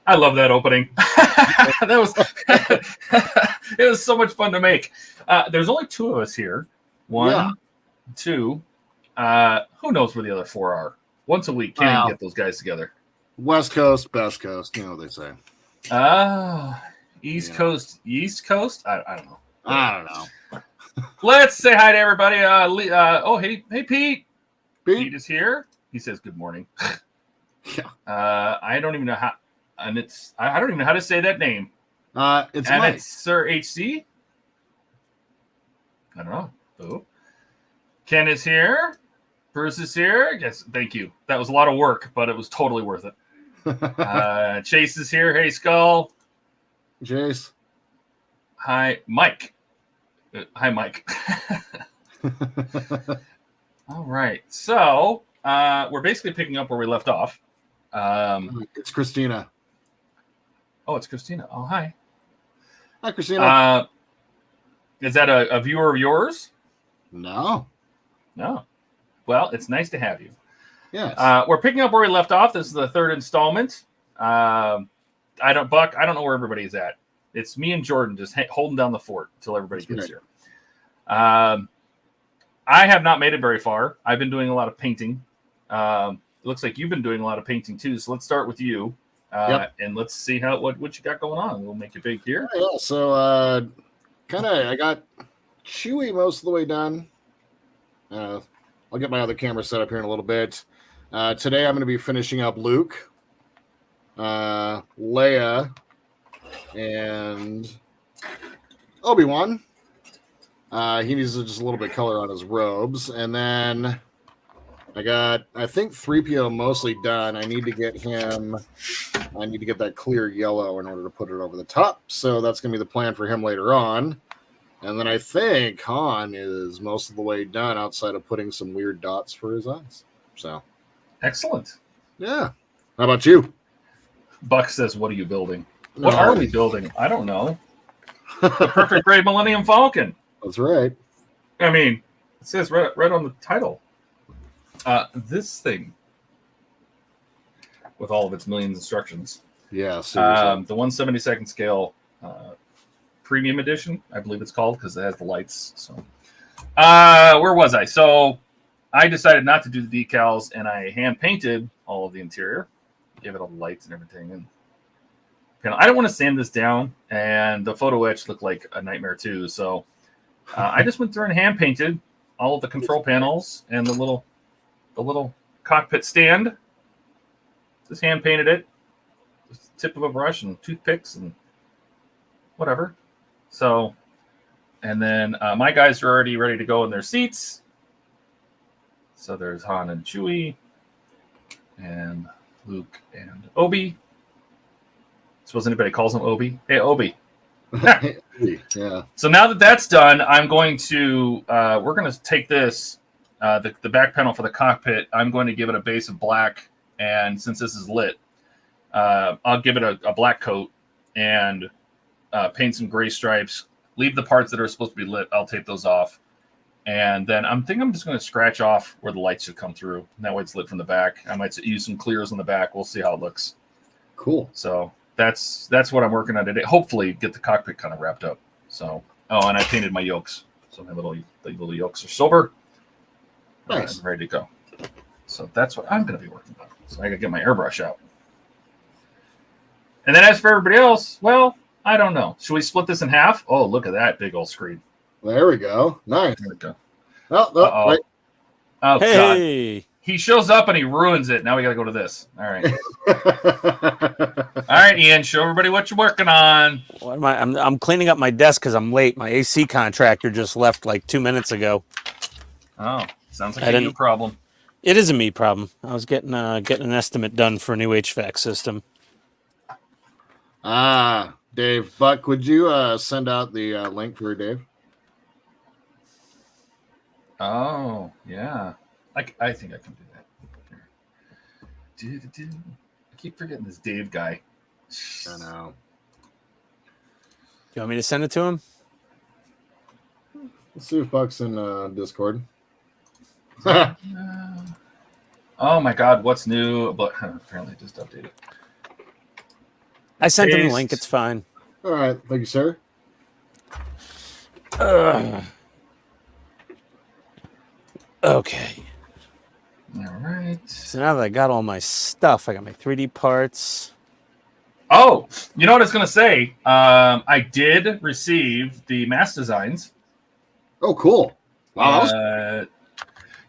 I love that opening. That was it was so much fun to make. There's only 2 of us here. 1, 2. Who knows where the other 4 are? Once a week, can't even get those guys together. West Coast, best coast. You know what they say. East Coast, East Coast. I don't know. I don't know. Let's say hi to everybody. Hey, Pete. Pete is here. He says good morning. I don't even know how, and I don't even know how to say that name. It's and Mike. It's Sir HC. I don't know. Oh. Ken is here. Bruce is here. Yes, thank you. That was a lot of work, but it was totally worth it. Chase is here. Hey, Skull. Chase. Hi, Mike. Hi, Mike. All right. So we're basically picking up where we left off. It's Christina. Oh, it's Christina. Oh, hi. Hi, Christina. Is that a viewer of yours? No. Well, it's nice to have you. Yes. We're picking up where we left off. This is the 3rd installment. I don't know where everybody's at. It's me and Jordan just holding down the fort until everybody gets here. I have not made it very far. I've been doing a lot of painting. It looks like you've been doing a lot of painting too. So let's start with you, and let's see what you got going on. We'll make it big here. Yeah. So I got Chewy most of the way done. I'll get my other camera set up here in a little bit. Today I'm going to be finishing up Luke, Leia, and Obi-Wan. He needs just a little bit of color on his robes. And then I think 3PO mostly done. I need to get that clear yellow in order to put it over the top. So that's going to be the plan for him later on. And then I think Han is most of the way done outside of putting some weird dots for his eyes. So excellent. Yeah. How about you? Buck says, what are you building? What are we building? I don't know. The Perfect Grade Millennium Falcon. That's right. I mean, it says right on the title. This thing, with all of its millions of instructions. Yeah, seriously. The 1/72 scale premium edition, I believe it's called, because it has the lights. So, where was I? So, I decided not to do the decals, and I hand painted all of the interior, gave it all the lights and everything. And I don't want to sand this down, and the photo etch looked like a nightmare too. So, I just went through and hand painted all of the control panels and the little cockpit stand. Just hand painted it, just tip of a brush and toothpicks and whatever. So, and then my guys are already ready to go in their seats. So there's Han and Chewie, and Luke and Obi. Suppose anybody calls him Obi. Hey, Obi. Yeah. So now that that's done, I'm going to we're going to take this the back panel for the cockpit. I'm going to give it a base of black, and since this is lit, I'll give it a black coat and paint some gray stripes. Leave the parts that are supposed to be lit. I'll tape those off, and then I'm just going to scratch off where the lights should come through. And that way it's lit from the back. I might use some clears on the back. We'll see how it looks. Cool. So that's what I'm working on today. Hopefully get the cockpit kind of wrapped up. So and I painted my yokes. So my little yokes are silver. Nice. Ready to go. So that's what I'm going to be working on. So I got to get my airbrush out. And then as for everybody else, well, I don't know. Should we split this in half? Oh, look at that big old screen. There we go. Nice. There we go. Oh, wait. Oh, hey. God. He shows up and he ruins it. Now we got to go to this. All right. All right, Ian, show everybody what you're working on. What am I'm cleaning up my desk because I'm late. My AC contractor just left like 2 minutes ago. Oh, sounds like a new problem. It is a me problem. I was getting an estimate done for a new HVAC system. Dave, Buck, would you send out the link for Dave? Oh, yeah. I think I can do that. I keep forgetting this Dave guy. I know. Do you want me to send it to him? Let's see if Buck's in Discord. Oh my God, what's new? But apparently, just updated. I sent him the Paste. link. It's fine. All right. Thank you, sir. Okay. All right. So now that I got all my stuff, I got my 3D parts. Oh, you know what I was going to say? I did receive the mask designs. Oh, cool. Wow. That was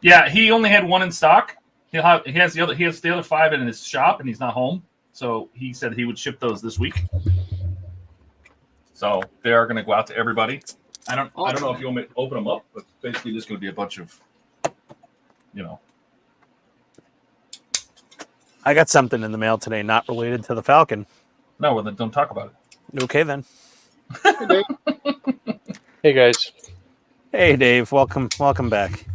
Yeah, he only had one in stock. He has the other 5 in his shop, and he's not home. So he said he would ship those this week. So they are going to go out to everybody. I don't know if you want me to open them up, but basically this is going to be a bunch of, I got something in the mail today not related to the Falcon. No, well, then don't talk about it. Okay, then. Hey, guys. Hey, Dave. Welcome back.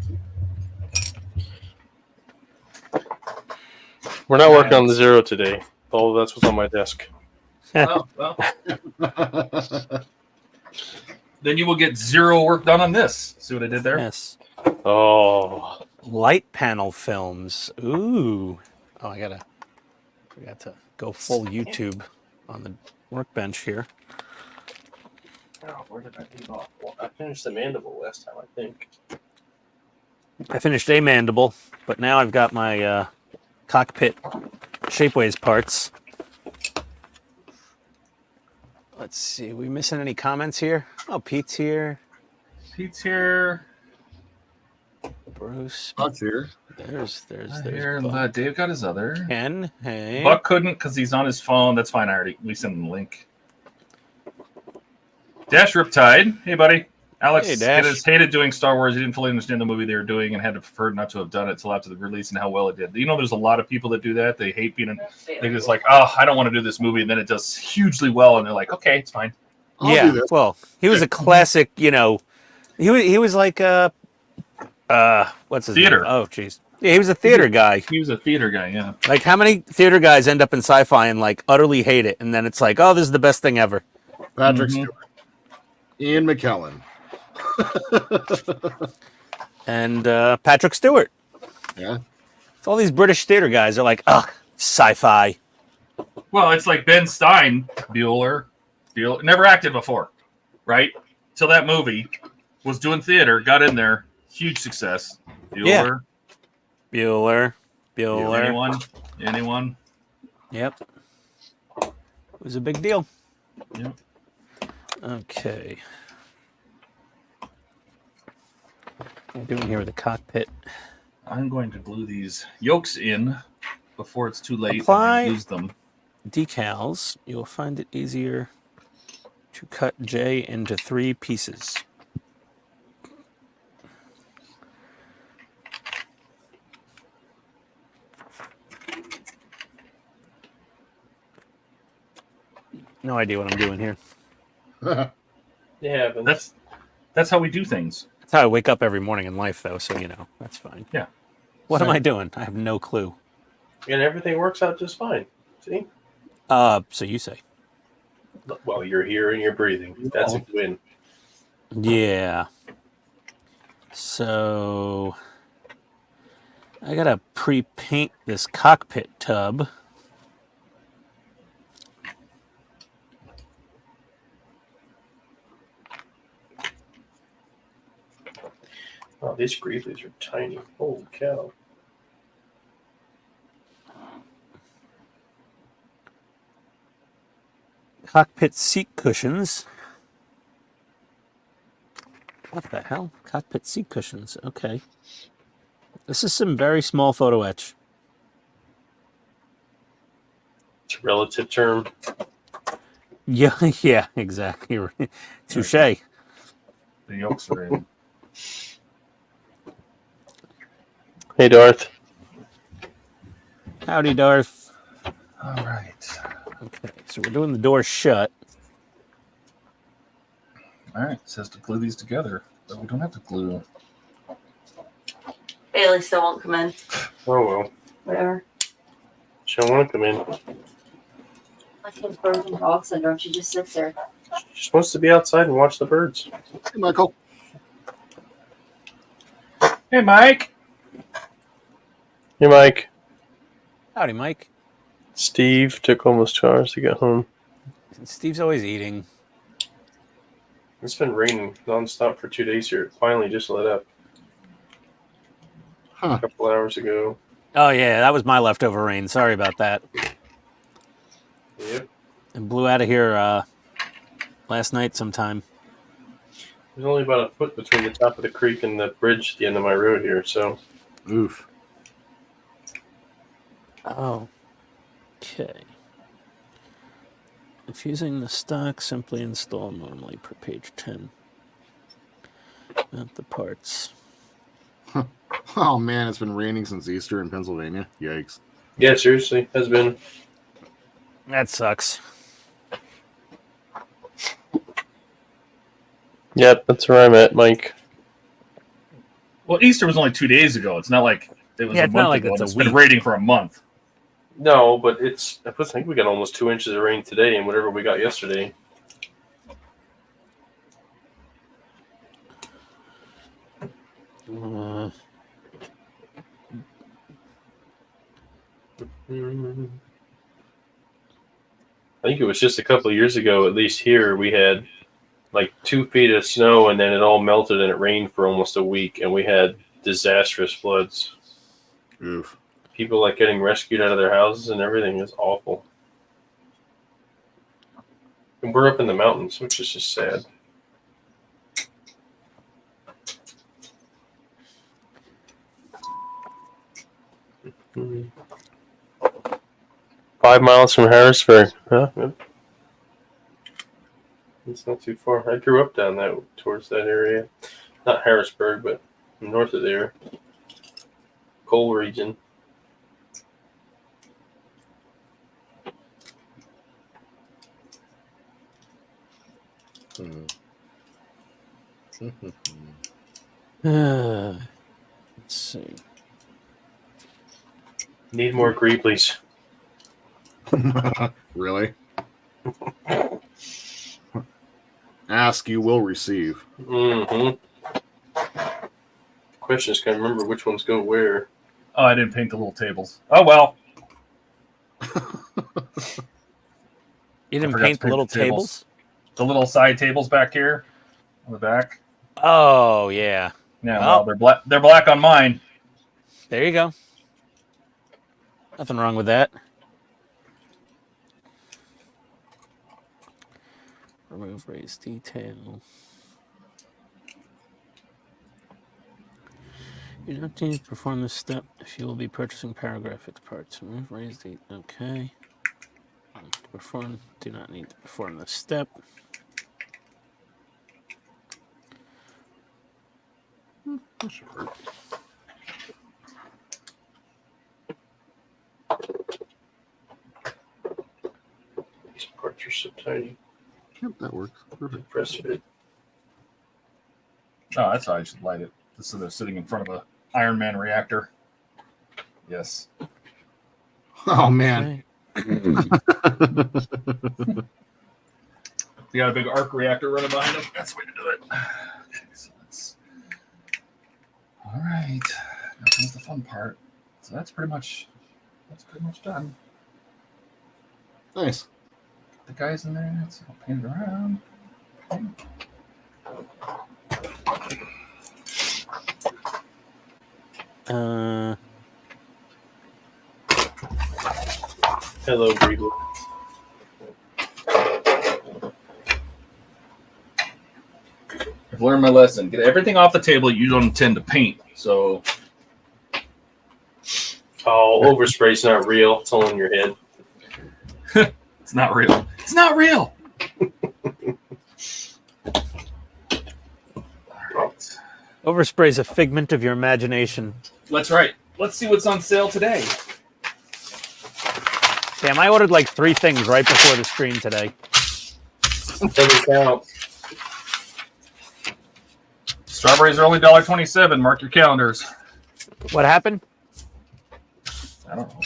We're not working on the 0 today. Oh, that's what's on my desk. Oh, well. Then you will get 0 work done on this. See what I did there? Yes. Oh. Light panel films. Ooh. Oh, I forgot to go full YouTube on the workbench here. Oh, where did I leave off? Well, I finished the mandible last time, I think. I finished a mandible, but now I've got my cockpit shapeways parts. Let's see. Are we missing any comments here? Oh, Pete's here. Pete's here. Bruce. Buck's here. There's Here, Buck. Dave got his other. Ken. Hey. Buck couldn't because he's on his phone. That's fine. We sent him the link. Dash Riptide. Hey, buddy. Alex Hey, Dash. hated doing Star Wars. He didn't fully understand the movie they were doing and had to prefer not to have done it until after the release and how well it did. You know, there's a lot of people that do that. They hate being they're just like, oh, I don't want to do this movie. And then it does hugely well. And they're like, okay, it's fine. I'll Yeah, do this. well, he was a classic, he was like what's his Theater. name? Oh, jeez. Yeah, he was a theater guy. He was a theater guy, yeah. Like, how many theater guys end up in sci-fi and, like, utterly hate it? And then it's like, oh, this is the best thing ever. Patrick Stewart. Ian McKellen. And Patrick Stewart. Yeah. So all these British theater guys are like, ugh, sci-fi. Well, it's like Ben Stein, Bueller, never acted before, right? Till that movie was doing theater, got in there, huge success. Bueller. Bueller. Anyone? Yep. It was a big deal. Yep. Okay. What are we doing here with the cockpit? I'm going to glue these yolks in before it's too late Apply and use them. decals. You'll find it easier to cut J into 3 pieces. No idea what I'm doing here. Yeah, but That's how we do things. That's how I wake up every morning in life, though, so, that's fine. Yeah. What am I doing? I have no clue. and everything works out just fine. See? So you say. Well, you're here and you're breathing. That's a win. Yeah. So I gotta pre-paint this cockpit tub. Oh, these grieflies are tiny. Holy cow. Cockpit seat cushions. What the hell? Cockpit seat cushions. Okay. This is some very small photo etch. It's a relative term. Yeah, yeah, exactly. Touche. The yolks are in. Hey, Darth. Howdy, Darth. All right. Okay, so we're doing the door shut. All right. It says to glue these together, but we don't have to glue. Bailey still won't come in. Oh, well. Whatever. She'll want to come in. Like his birds and dog syndrome. She just sits there. She just wants to be outside and watch the birds. Hey, Michael. Hey, Mike. Hey, Mike. Howdy, Mike. Steve took almost 2 hours to get home. Steve's always eating. It's been raining nonstop for 2 days here. It finally just let up Huh. a couple hours ago. Oh, yeah, that was my leftover rain. Sorry about that. Yep. It blew out of here last night sometime. There's only about a foot between the top of the creek and the bridge at the end of my road here, so. Oof. Oh. Okay. If using the stock, simply install normally per page 10. Not the parts. Oh man, it's been raining since Easter in Pennsylvania. Yikes. Yeah, seriously, has been. That sucks. Yep, that's where I'm at, Mike. Well, Easter was only 2 days ago. It's not like it was Yeah, a it's not month like ago. it's a It's been week. raining for a month. No, but I think we got almost 2 inches of rain today and whatever we got yesterday. I think it was just a couple of years ago, at least here, we had like 2 feet of snow and then it all melted and it rained for almost a week and we had disastrous floods. Oof. People like getting rescued out of their houses and everything is awful. And we're up in the mountains, which is just sad. Mm-hmm. 5 miles from Harrisburg. Huh? Yep. It's not too far. I grew up down that towards that area. Not Harrisburg, but north of there. Coal region. Let's see. Need more Greeblies. Really? Ask, you will receive. Mm-hmm. Question is, can I remember which ones go where? Oh, I didn't paint the little tables. Oh, well. You didn't forgot paint to the little paint the tables. tables? The little side tables back here on the back. Oh, yeah. Yeah, Well. well, they're black. They're black on mine. There you go. Nothing wrong with that. Remove raise detail. You don't need to perform this step if you will be purchasing paragraphic parts. Remove raise detail. Okay. Do not need to perform this step. That should work. These parts are so tiny. Yep, that works. Perfect. Press fit. Oh, that's how I should light it. So they're sitting in front of a Iron Man reactor. Yes. Oh man. Okay. You got a big arc reactor running behind them. That's the way to do it. Okay, so that's all right. Now comes the fun part. So that's pretty much done. Nice. The guys in there. So I'll paint it around. Okay. Hello, Greeble. I've learned my lesson. Get everything off the table you don't intend to paint. So Oh, overspray's not real. It's all in your head. it's not real. It's not real. Overspray is a figment of your imagination. That's right. Let's see what's on sale today. Damn, I ordered like 3 things right before the stream today. Doesn't count. Strawberries are only $1.27. Mark your calendars. What happened? I don't know.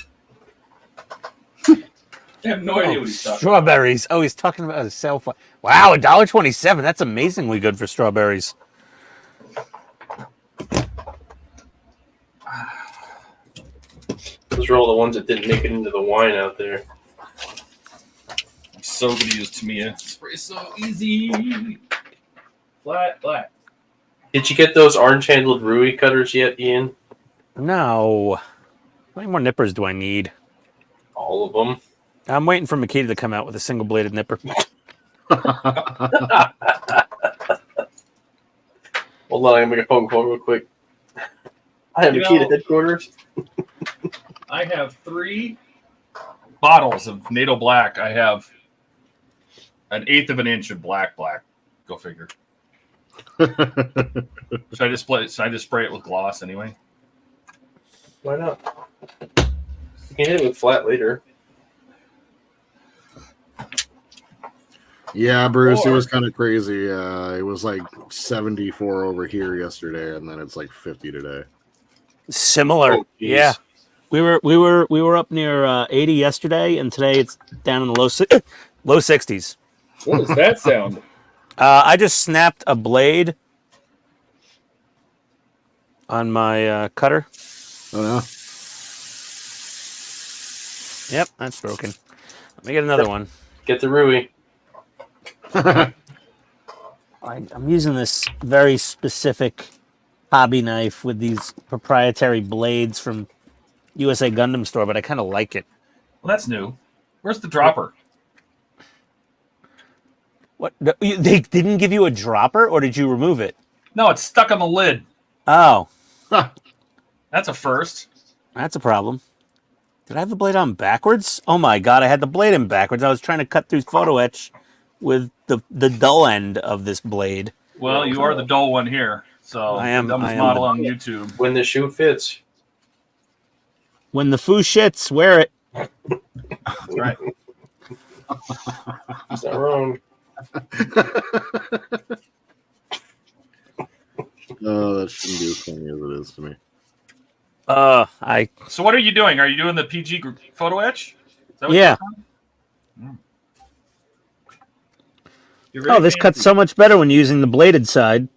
I have no idea what he's talking about. Strawberries. Oh, he's talking about a sale. Wow, $1.27. That's amazingly good for strawberries. Those are all the ones that didn't make it into the wine out there. so going to use Tamiya spray. So easy. Flat. Did you get those orange-handled Rui cutters yet, Ian? No. How many more nippers do I need? All of them. I'm waiting for Makita to come out with a single-bladed nipper. Hold on, I'm going to make a phone call real quick. I am Makita headquarters. I have 3 bottles of NATO Black. I have an 1/8 of an inch of black. Go figure. Should I just spray it with gloss anyway? Why not? You can hit it with flat later. Yeah, Bruce, it was kind of crazy. It was like 74 over here yesterday, and then it's like 50 today. Similar. Oh, Yeah. We were up near 80 yesterday, and today it's down in the low 60s. What does that sound? I just snapped a blade on my cutter. Oh, no? Yep, that's broken. Let me get another one. Get the Rui. I'm using this very specific hobby knife with these proprietary blades from USA Gundam store, but I kind of like it. Well, that's new. Where's the dropper? What? They didn't give you a dropper, or did you remove it? No, it's stuck on the lid. Oh, That's a first. that's a problem. Did I have the blade on backwards? Oh my god, I had the blade in backwards. I was trying to cut through photo etch with the dull end of this blade. Well, you are the dull one here. So I am- dumbest I am model the- on YouTube. When the shoe fits. When the foo shits, wear it. That's right. He's not wrong. Oh, that shouldn't be as funny as it is to me. So what are you doing? Are you doing the PG photo etch? Is that what Yeah. you're doing? You're very Oh, this cuts fancy. so much better when using the bladed side.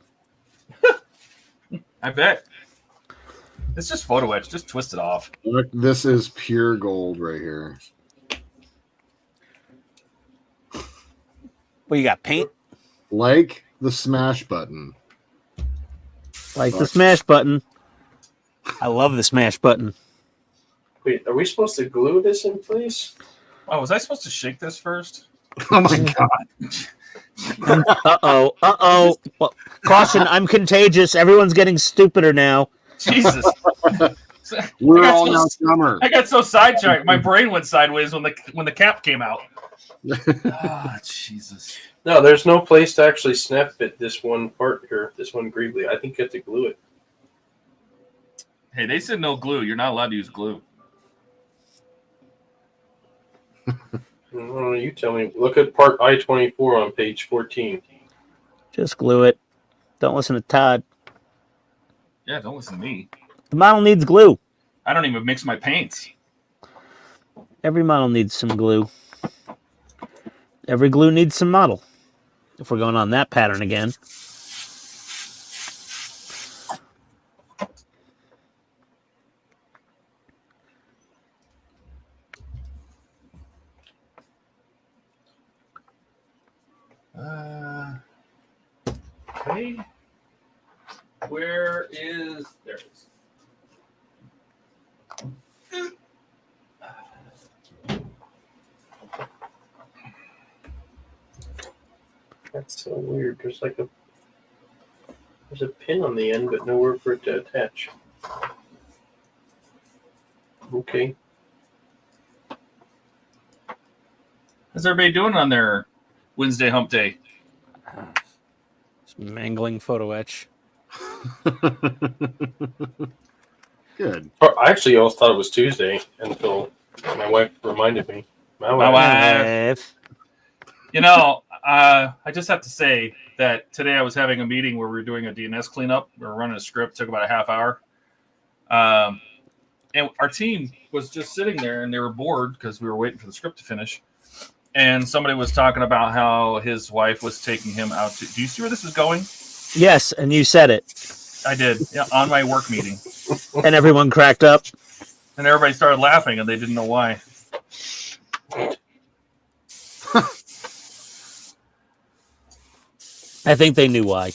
I bet. It's just photo etch. Just twist it off. Look, this is pure gold right here. Well, you got paint, Like the smash button. like the smash button. I love the smash button. Wait, are we supposed to glue this in place? Oh, was I supposed to shake this first? Oh my god. Uh-oh. Well, caution, I'm contagious. Everyone's getting stupider now. Jesus. We're I got all so- now summer. I got so sidetracked. My brain went sideways when the cap came out. Ah, Jesus. No, there's no place to actually snap fit this one part here, this one greebly. I think you have to glue it. Hey, they said no glue. You're not allowed to use glue. Oh, you tell me. Look at part I-24 on page 14. Just glue it. Don't listen to Todd. Yeah, don't listen to me. The model needs glue. I don't even mix my paints. Every model needs some glue. Every glue needs some model. If we're going on that pattern again. Okay. Where is... There it is. That's so weird. There's a pin on the end, but nowhere for it to attach. Okay. How's everybody doing on their Wednesday hump day? Just mangling photo etch. Good. I actually always thought it was Tuesday until my wife reminded me. My My wife. wife. You know, I just have to say that today I was having a meeting where we were doing a DNS cleanup. We were running a script, took about a half hour. And our team was just sitting there and they were bored because we were waiting for the script to finish. And somebody was talking about how his wife was taking him out to... Do you see where this is going? Yes, and you said it. I did, yeah, on my work meeting. And everyone cracked up. And everybody started laughing and they didn't know why. I think they knew why.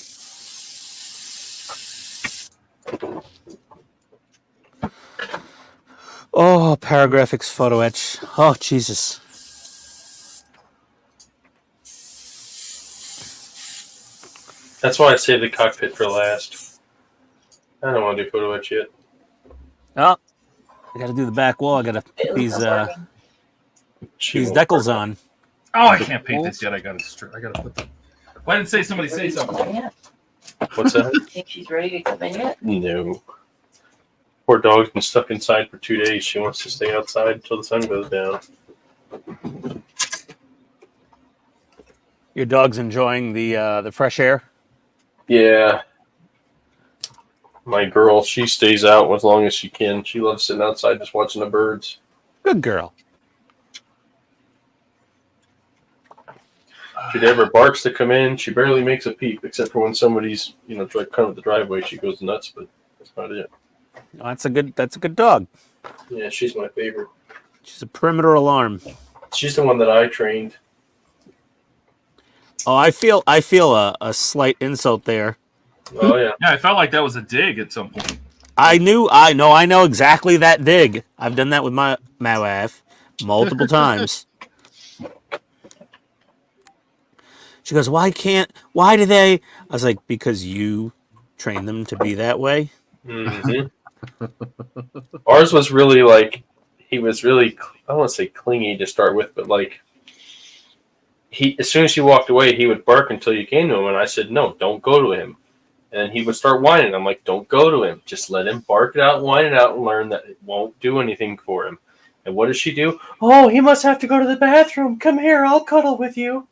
Oh, Paragraphix photo etch. Oh, Jesus. That's why I saved the cockpit for last. I don't want to do photo etch yet. Oh, I got to do the back wall. I got to put these decals on. Oh, I can't paint this yet. I gotta put the. Why didn't somebody say something? What's that? Think she's ready to come in yet? No. Poor dog's been stuck inside for 2 days. She wants to stay outside until the sun goes down. Your dog's enjoying the fresh air? Yeah. My girl, she stays out as long as she can. She loves sitting outside just watching the birds. Good girl. If she ever barks to come in, she barely makes a peep, except for when somebody's, coming up the driveway. She goes nuts, but that's not it. Oh, that's a good dog. Yeah, she's my favorite. She's a perimeter alarm. She's the one that I trained. Oh, I feel a slight insult there. Oh yeah. Yeah, I felt like that was a dig at some point. I know exactly that dig. I've done that with my wife multiple times. She goes, why do they? I was like, because you train them to be that way. Mm-hmm. Ours was really like, he was really, I don't want to say clingy to start with, but like, as soon as you walked away, he would bark until you came to him. And I said, no, don't go to him. And he would start whining. I'm like, don't go to him. Just let him bark it out, whine it out, and learn that it won't do anything for him. And what does she do? Oh, he must have to go to the bathroom. Come here, I'll cuddle with you.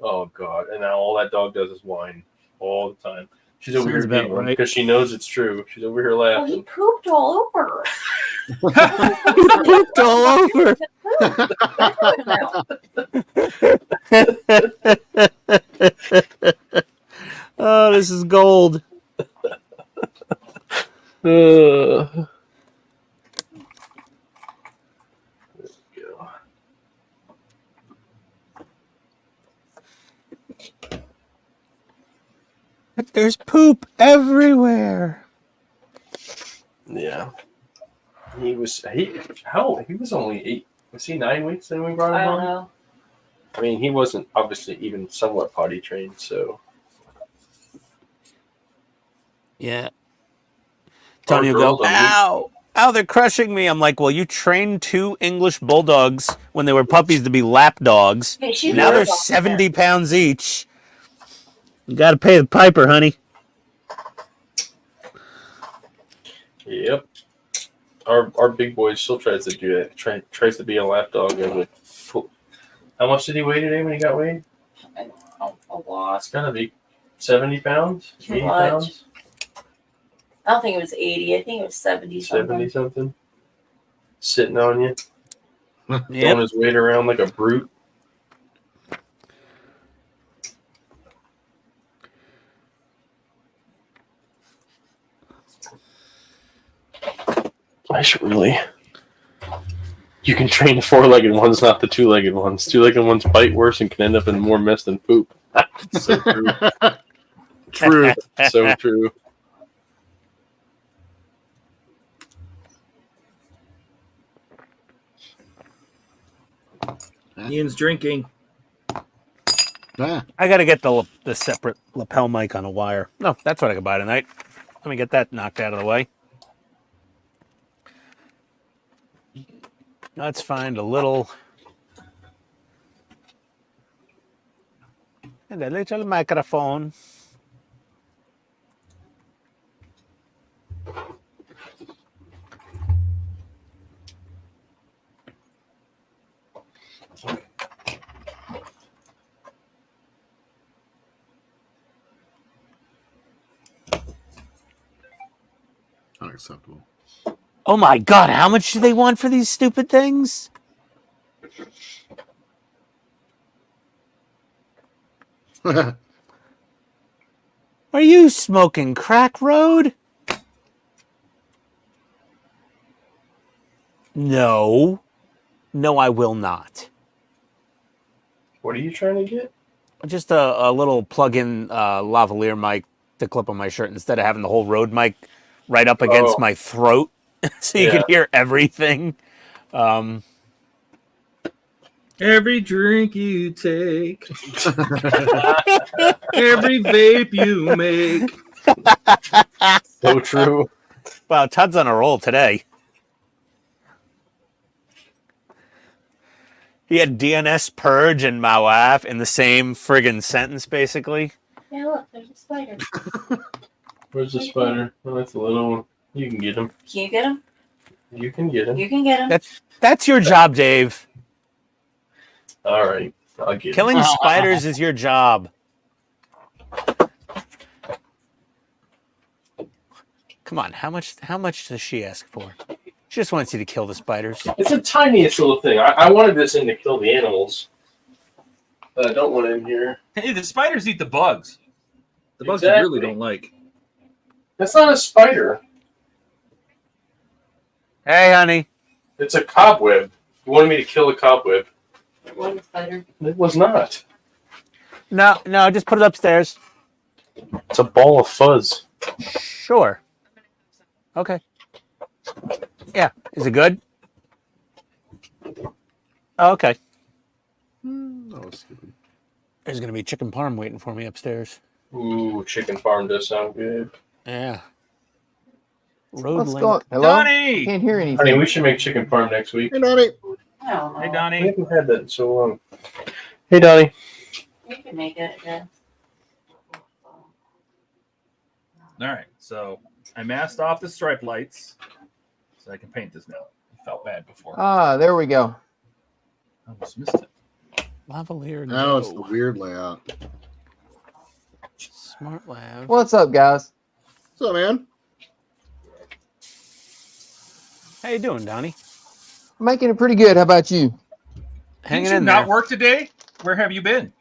Oh, God. And now all that dog does is whine all the time. She's over here giggling because she knows it's true. She's over here laughing. Well, he pooped all over. He pooped all over. Oh, this is gold. There's poop everywhere. Yeah. He was only 8. Was he 9 weeks when we brought him I home? don't know. I mean, he wasn't obviously even somewhat potty trained, so. Yeah. Tony will go, ow, they're crushing me. I'm like, well, you trained 2 English bulldogs when they were puppies to be lap dogs. Hey, now they're 70 pounds each. You got to pay the piper, honey. Yep. Our big boy still tries to do that. Tries to be a lap dog. How much did he weigh today when he got weighed? I don't know. A lot. It's gotta be 70 pounds, Too 80 much. pounds, I don't think it was 80. I think it was 70 something. 70 something. Sitting on you, throwing Yep. his weight around like a brute. I should really. You can train the 4-legged ones, not the 2-legged ones. 2-legged ones bite worse and can end up in more mess than poop. So true. True. So true. Ian's drinking. Yeah. I got to get the separate lapel mic on a wire. No, that's what I could buy tonight. Let me get that knocked out of the way. Let's find a little microphone. Unacceptable. Oh my God, how much do they want for these stupid things? Are you smoking crack, Road? No. No, I will not. What are you trying to get? Just a little plug-in lavalier mic to clip on my shirt instead of having the whole Rode mic right up against my throat, so you could hear everything. Every drink you take, every vape you make. So true. Wow, Todd's on a roll today. He had DNS purge and my wife in the same friggin' sentence, basically. Yeah, look, there's a spider. Where's the spider? Oh, that's a little one. You can get him. Can you get him? You can get him. You can get him. That's your job, Dave. All right, I'll get him. Killing spiders is your job. Come on, how much does she ask for? She just wants you to kill the spiders. It's the tiniest little thing. I wanted this in to kill the animals, but I don't want it in here. Hey, the spiders eat the bugs. The bugs Exactly. you really don't like. That's not a spider. Hey, honey. It's a cobweb. You wanted me to kill a cobweb. One spider. It was not. No, just put it upstairs. It's a ball of fuzz. Sure. Okay. Yeah. Is it good? Oh, okay. That was stupid. There's gonna be chicken parm waiting for me upstairs. Ooh, chicken farm does sound good. Yeah. Road What's link. going? Hello? Donnie! Can't hear anything. Honey, we should make chicken farm next week. Hey, Donnie. I don't know. Hey, We Donnie. haven't had that in so long. Hey, Donnie. You can make it, yeah. All right, so I masked off the stripe lights so I can paint this now. It felt bad before. Ah, there we go. I almost missed it. Lavalier. No, it's the weird layout. Smart Lav. What's up, guys? What's up, man? How you doing, Donnie? Making it pretty good. How about you? Hanging Did you in not there. work today? Where have you been?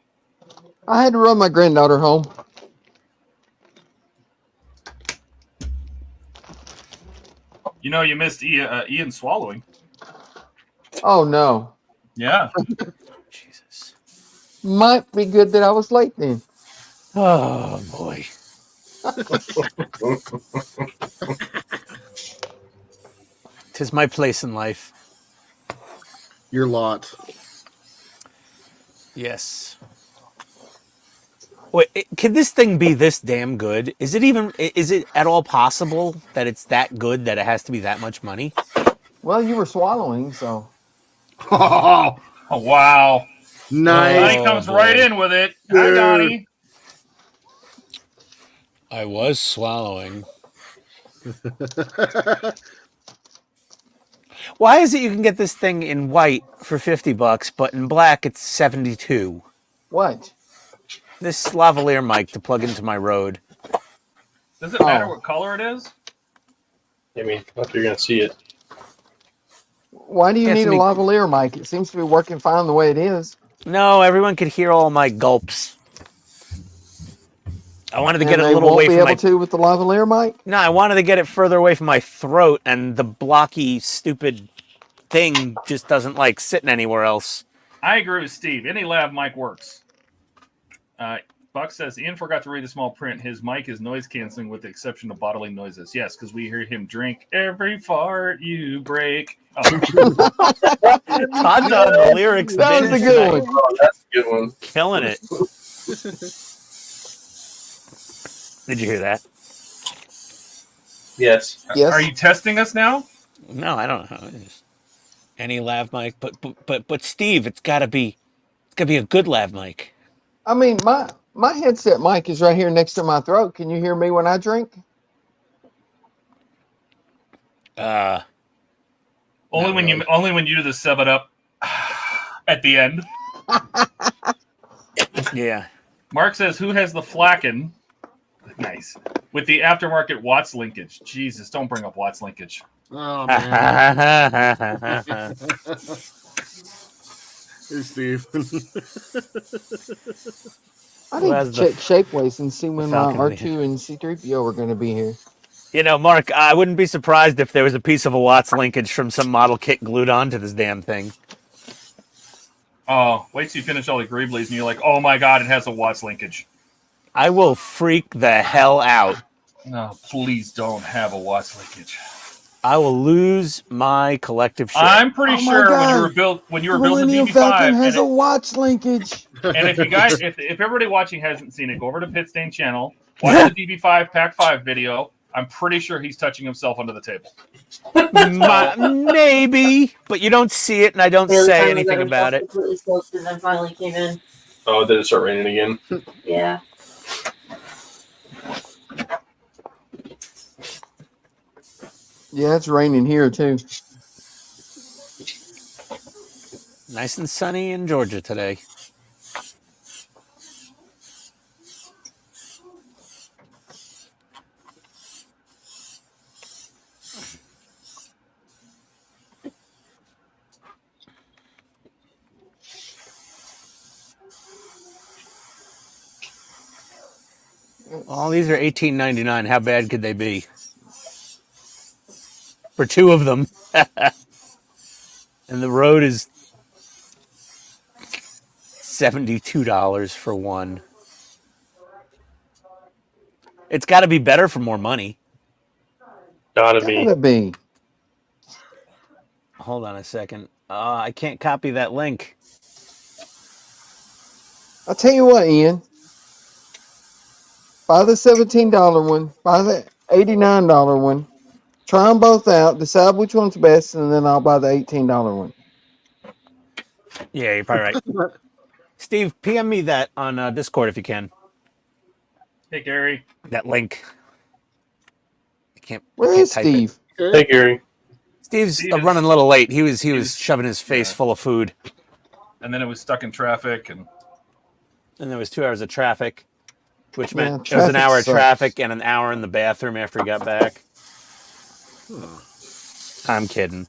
I had to run my granddaughter home. You know, you missed Ian swallowing. Oh no. Yeah. Jesus. Might be good that I was late then. Oh boy. Tis my place in life. Your lot. Yes. Wait, could this thing be this damn good? Is it at all possible that it's that good that it has to be that much money? Well, you were swallowing, so. Oh, Oh, wow. nice. Donnie comes boy. right in with it. Hi, Dude. Donnie. I was swallowing. Why is it you can get this thing in white for $50, but in black it's 72? What? This lavalier mic to plug into my Rode. Does it matter Oh. what color it is? I mean, if you're going to see it. Why do you Yes, need a me- lavalier mic? It seems to be working fine the way it is. No, everyone could hear all my gulps. I wanted to And get it they a little won't away be from able my. to with the lavalier mic? No, I wanted to get it further away from my throat, and the blocky, stupid thing just doesn't like sitting anywhere else. I agree with Steve. Any lav mic works. Buck says Ian forgot to read the small print. His mic is noise canceling with the exception of bodily noises. Yes, because we hear him drink every fart you break. Oh. Todd's on the lyrics. That was binge a good tonight. one. Oh, that's a good one. Killing it. Did you hear that? Yes. Yes. Are you testing us now? No, I don't know. Any lav mic, but Steve, it's gotta be a good lav mic. I mean, my headset mic is right here next to my throat. Can you hear me when I drink? Only Not when really. only when you do the 7-Up at the end. Yeah. Mark says, "Who has the Flacken?" Nice with the aftermarket Watts linkage. Jesus, don't bring up Watts linkage. Oh, man. Hey, Steve. I Who need has to the check Shapeways and see when my Falcon R2 and C3PO are going to be here. You know, Mark, I wouldn't be surprised if there was a piece of a Watts linkage from some model kit glued onto this damn thing. Oh, wait till you finish all the Greeblies and you're like, oh my god, it has a watch linkage. I will freak the hell out. No, please don't have a watch linkage. I will lose my collective shit. I'm pretty Oh my sure God. when you were building Millennium the Falcon DB5, has a watch linkage. and if you guys, if everybody watching hasn't seen it, go over to PITSTAIN channel, watch the DB5 Pack 5 video. I'm pretty sure he's touching himself under the table. Maybe, but you don't see it, and I don't say anything about it. Completely soaked and then finally came in. Oh, did it start raining again? Yeah. Yeah, it's raining here too. Nice and sunny in Georgia today. All these are $18.99. How bad could they be? For two of them. And the road is $72 for one. It's got to be better for more money. Gotta be. Gotta be. Hold on a second. I can't copy that link. I'll tell you what, Ian. Buy the $17 one. Buy the $89 one. Try them both out. Decide which one's best, and then I'll buy the $18 one. Yeah, you're probably right. Steve, PM me that on Discord if you can. Hey, Gary. That link. I can't. Where is type it. Steve? Hey, Gary. Steve's Steve is- running a little late. He was is- shoving his face yeah. full of food. And then it was stuck in traffic, and And there was 2 hours of traffic, which Yeah, meant it was an traffic hour of sucks. traffic and an hour in the bathroom after he got back. I'm kidding.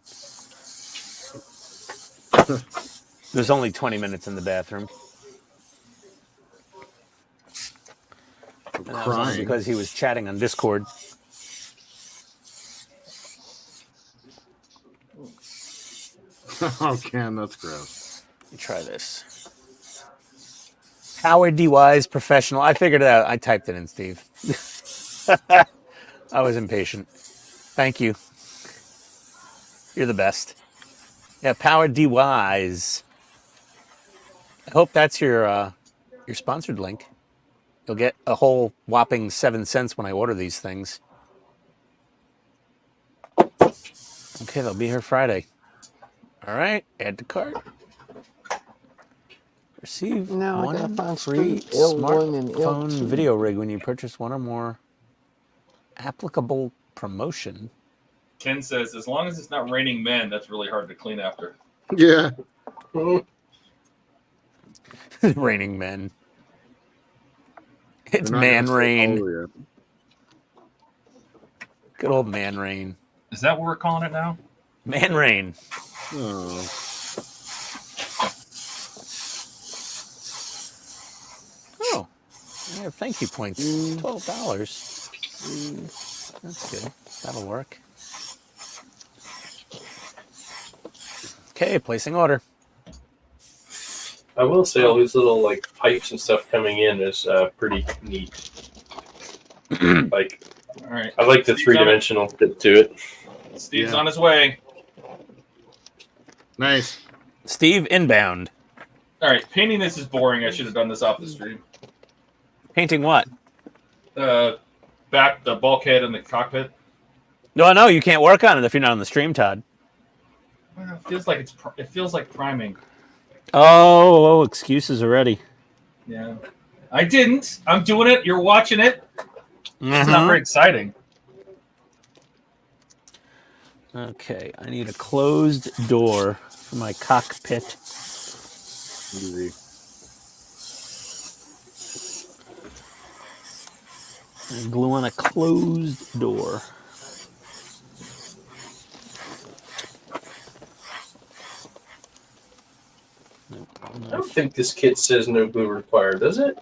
There's only 20 minutes in the bathroom. And that was only Crying. because he was chatting on Discord. Oh, Ken, that's gross. Let me try this. Howard D. Wise, professional. I figured it out. I typed it in, Steve. I was impatient. Thank you. You're the best. Yeah, Power D. Wise. I hope that's your sponsored link. You'll get a whole whopping 7 cents when I order these things. Okay, they'll be here Friday. All right, add to cart. Receive Now I gotta one find free street L1 and smartphone L2. video rig when you purchase one or more applicable promotion. Ken says, as long as it's not raining men, that's really hard to clean after. Yeah. Raining men. It's They're not man gonna say rain. oh, yeah. Good old man rain. Is that what we're calling it now? Man rain. Oh. Oh, I have thank you points. $12. That's good. That'll work. Okay, placing order. I will say all these little like pipes and stuff coming in is pretty neat. Like, All right. I like the Steve's on it. three-dimensional bit to it. Steve's Yeah. on his way. Nice. Steve inbound. All right. Painting this is boring. I should have done this off the stream. Painting what? Back the bulkhead and the cockpit. No, you can't work on it if you're not on the stream, Todd. Well, it feels like it feels like priming. Oh, excuses already. Yeah. I didn't. I'm doing it. You're watching it. It's not very exciting. Okay, I need a closed door for my cockpit. Easy. And glue on a closed door. I don't think this kit says no glue required, does it?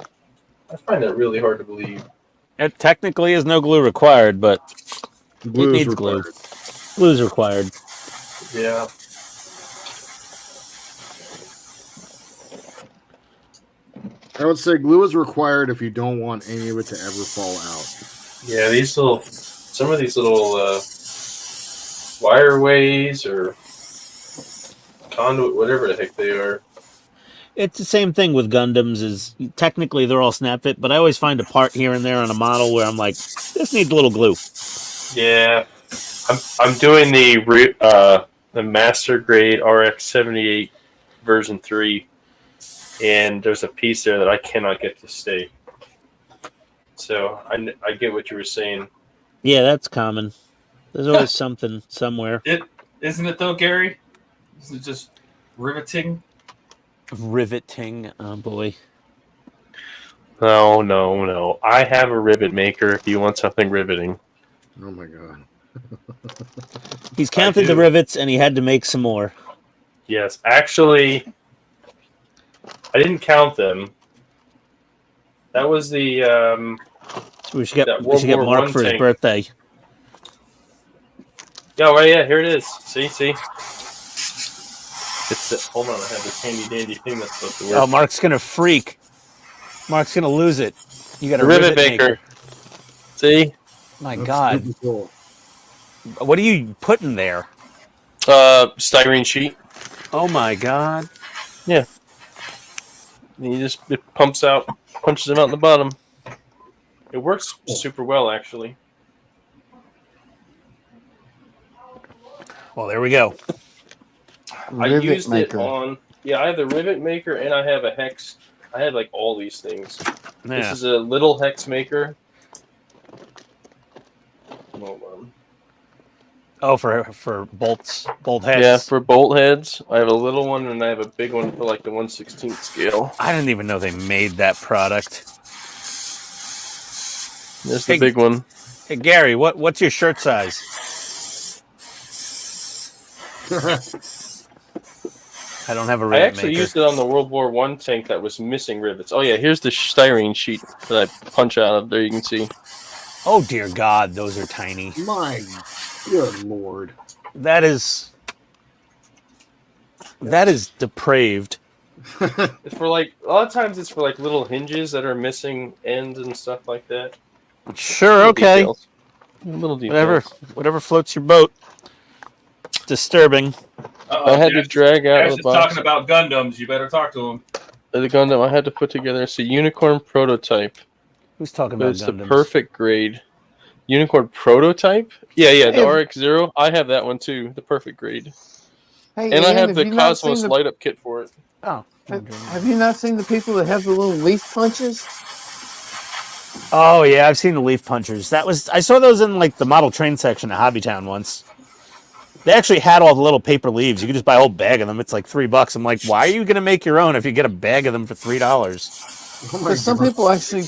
I find that really hard to believe. It technically is no glue required, but Glue's needs glue. required. glue is required. Yeah. I would say glue is required if you don't want any of it to ever fall out. Yeah, some of these little wireways or conduit, whatever the heck they are. It's the same thing with Gundams. Is technically they're all snap fit, but I always find a part here and there on a model where I'm like, this needs a little glue. Yeah, I'm doing the Master Grade RX-78 version 3, and there's a piece there that I cannot get to stay. So I get what you were saying. Yeah, that's common. There's always something somewhere. Isn't it though, Gary? Isn't it just riveting? Riveting, oh boy. No. I have a rivet maker if you want something riveting. Oh my god. He's counted the rivets and he had to make some more. Yes, actually, I didn't count them. That was the So we should get World War Mark I for his tank. birthday. Yeah, right. Yeah, here it is. See. Hold on, I have this handy dandy thing that's supposed to work. Oh, Mark's gonna freak. Mark's gonna lose it. You got a rivet rivet maker. See? My That's God, super cool. what are you putting there? Styrene sheet. Oh my God. And it punches them out in the bottom. It works super well, actually. Well, there we go. I Rivet used maker. it on. Yeah, I have the rivet maker and I have a hex. I had like all these things. This Yeah. is a little hex maker. Hold on. Oh, for bolt heads. Yeah, for bolt heads. I have a little one and I have a big one for like the 1/16 scale. I didn't even know they made that product. There's Hey, the big one. Hey Gary, what's your shirt size? I don't have a I rivet actually maker. used it on the World War I tank that was missing rivets. Oh yeah, here's the styrene sheet that I punch out of there. You can see. Oh dear God, those are tiny. My good lord. That is depraved. It's for like a lot of times it's for like little hinges that are missing ends and stuff like that. Sure, Little okay. details. Little details. Whatever floats your boat. Disturbing. I had to drag out Ash of the is box. talking about Gundams. You better talk to him. The Gundam I had to put together. It's a unicorn prototype. Who's talking But about it's the Gundams? perfect grade. Unicorn prototype? Yeah, the Hey, RX-0. I have that one too. The perfect grade. Hey, And I Ian, have the you not seen Cosmos light up kit for it. Oh. Have you not seen the people that have the little leaf punches? Oh yeah, I've seen the leaf punchers. I saw those in like the model train section at Hobbytown once. They actually had all the little paper leaves. You could just buy a whole bag of them. It's like $3. I'm like, why are you gonna make your own if you get a bag of them for $3? Oh my Because some God. people actually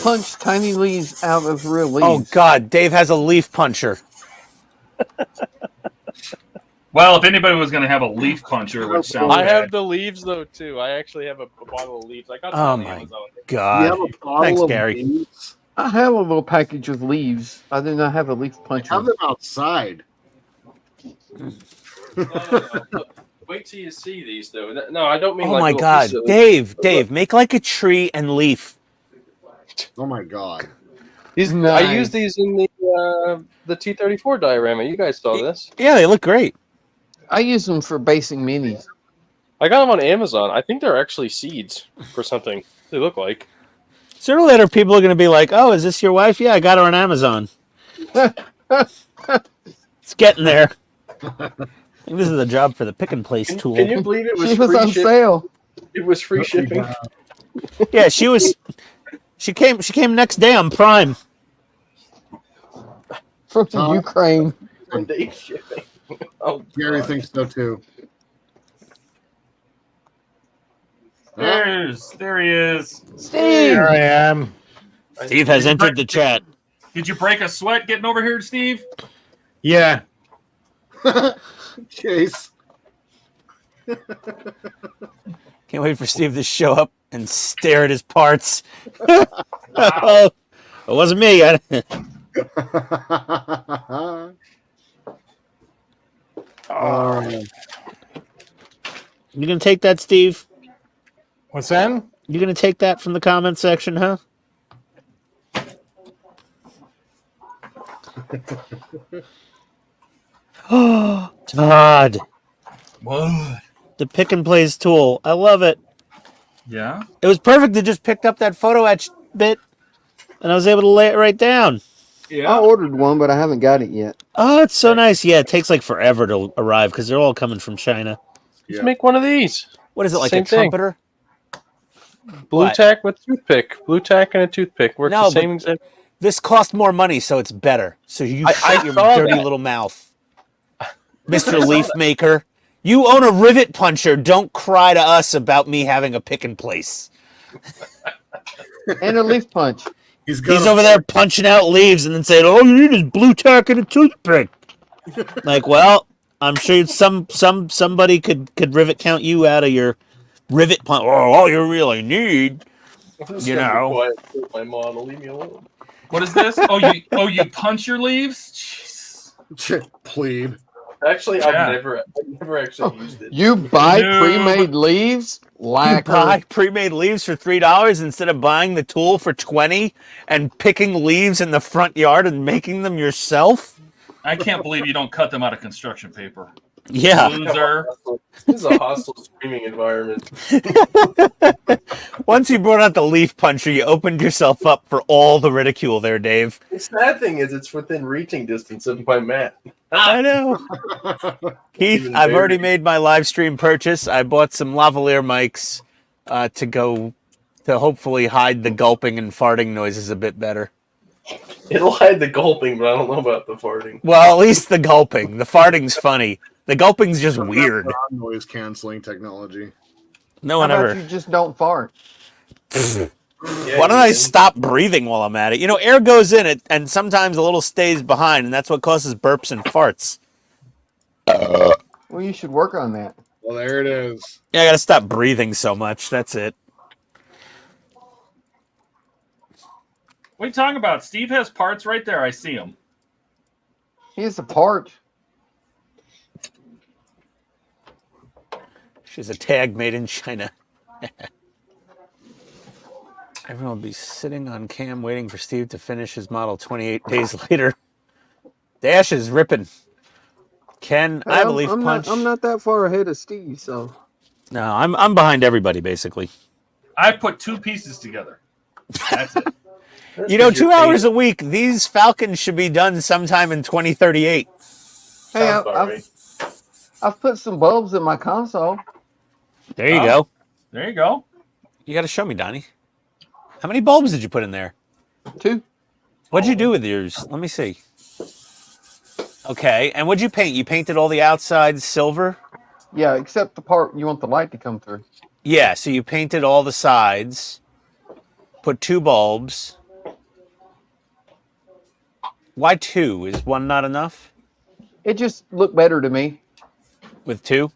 punch tiny leaves out of real leaves. Oh God, Dave has a leaf puncher. Well, if anybody was going to have a leaf puncher, which sounds I bad. have the leaves though too. I actually have a bottle of leaves. I got some Oh on my Amazon. You God. have a bottle Thanks, of Gary. leaves? I have a little package of leaves. I do not have a leaf I puncher. have them outside. No. Wait till you see these though. No, I don't mean Oh like my little God, pieces of- Dave, make like a tree and leaf. Oh my god. These, I Nice. used these in the T-34 diorama. You guys saw this. Yeah, they look great. I use them for basing minis. I got them on Amazon. I think they're actually seeds for something. They look like. Sooner or later, people are going to be like, "Oh, is this your wife?" Yeah, I got her on Amazon. It's getting there. I think this is a job for the pick and place tool. Can you believe it was She was free on shipping? sale It was free shipping. Yeah, she was. She came next day on Prime. from Tom? Ukraine. One day shipping. Oh, Gary God. thinks so too. There he is. Steve! Here I am. Steve has entered the chat. Did you break a sweat getting over here, Steve? Yeah. Chase. Can't wait for Steve to show up and stare at his parts. Oh, it wasn't me. You gonna take that, Steve? What's that? You gonna take that from the comment section, huh? Oh, Todd, What? the pick and place tool. I love it. Yeah. It was perfect to just picked up that photo etch bit, and I was able to lay it right down. I ordered one, but I haven't got it yet. Oh, it's so nice. Yeah, it takes like forever to arrive because they're all coming from China. Just make one of these. What is it, like Same a thing. trumpeter? Blue What? tack with toothpick. Blue tack and a toothpick. Works No, the same but exact. this cost more money, so it's better. So you I shut your saw dirty that. little mouth. Mr. Leaf Maker. You own a rivet puncher. Don't cry to us about me having a pick and place. And a leaf punch. He's Over there punching out leaves and then saying, "All you need is blue tack and a toothpick." Like, well, I'm sure somebody could rivet count you out of your rivet punch. Oh, all you really need, you know. Quiet, my model. Leave me alone. What is this? Oh, you punch your leaves? Jeez. Plebe. Actually, Yeah. I've never actually used it. You buy No. pre-made leaves? You Lacquer. buy pre-made leaves for $3 instead of buying the tool for $20 and picking leaves in the front yard and making them yourself. I can't believe you don't cut them out of construction paper. Yeah. Loser. This is a hostile streaming environment. Once you brought out the leaf puncher, you opened yourself up for all the ridicule there, Dave. The sad thing is, it's within reaching distance of my mat. I know. Keith, Even I've already buried. made my live stream purchase. I bought some lavalier mics to hopefully hide the gulping and farting noises a bit better. It'll hide the gulping, but I don't know about the farting. Well, at least the gulping. The farting's funny. The gulping's just weird. Noise canceling technology. No How one about ever. you just don't fart? Yeah, Why don't I you stop breathing while I'm at it? You know, air goes in it, and sometimes a little stays behind, and that's what causes burps and farts. Well, you should work on that. Well, there it is. Yeah, I gotta stop breathing so much. That's it. What are you talking about? Steve has parts right there. I see them. Here's a part. She's a tag made in China. Everyone will be sitting on cam waiting for Steve to finish his model 28 days later. Dash is ripping. Ken, I have a leaf punch. I'm not that far ahead of Steve, so. No, I'm behind everybody basically. I put 2 pieces together. That's it. That's You know, 'cause you're 2 hours a paid. week. These Falcons should be done sometime in 2038. Hey, Sounds about right. I've put some bulbs in my console. There you Oh. go. There you go. You got to show me, Donnie. How many bulbs did you put in there? 2. What'd you do with yours? Let me see. Okay, and what'd you paint? You painted all the outside silver? Yeah, except the part you want the light to come through. Yeah, so you painted all the sides, put 2 bulbs. Why 2? Is 1 not enough? It just looked better to me. With 2?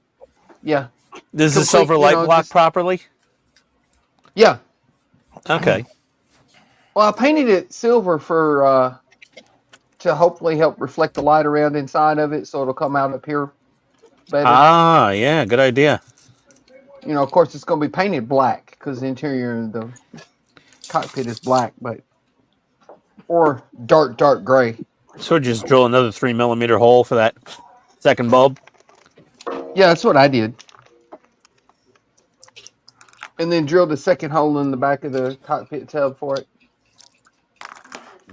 Yeah. Does the Complete, silver you light know, block just- properly? Yeah. Okay. Well, I painted it silver for to hopefully help reflect the light around inside of it, so it'll come out up here better. Ah, yeah, good idea. You know, of course, it's going to be painted black because the interior of the cockpit is black, but or dark gray. So just drill another 3mm hole for that second bulb. Yeah, that's what I did. And then drilled the second hole in the back of the cockpit tub for it.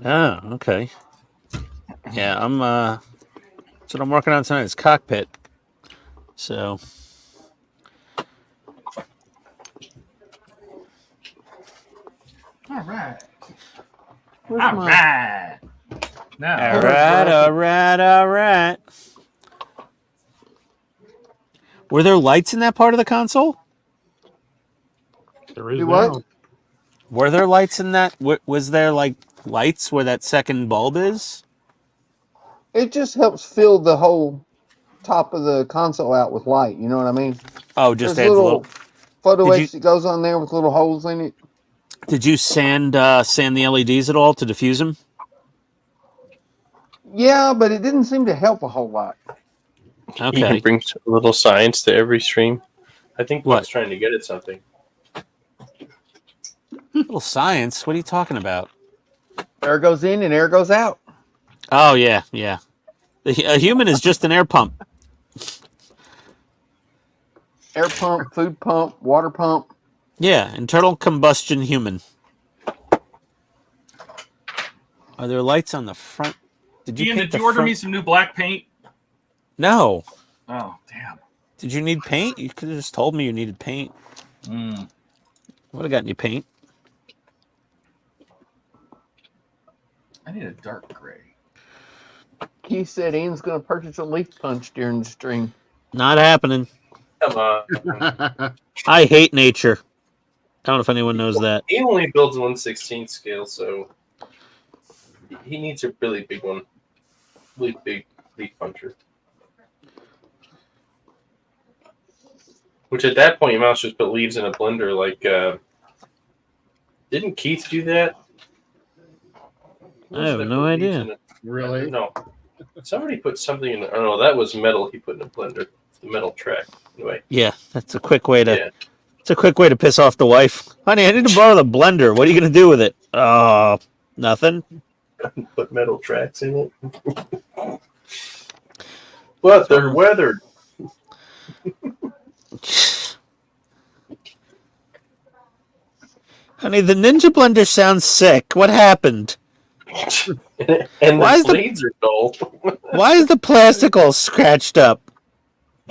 Ah, okay. Yeah, that's what I'm working on tonight is cockpit. So All right. Where's All my- right. Now, all right. Were there lights in that part of the console? There is Do what? now. Were there lights in that? Was there like lights where that second bulb is? It just helps fill the whole top of the console out with light. You know what I mean? Oh, just There's adds a a little little. photo Did you- etch that goes on there with little holes in it. Did you sand the LEDs at all to diffuse them? Yeah, but it didn't seem to help a whole lot. You can Okay. bring a little science to every stream. I think What? Buck's trying to get at something. Little science. What are you talking about? Air goes in and air goes out. Oh yeah, yeah. A human is just an air pump. Air pump, food pump, water pump. Yeah, internal combustion human. Are there lights on the front? Did you Ian, paint did you the order front? me some new black paint? No. Oh, damn. Did you need paint? You could have just told me you needed paint. Would have gotten you paint. I need a dark gray. Keith said Ian's going to purchase a leaf punch during the stream. Not happening. Come on. I hate nature. I don't know if anyone knows that. He only builds 1/16 scale, so he needs a really big one. Really big leaf puncher. Which at that point, you might just put leaves in a blender. Like, didn't Keith do that? I have no idea. Really? No. Somebody put something in. Oh no, that was metal. He put in a blender. The metal track. Anyway. Yeah, that's a quick way to. Yeah. It's a quick way to piss off the wife. Honey, I need to borrow the blender. What are you gonna do with it? Nothing. Put metal tracks in it. But they're weathered. Honey, the Ninja Blender sounds sick. What happened? And Why the is the- blades are dull. Why is the plastic all scratched up?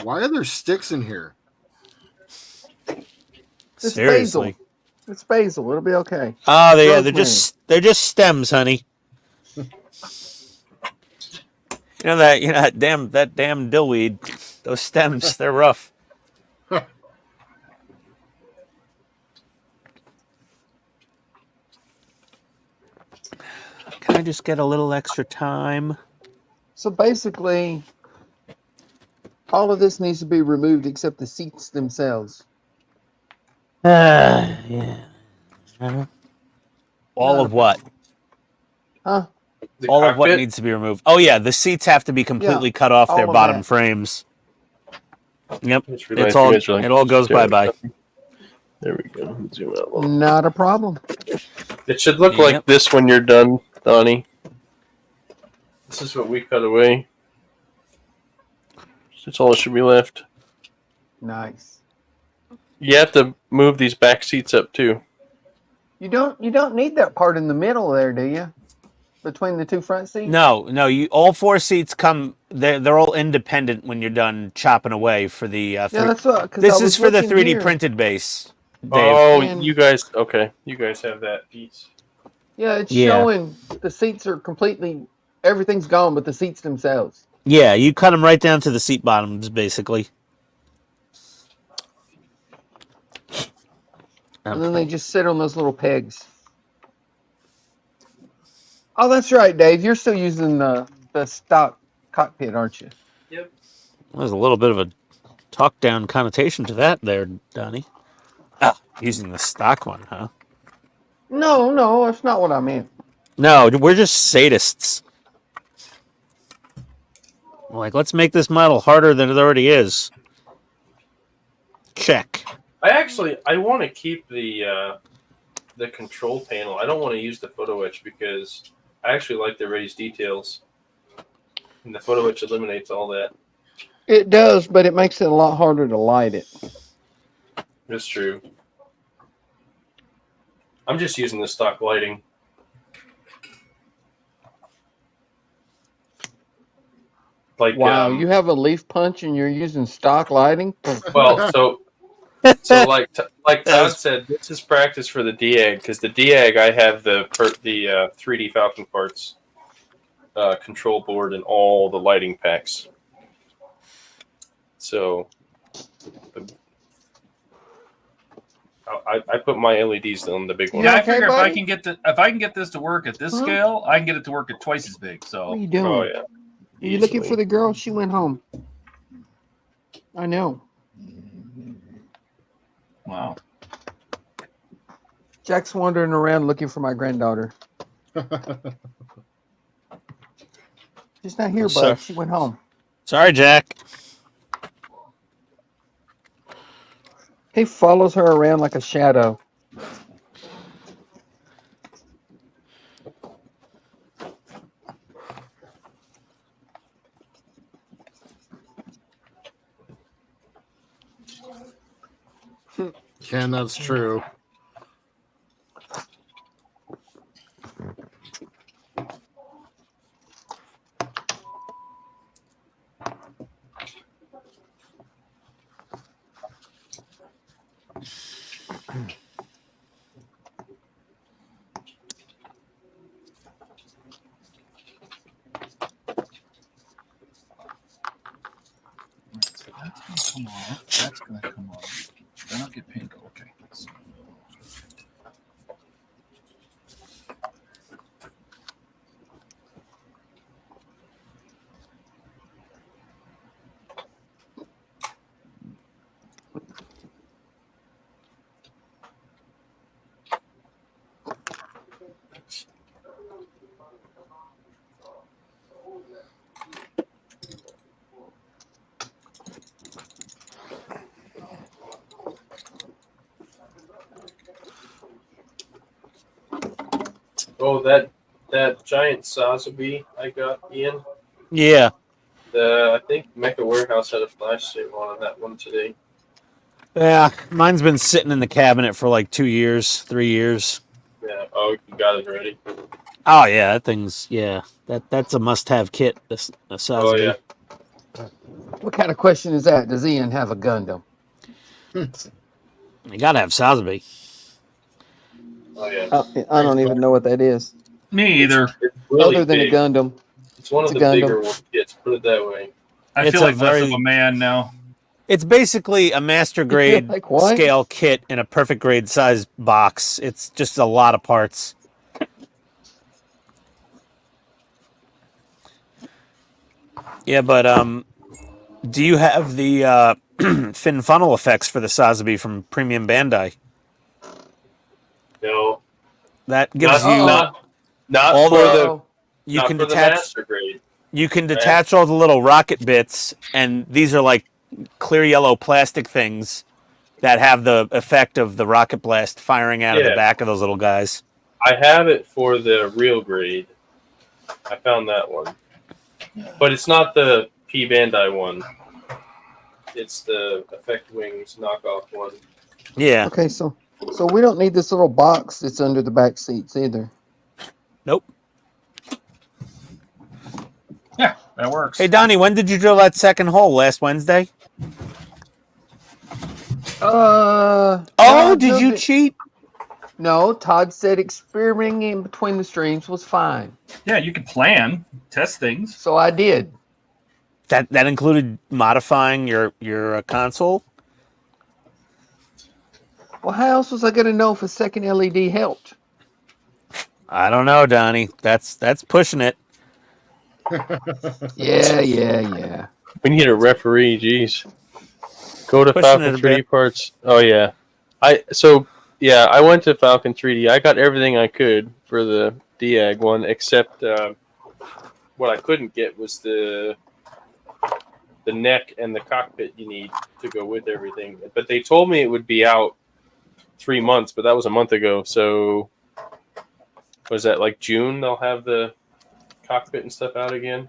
Why are there sticks in here? It's Seriously. basil. It's basil. It'll be okay. Oh, they're Rosemary. just stems, honey. that damn dillweed. Those stems, they're rough. Can I just get a little extra time? So basically, all of this needs to be removed except the seats themselves. Yeah. All of what? Huh? The All of what cockpit? needs to be removed. Oh yeah, the seats have to be completely cut off all their of bottom that. frames. Yep. Just realized It's all you guys are like it all goes staring bye-bye. at me. There we go. Zoom out a little. Not a problem. It should look Yep. like this when you're done, Donnie. This is what we cut away. That's all that should be left. Nice. You have to move these back seats up too. You don't need that part in the middle there, do you? Between the two front seats? No, you all four seats come they're all independent when you're done chopping away for the Yeah, that's what. 'cause I This was is for the looking 3D here. printed base. Dave. Oh, And- you guys. Okay, you guys have that piece. Yeah, it's Yeah. showing the seats are completely. Everything's gone, but the seats themselves. Yeah, you cut them right down to the seat bottoms, basically. And then they just sit on those little pegs. Oh, that's right, Dave. You're still using the stock cockpit, aren't you? There's a little bit of a talk down connotation to that there, Donnie. Using the stock one, huh? No, that's not what I meant. No, we're just sadists. Like, let's make this model harder than it already is. Check. I want to keep the control panel. I don't want to use the photo etch because I actually like the raised details, and the photo etch eliminates all that. It does, but it makes it a lot harder to light it. That's true. I'm just using the stock lighting. Like, Wow, you have a leaf punch and you're using stock lighting? well, so like Todd said, this is practice for the DAG because the DAG I have the 3D Falcon parts control board and all the lighting packs. So I put my LEDs on the big one. Yeah, I okay, figure buddy? if I can get this to work at this Huh? scale, I can get it to work at twice as big. What So are you doing? Oh yeah. Are you looking Easily. for the girl? She went home. I know. wow. Jack's wandering around looking for my granddaughter. She's not here, Sorry. bud. She went home. Sorry, Jack. He follows her around like a shadow. Ken, that's true. So that's going to come off. That's going to come off. Then I'll get pink. Okay. So, Oh, that giant Sazabi I got, Ian. Yeah. I think Mecha Warehouse had a flash sale on that one today. Yeah. Mine's been sitting in the cabinet for like 2 years, 3 years. Yeah. Oh, you got it already. Oh yeah, that thing's that's a must-have kit. This Sazabi. Oh yeah. What kind of question is that? Does Ian have a Gundam? You gotta have Sazabi. Oh yeah. I don't even know what that is. me either. It's really Other than big. a Gundam. It's one of It's the a Gundam. bigger ones. Put it that way. I It's feel a like less very- of a man now. It's basically a master grade Like what? scale kit in a perfect grade size box. It's just a lot of parts. Yeah, but do you have the fin funnel effects for the Sazabi from Premium Bandai? No, That gives not, you not all for the- you not can for the detach master grade. you can detach all the little rocket bits, and these are like clear yellow plastic things that have the effect of the rocket blast firing out of the Yeah. back of those little guys. I have it for the real grade. I found that one, but it's not the P Bandai one. It's the Effect Wings knockoff one. Yeah. Okay, so we don't need this little box that's under the back seats either. Nope. Yeah, that works. Hey Donnie, when did you drill that second hole? Last Wednesday? Oh, Did you cheat? No, Todd said experimenting in between the streams was fine. Yeah, you can plan, test things. So I did. That included modifying your console? Well, how else was I going to know if a second LED helped? I don't know, Donnie. That's pushing it. Yeah. We need a referee. Jeez. Go to Pushing it Falcon a 3D bit. parts. Oh yeah, I went to Falcon 3D. I got everything I could for the Diag one, except what I couldn't get was the neck and the cockpit you need to go with everything. But they told me it would be out 3 months, but that was a month ago. So was that like June? They'll have the cockpit and stuff out again.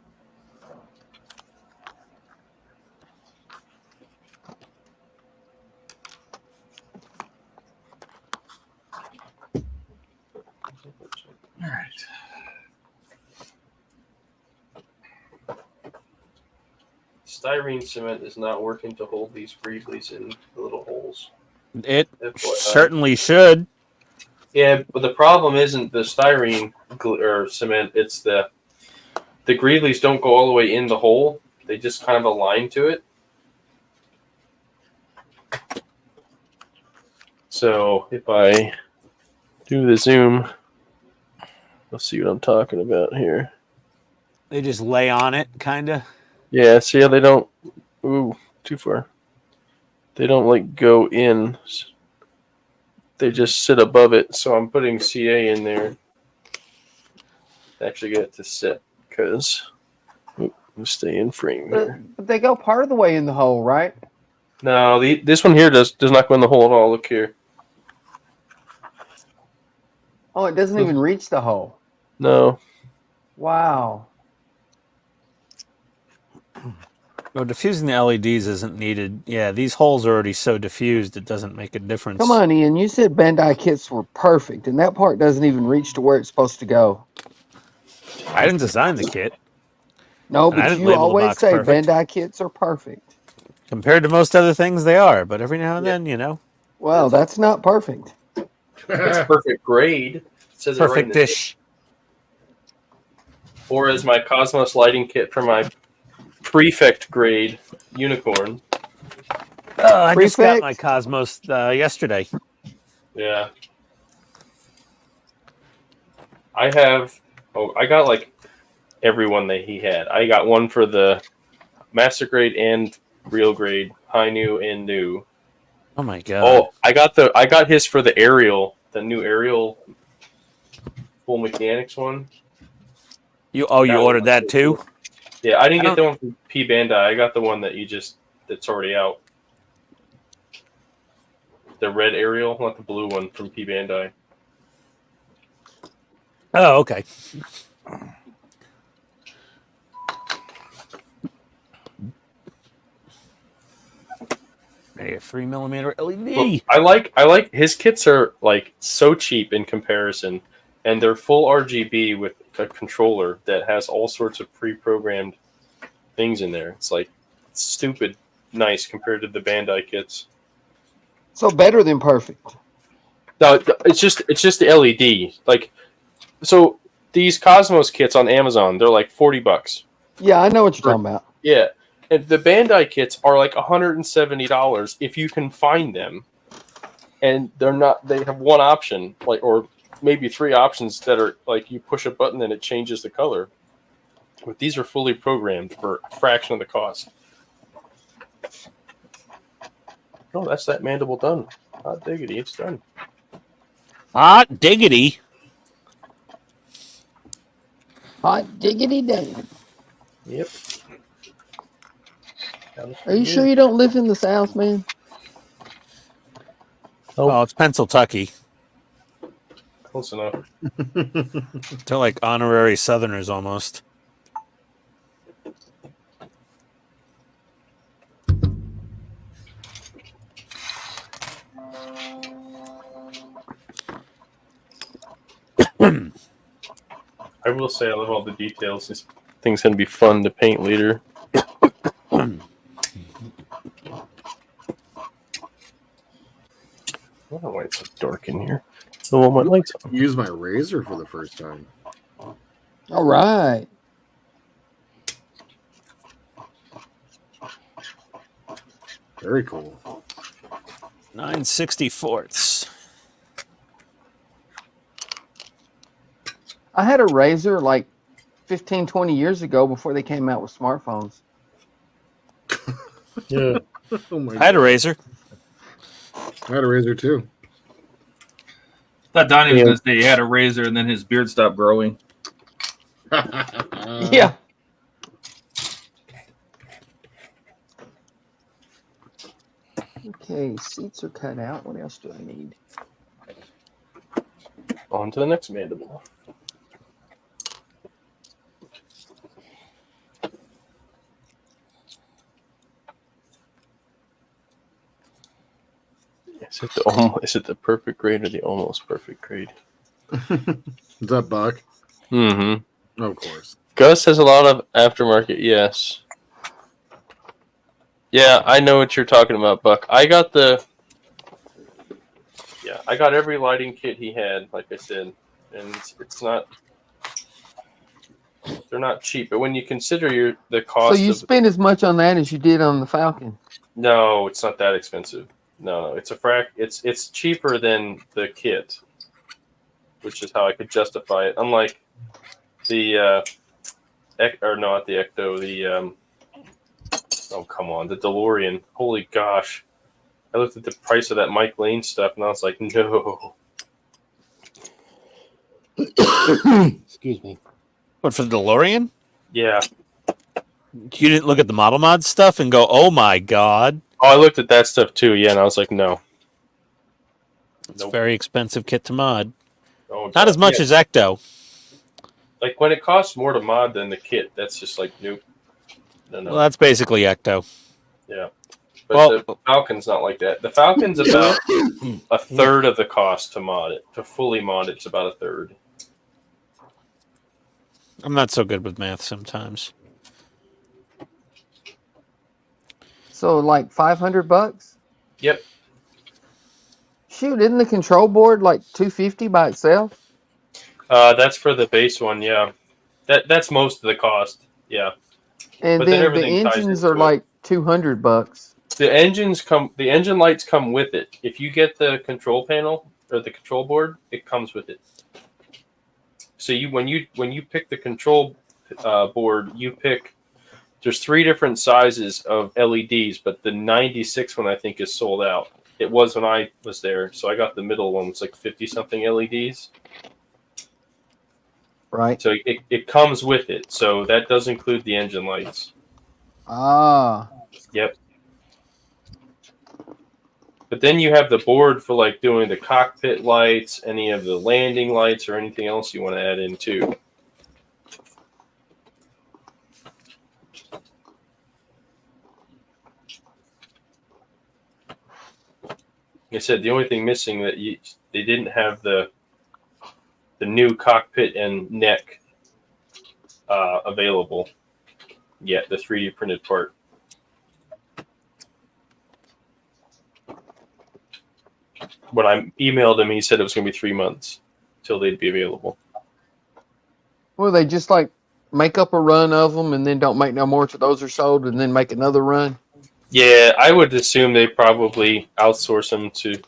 All right. Styrene cement is not working to hold these Greeblies in the little holes. It FYI. certainly should. Yeah, but the problem isn't the styrene or cement. It's the Greeblies don't go all the way in the hole. They just kind of align to it. So if I do the zoom, let's see what I'm talking about here. They just lay on it, kind of. Yeah, see how they don't. Ooh, too far. They don't like go in. They just sit above it. So I'm putting CA in there to actually get it to sit because stay in frame here. But they go part of the way in the hole, right? No, this one here does not go in the hole at all. Look here. Oh, it doesn't even reach the hole. No. Wow. Well, diffusing the LEDs isn't needed. Yeah, these holes are already so diffused it doesn't make a difference. Come on, Ian. You said Bandai kits were perfect, and that part doesn't even reach to where it's supposed to go. I didn't design the kit. No, And I but didn't you label the always box say perfect. Bandai kits are perfect. Compared to most other things, they are. But every now and then, you know, Well, that's not perfect. It's perfect grade. It says it right in the perfect-ish. Or as my Cosmos lighting kit for my Prefect grade unicorn. Oh, I just got Prefect? my Cosmos yesterday. Yeah. I have. Oh, I got like every one that he had. I got one for the Master Grade and Real Grade, High New and New. Oh my god! Oh, I got his for the Aerial, the new Aerial full mechanics one. You That ordered one that was too? cool. Yeah, I didn't I get the one from P Bandai. I got the one that that's already out. The red Aerial, not the blue one from P Bandai. Oh, okay. A 3mm LED. Well, I like his kits are like so cheap in comparison, and they're full RGB with a controller that has all sorts of pre-programmed things in there. It's like stupid nice compared to the Bandai kits. So better than perfect. No, it's just the LED. Like, so these Cosmos kits on Amazon, they're like $40. Yeah, I know what you're talking about. Yeah, and the Bandai kits are like $170 if you can find them, and they're not. They have one option, like, or maybe three options that are like you push a button and it changes the color. But these are fully programmed for a fraction of the cost. Oh, that's that mandible done. Hot diggity, it's done. Hot diggity. Hot diggity dang. Yep. Are you sure you don't live in the South, man? Oh, it's Pennsylvania. Close enough. They're like honorary Southerners almost. I will say I love all the details. This thing's going to be fun to paint later. I don't know why it's so dark in here. So all my lights on. Use my razor for the first time. All right. Very cool. 9/64. I had a razor like 15, 20 years ago before they came out with smartphones. Yeah. Oh my I had a God. razor. I had a razor too. Thought Donnie was going to say he had a razor and then his beard stopped growing. Yeah. Okay, seats are cut out. What else do I need? On to the next mandible. Is it the perfect grade or the almost perfect grade? Is that Buck? Mm-hmm. Of course. Gus has a lot of aftermarket, yes. Yeah, I know what you're talking about, Buck. I got every lighting kit he had, like I said, and it's not. They're not cheap, but when you consider the cost, So you spend as much on that as you did on the Falcon? No, it's not that expensive. No, it's It's cheaper than the kit, which is how I could justify it. Unlike the not the Ecto, the oh come on, the DeLorean. Holy gosh, I looked at the price of that Mike Lane stuff, and I was like, no. Excuse me. What, for the DeLorean? Yeah. You didn't look at the model mod stuff and go, oh my god. Oh, I looked at that stuff too, yeah, and I was like, no. It's a very expensive kit to mod. Oh, God. Not as much as Ecto. Like, when it costs more to mod than the kit, that's just like, nope. No. Well, that's basically Ecto. Yeah. But Well- the Falcon's not like that. The Falcon's about a third of the cost to mod it. To fully mod it's about a third. I'm not so good with math sometimes. So like $500. Yep. Shoot, isn't the control board like $250 by itself? That's for the base one, yeah. That's most of the cost. Yeah. And But then then the everything ties engines into are it. like $200. The engine lights come with it. If you get the control panel or the control board, it comes with it. So when you pick the control board, you pick. There's 3 different sizes of LEDs, but the 96 one I think is sold out. It was when I was there, so I got the middle one. It's like 50 something LEDs. Right. So it comes with it. So that does include the engine lights. Ah. Yep. But then you have the board for like doing the cockpit lights, any of the landing lights, or anything else you want to add in too. Like I said, the only thing missing that they didn't have the new cockpit and neck available yet, the 3D printed part. When I emailed him, he said it was going to be 3 months till they'd be available. Well, they just like make up a run of them and then don't make no more till those are sold and then make another run. Yeah, I would assume they probably outsource them to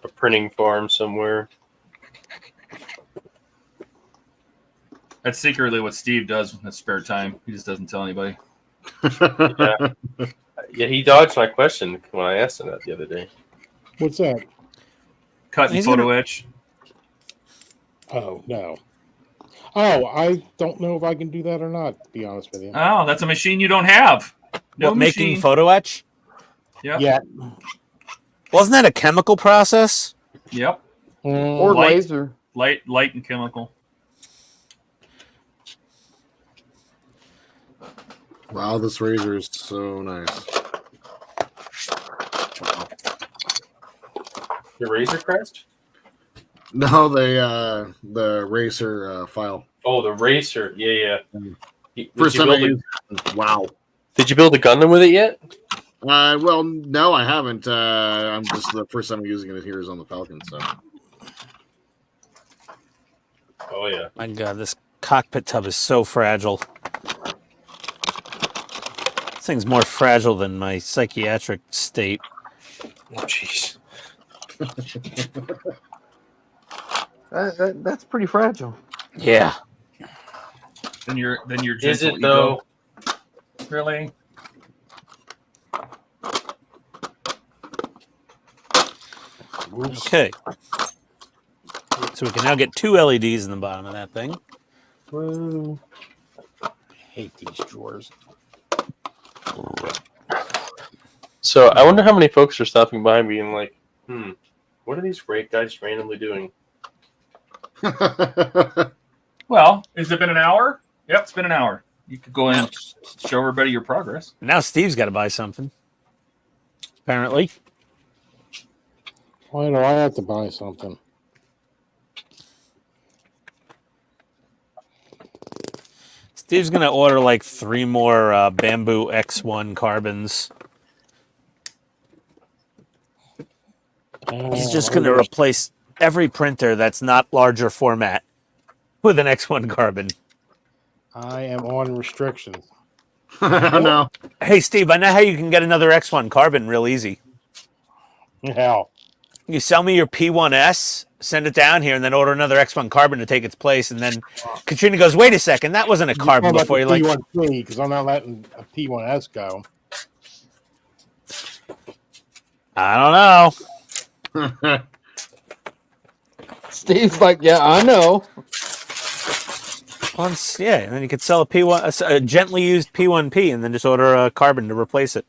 a printing farm somewhere. That's secretly what Steve does in his spare time. He just doesn't tell anybody. Yeah, he dodged my question when I asked him that the other day. What's that? Cut and He's photo gonna- etch. Oh, no. Oh, I don't know if I can do that or not, to be honest with you. Oh, that's a machine you don't have. No What, making machine. photo etch? Yep. Yeah. Wasn't that a chemical process? Yep. Or Light. laser. Light and chemical. Wow, this razor is so nice. The Razor Crest? No, the racer file. Oh, the Racer. Yeah. First time I used it. Wow. Did you build a Gundam with it yet? Well, no, I haven't. I'm just the first time I'm using it here is on the Falcon. So Oh, yeah. My God, this cockpit tub is so fragile. This thing's more fragile than my psychiatric state. Oh, jeez. That's pretty fragile. Yeah. Then you're gentle Is it, ego. though? Really? Okay. So we can now get 2 LEDs in the bottom of that thing. Well, I hate these drawers. So I wonder how many folks are stopping by and being like, what are these great guys randomly doing? Well, has it been an hour? Yep, it's been an hour. You could go in and show everybody your progress. Now Steve's got to buy something. Apparently. Why do I have to buy something? Steve's going to order like 3 more Bamboo X1 carbons. He's just going to replace every printer that's not larger format with an X1 carbon. I am on restrictions. no. Hey, Steve, I know how you can get another X1 carbon real easy. Hell. You sell me your P1S, send it down here, and then order another X1 carbon to take its place. And then Katrina goes, wait a second, that wasn't a carbon before. You're like, P1P, because I'm not letting a P1S go. I don't know. Steve's like, yeah, I know. Once, yeah, and then you could sell a P1, a gently used P1P, and then just order a carbon to replace it.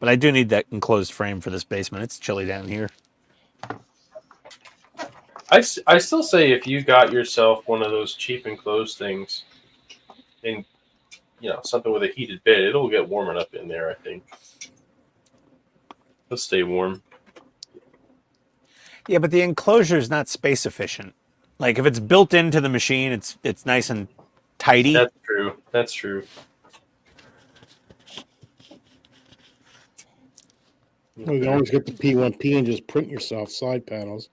But I do need that enclosed frame for this basement. It's chilly down here. I still say if you got yourself one of those cheap enclosed things, and something with a heated bed, it'll get warm enough in there. I think it'll stay warm. Yeah, but the enclosure is not space efficient. Like if it's built into the machine, it's nice and tidy. That's true. That's true. You can always get the P1P and just print yourself side panels.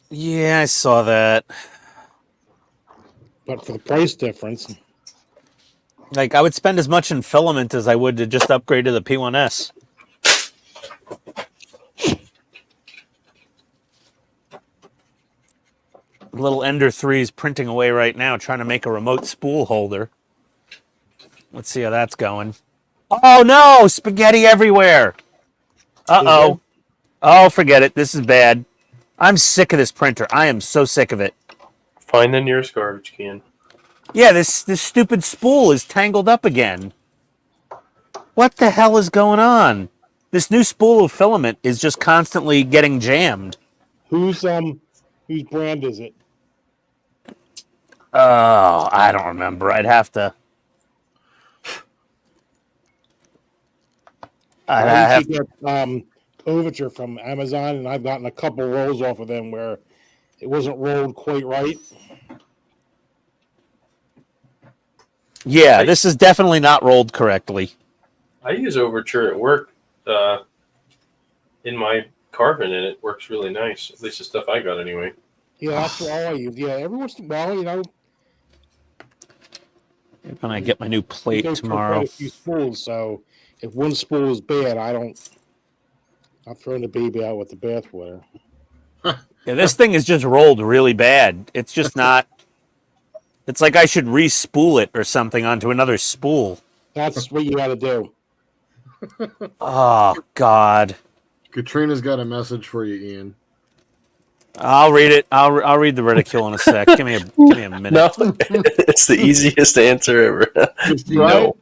Yeah, I saw that. But for the price difference, Like I would spend as much in filament as I would to just upgrade to the P1S. Little Ender 3 is printing away right now, trying to make a remote spool holder. Let's see how that's going. Oh no! Spaghetti everywhere! Uh-oh. Oh, forget it. This is bad. I'm sick of this printer. I am so sick of it. Find the nearest garbage can. Yeah, this stupid spool is tangled up again. What the hell is going on? This new spool of filament is just constantly getting jammed. whose brand is it? Oh, I don't remember. I'd have to. I used to get Overture from Amazon, and I've gotten a couple rolls off of them where it wasn't rolled quite right. Yeah, this is definitely not rolled correctly. I use Overture at work in my carbon, and it works really nice. At least the stuff I got anyway. Yeah, that's what I use. Yeah, every once in a while, When I get my new plate goes through tomorrow. quite a few spools, so if one spool is bad, I'm throwing the baby out with the bathwater. Yeah, this thing is just rolled really bad. It's just not. It's like I should re-spool it or something onto another spool. That's what you got to do. Oh God! Katrina's got a message for you, Ian. I'll read it. I'll read the ridicule in a sec. Give me a minute. No, it's the easiest answer ever. No.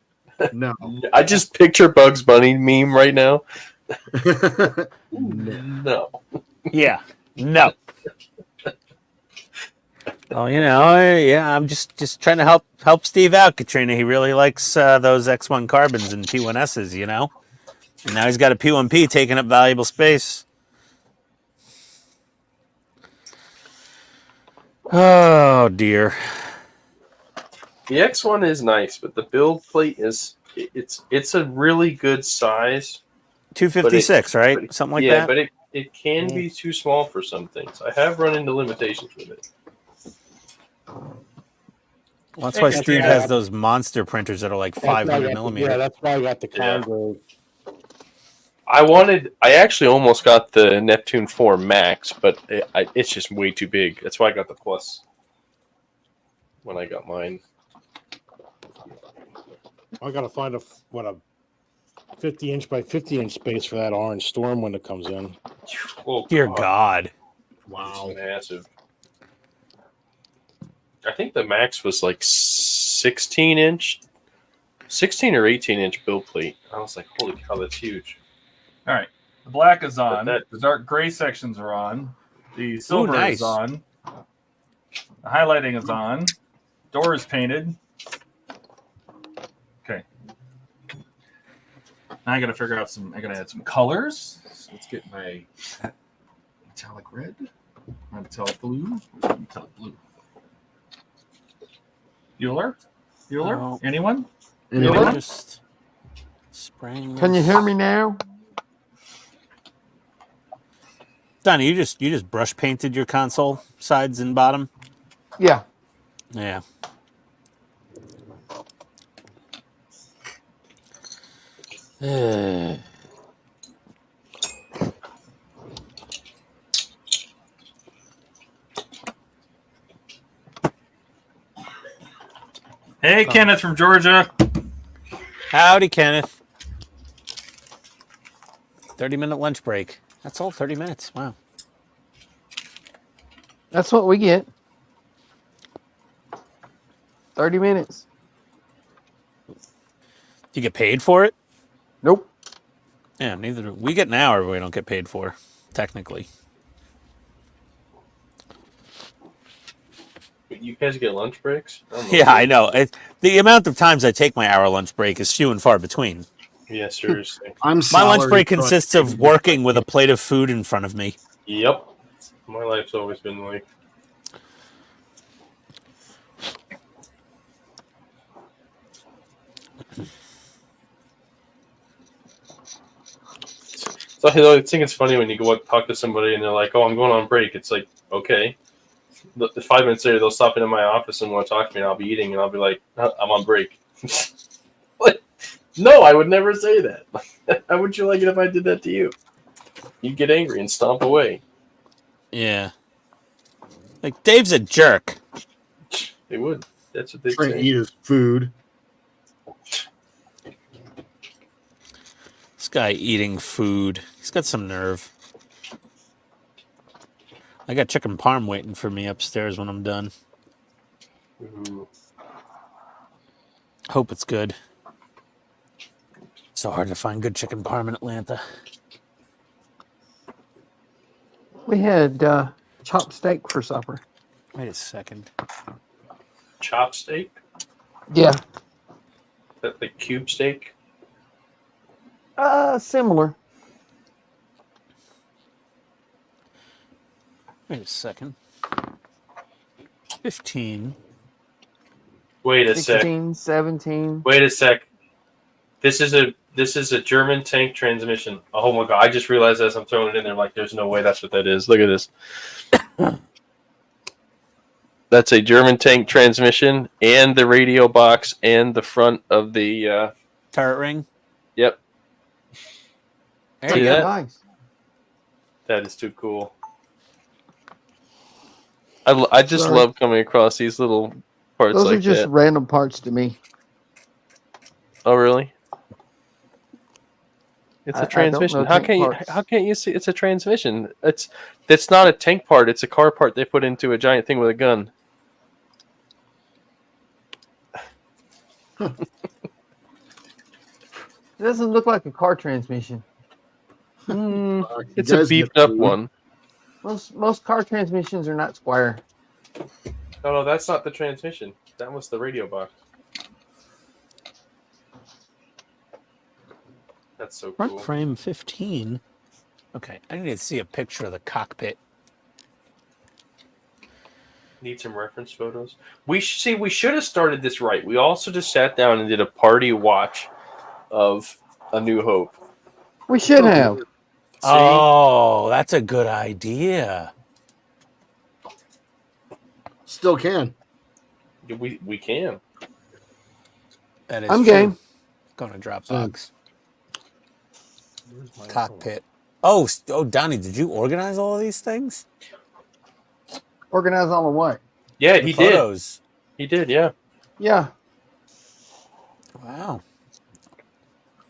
No. I just picture Bugs Bunny meme right now. No. No. Yeah. No. Oh, yeah. I'm just trying to help Steve out, Katrina. He really likes those X1 carbons and P1Ss, And now he's got a P1P taking up valuable space. Oh dear. The X1 is nice, but the build plate it's a really good size. 256, right? Something like that. Yeah, but it can be too small for some things. I have run into limitations with it. Well, that's why Steve has those monster printers that are like 500 millimeters. Yeah, that's why I got the Congo. I actually almost got the Neptune 4 Max, but it's just way too big. That's why I got the Plus when I got mine. I got to find a 50-inch by 50-inch space for that orange storm when it comes in. Oh, Dear God. Wow. It's massive. I think the Max was like 16 or 18-inch build plate. I was like, holy cow, that's huge. All right. The black is on. But The dark gray sections are on. The silver nice. is on. The highlighting is on. Door is painted. Okay. Now I got to figure out I got to add some colors. So let's get my metallic red. Metallic blue. Where's metallic blue? Bueller? Oh. Anyone? Anyone? Just spraying. Can you hear me now? Donnie, you just brush painted your console sides and bottom? Yeah. Yeah. Hey, Kenneth from Georgia. Howdy, Kenneth. 30-minute lunch break. That's all 30 minutes. Wow. That's what we get. 30 minutes. Do you get paid for it? Nope. Yeah, neither do we. Get an hour, but we don't get paid for, technically. You guys get lunch breaks? Yeah, I know. The amount of times I take my hour lunch break is few and far between. Yeah, seriously. I'm My lunch salaried, break so I consists take of working with a plate of food in front of me. Yep. My life's always been like. So I think it's funny when you go up talk to somebody and they're like, "Oh, I'm going on break." It's like, okay. The 5 minutes later, they'll stop into my office and want to talk to me, and I'll be eating, and I'll be like, "I'm on break." What? No, I would never say that. How would you like it if I did that to you? You'd get angry and stomp away. Yeah. Like, Dave's a jerk. They would. That's what they'd trying to say. eat his food. This guy eating food. He's got some nerve. I got chicken parm waiting for me upstairs when I'm done. Ooh. Hope it's good. So hard to find good chicken parm in Atlanta. We had chopped steak for supper. Wait a second. Chop steak? Yeah. That like cube steak? Similar. Wait a second. 15. Wait a sec. 16, 17. Wait a sec. This is a German tank transmission. Oh my god! I just realized as I'm throwing it in there, like, there's no way that's what that is. Look at this. That's a German tank transmission and the radio box and the front of the. Turret ring? Yep. There See you that? go. Nice. That is too cool. I just Sorry. love coming across these little parts Those like are just that. random parts to me. Oh really? It's I a don't transmission. know How tank can you? parts. How can't you see? It's a transmission. It's not a tank part. It's a car part they put into a giant thing with a gun. It doesn't look like a car transmission. It's a beefed up one. Most car transmissions are not square. No, that's not the transmission. That was the radio box. That's so Front cool. frame 15. Okay, I need to see a picture of the cockpit. Need some reference photos. We should have started this right. We also just sat down and did a party watch of A New Hope. We should have. See? Oh, that's a good idea. Still can. We can. That is I'm true. game. Going to Dropbox. Cockpit. Oh, Donnie, did you organize all of these things? Organize all the what? Yeah, The he photos. did. He did, yeah. Yeah. Wow.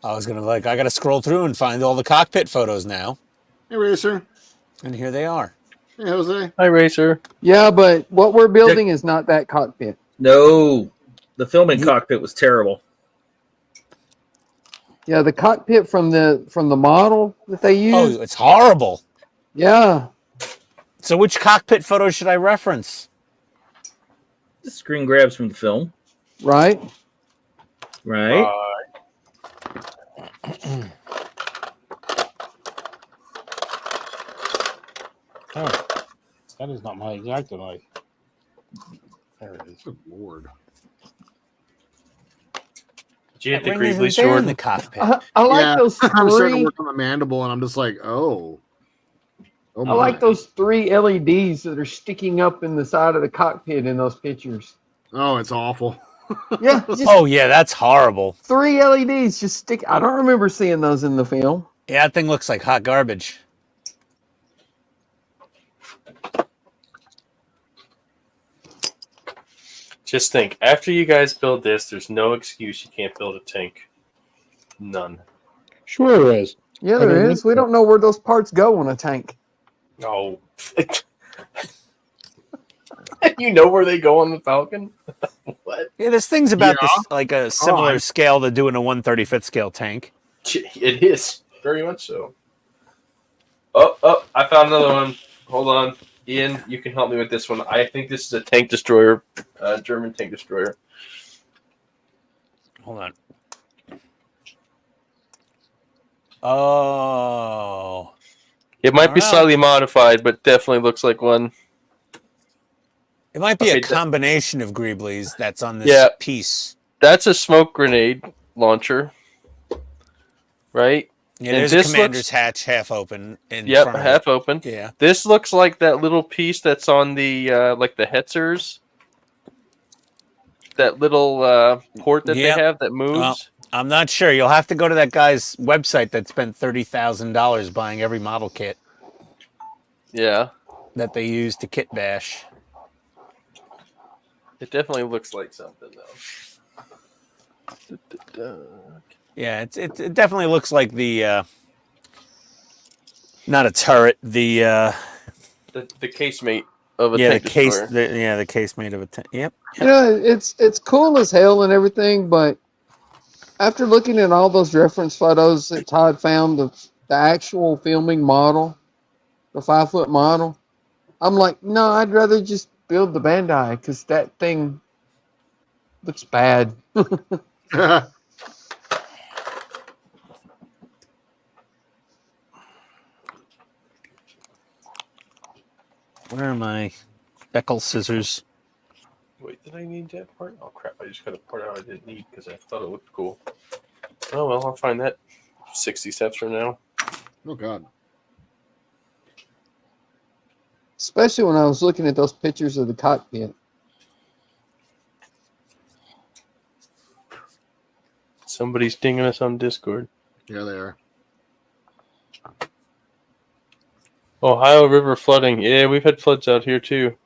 I was going to I got to scroll through and find all the cockpit photos now. Hey, Racer. And here they are. Hey, Jose. Hi, Racer. Yeah, but what we're building is not that cockpit. No, the filming cockpit was terrible. Yeah, the cockpit from the model that they use. Oh, it's horrible. Yeah. So which cockpit photos should I reference? The screen grabs from the film, Right. right? Oh, that is not my exact device. There it is. Good Lord. Did you hit That the ring isn't Greebly there in sword? the cockpit. I like Yeah, those I'm starting to three. work on the mandible, and I'm just like, oh. Oh I my. like those 3 LEDs that are sticking up in the side of the cockpit in those pictures. Oh, it's awful. Yeah, just Oh, yeah, that's horrible. 3 LEDs just stick. I don't remember seeing those in the film. Yeah, that thing looks like hot garbage. Just think, after you guys build this, there's no excuse you can't build a tank. None. Sure there is. Yeah, I there don't is. We don't know where those parts go on a tank. No. You know where they go on the Falcon? What? Yeah, this thing's about Yeah. this, like a similar I- scale to doing a 1/35th scale tank. It is. Very much so. Oh, I found another one. Hold on. Ian, you can help me with this one. I think this is a tank destroyer, German tank destroyer. Hold on. Oh. It might be Wow. slightly modified, but definitely looks like one. It might be Okay, a combination of Greeblies that's on this Yeah. piece. That's a smoke grenade launcher, right? Yeah, And there's a this commander's looks- hatch half open. In Yep, front of half it. open. Yeah. This looks like that little piece that's on the like the Hetzers. That little port that Yep. they have that moves. Well, I'm not sure. You'll have to go to that guy's website that spent $30,000 buying every model kit Yeah, that they use to kit bash. it definitely looks like something though. Yeah, it definitely looks like the not a turret, the casemate of a yeah, tank the case, destroyer. the casemate of a tank. Yep. You know, it's cool as hell and everything, but after looking at all those reference photos that Todd found of the actual filming model, the 5-foot model, I'm like, no, I'd rather just build the Bandai because that thing looks bad. Where are my Beckel scissors? Wait, did I need that part? Oh crap! I just got a part out I didn't need because I thought it looked cool. Oh well, I'll find that 60 steps from now. Oh God. Especially when I was looking at those pictures of the cockpit. Somebody's dinging us on Discord. Yeah, they are. Ohio River flooding. Yeah, we've had floods out here too.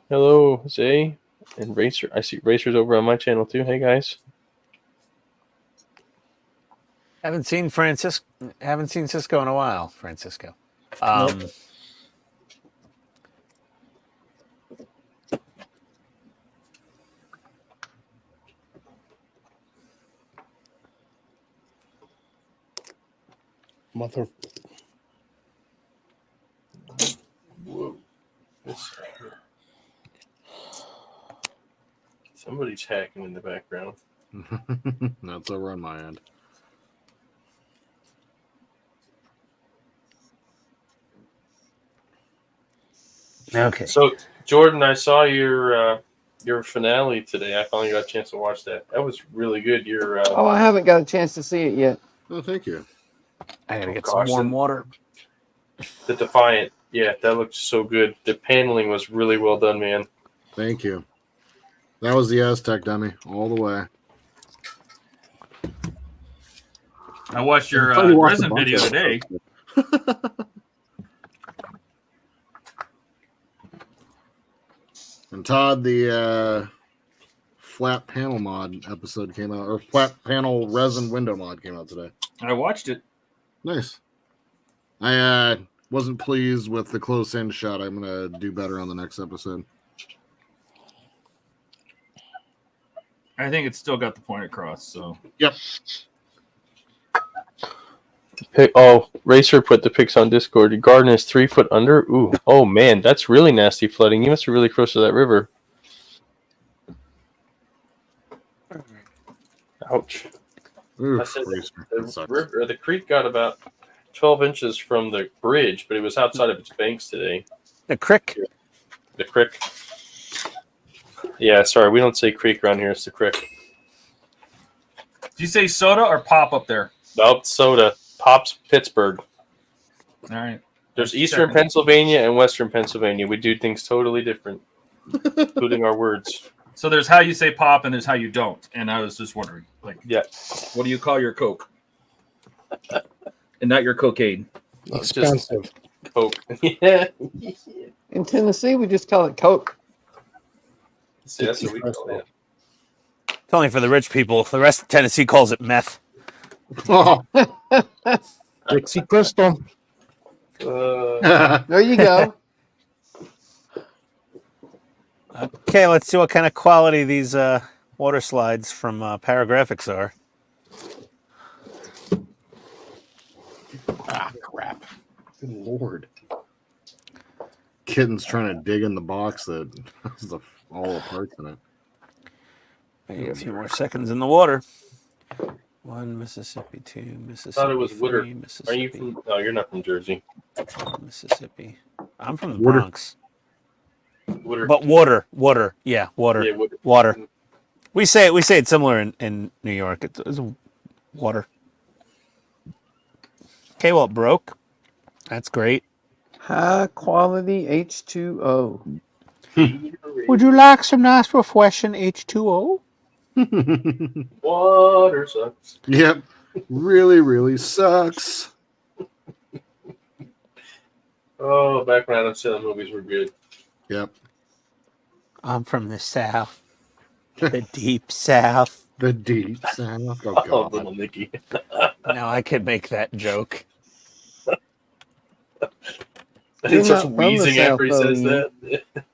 Hello, Zay and Racer. I see Racers over on my channel too. Hey guys. Haven't seen Cisco in a while, Francisco. Nope. Mother. Whoa. Somebody's hacking in the background. That's over on my end. Okay. So Jordan, I saw your finale today. I finally got a chance to watch that. That was really good. Your Oh, I haven't got a chance to see it yet. Oh, thank you. I gotta get gosh, some warm water. the Defiant. Yeah, that looked so good. The paneling was really well done, man. Thank you. That was the Aztec dummy all the way. I watched your I thought you watched resin a bunch video of today. And Todd, the flat panel mod episode came out, or flat panel resin window mod came out today. I watched it. Nice. I wasn't pleased with the close in shot. I'm gonna do better on the next episode. I think it's still got the point across. So Yep. Oh, Racer put the pics on Discord. Your garden is 3 foot under. Ooh, oh man, that's really nasty flooding. You must be really close to that river. Ouch. Oof, I said Racer. That the sucks. river, the creek got about 12 inches from the bridge, but it was outside of its banks today. The crick. The creek. Yeah, sorry, we don't say creek around here. It's the creek. did you say soda or pop up there? Nope, soda. Pops Pittsburgh. All right. There's Eastern Pennsylvania and Western Pennsylvania. We do things totally different, including our words. So there's how you say pop and there's how you don't. And I was just wondering, like, Yeah. what do you call your Coke? And not your cocaine. It's just Expensive. Coke. Yeah. In Tennessee, we just call it Coke. See, that's what we call it. It's only for the rich people. The rest of Tennessee calls it meth. Oh. Dixie Crystal. There you go. Okay, let's see what kind of quality these water slides from Paragraphics are. Ah, crap. Good Lord. Kitten's trying to dig in the box that has all the parts in it. Maybe a few more seconds in the water. 1 Mississippi, 2 Mississippi, Thought it was Woodard. 3 Are you Mississippi, from? No, you're not from Jersey. 4 Mississippi. I'm from the Woodard. Bronx. Woodard. But water. Yeah, water. Yeah, Woodard. Water. We say it similar in New York. It's water. Okay, well, it broke. That's great. High quality H2O. Would you like some nice, refreshing H2O? Water sucks. Yep. Really, really sucks. Oh, back when Adam Sandler movies were good. Yep. I'm from the South. The deep South. The deep south. Oh, Oh, God. little Nicky. Now I could make that joke. He starts not from the wheezing after he South, says though,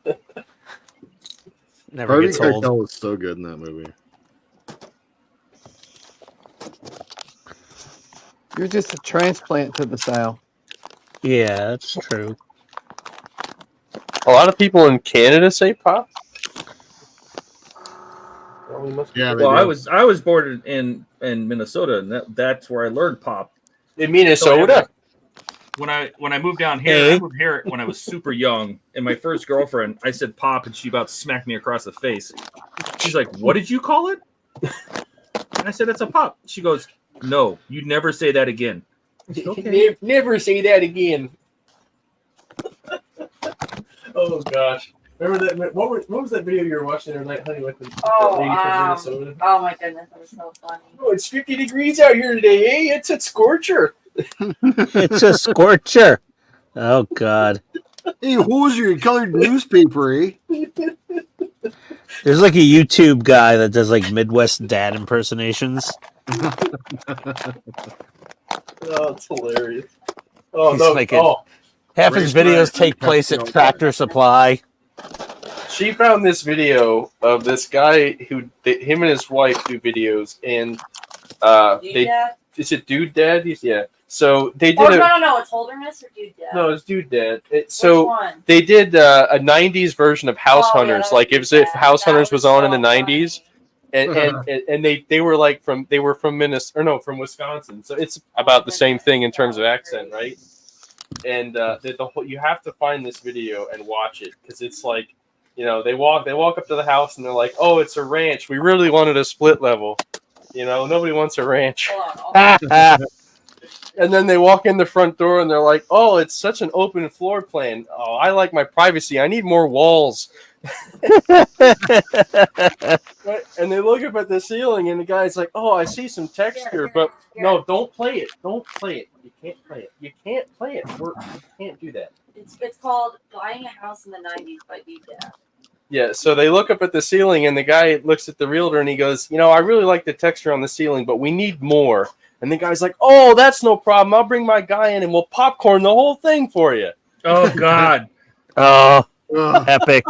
that. Never Harvey gets old. Keitel was so good in that movie. You're just a transplant to the South. Yeah, that's true. A lot of people in Canada say pop. Well, we must be Yeah, good. they Well, do. I was born in Minnesota, and that's where I learned pop. In Minnesota. When I moved down here, Hey. I moved here when I was super young, and my first girlfriend, I said pop, and she about smacked me across the face. She's like, "What did you call it?" And I said, "It's a pop." She goes, "No, you never say that again." I said, "Okay." Never say that again. Oh gosh. Remember that? What was that video you were watching the other night, honey, with the lady from Minnesota? Oh my goodness, that was so funny. Oh, it's 50 degrees out here today. Hey, it's a scorcher. It's a scorcher. Oh, God. Hey, who's your colored newspaper, eh? There's like a YouTube guy that does like Midwest dad impersonations. Oh, it's hilarious. Oh, He's no. like Oh, Half his videos take place at Tractor Supply. she found this video of this guy him and his wife do videos, and they Dad? is it Dude Dad? Yeah. So they did Oh, no, it's Holderness or Dude Dad? no, it's Dude Dad. Which So one? they did a '90s version of House Oh, yeah, Hunters, that like was it was if Dad. House That Hunters was on in the so '90s. funny. And they were like from Minnesota or no, from Wisconsin, so it's about the same thing in terms of accent, right? And the whole, you have to find this video and watch it, because it's like, you know, they walk up to the house and they're like, "Oh, it's a ranch. We really wanted a split level. You know, nobody wants a ranch." Hold on, And then they walk in the front door and they're like, "Oh, it's such an open floor plan. Oh, I like my privacy. I need more walls." Right? And they look up at the ceiling and the guy's like, "Oh, I see some texture, but no, don't play it. Don't play it. You can't play it. You can't play it. You can't do that." It's called Buying a House in the 90s by Dude Dad. Yeah, so they look up at the ceiling and the guy looks at the realtor and he goes, "You know, I really like the texture on the ceiling, but we need more." And the guy's like, "Oh, that's no problem. I'll bring my guy in and we'll popcorn the whole thing for you." Oh God! Oh, Ugh. epic.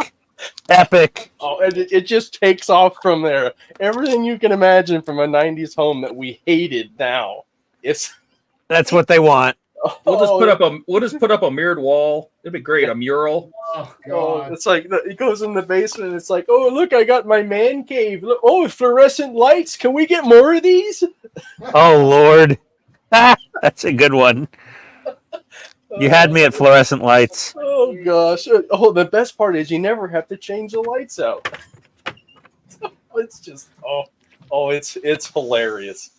Epic. Oh, and it just takes off from there. Everything you can imagine from a '90s home that we hated now. It's That's what they want. We'll just put up a mirrored wall. It'd be great, a mural. Oh, Oh, it's like it goes in the basement. And it's like, "Oh, look, I got my man cave. Look, oh, fluorescent lights. Can we get more of these?" Oh, Lord. That's a good one. You had me at fluorescent lights. Oh gosh! Oh, the best part is you never have to change the lights out. It's just it's hilarious.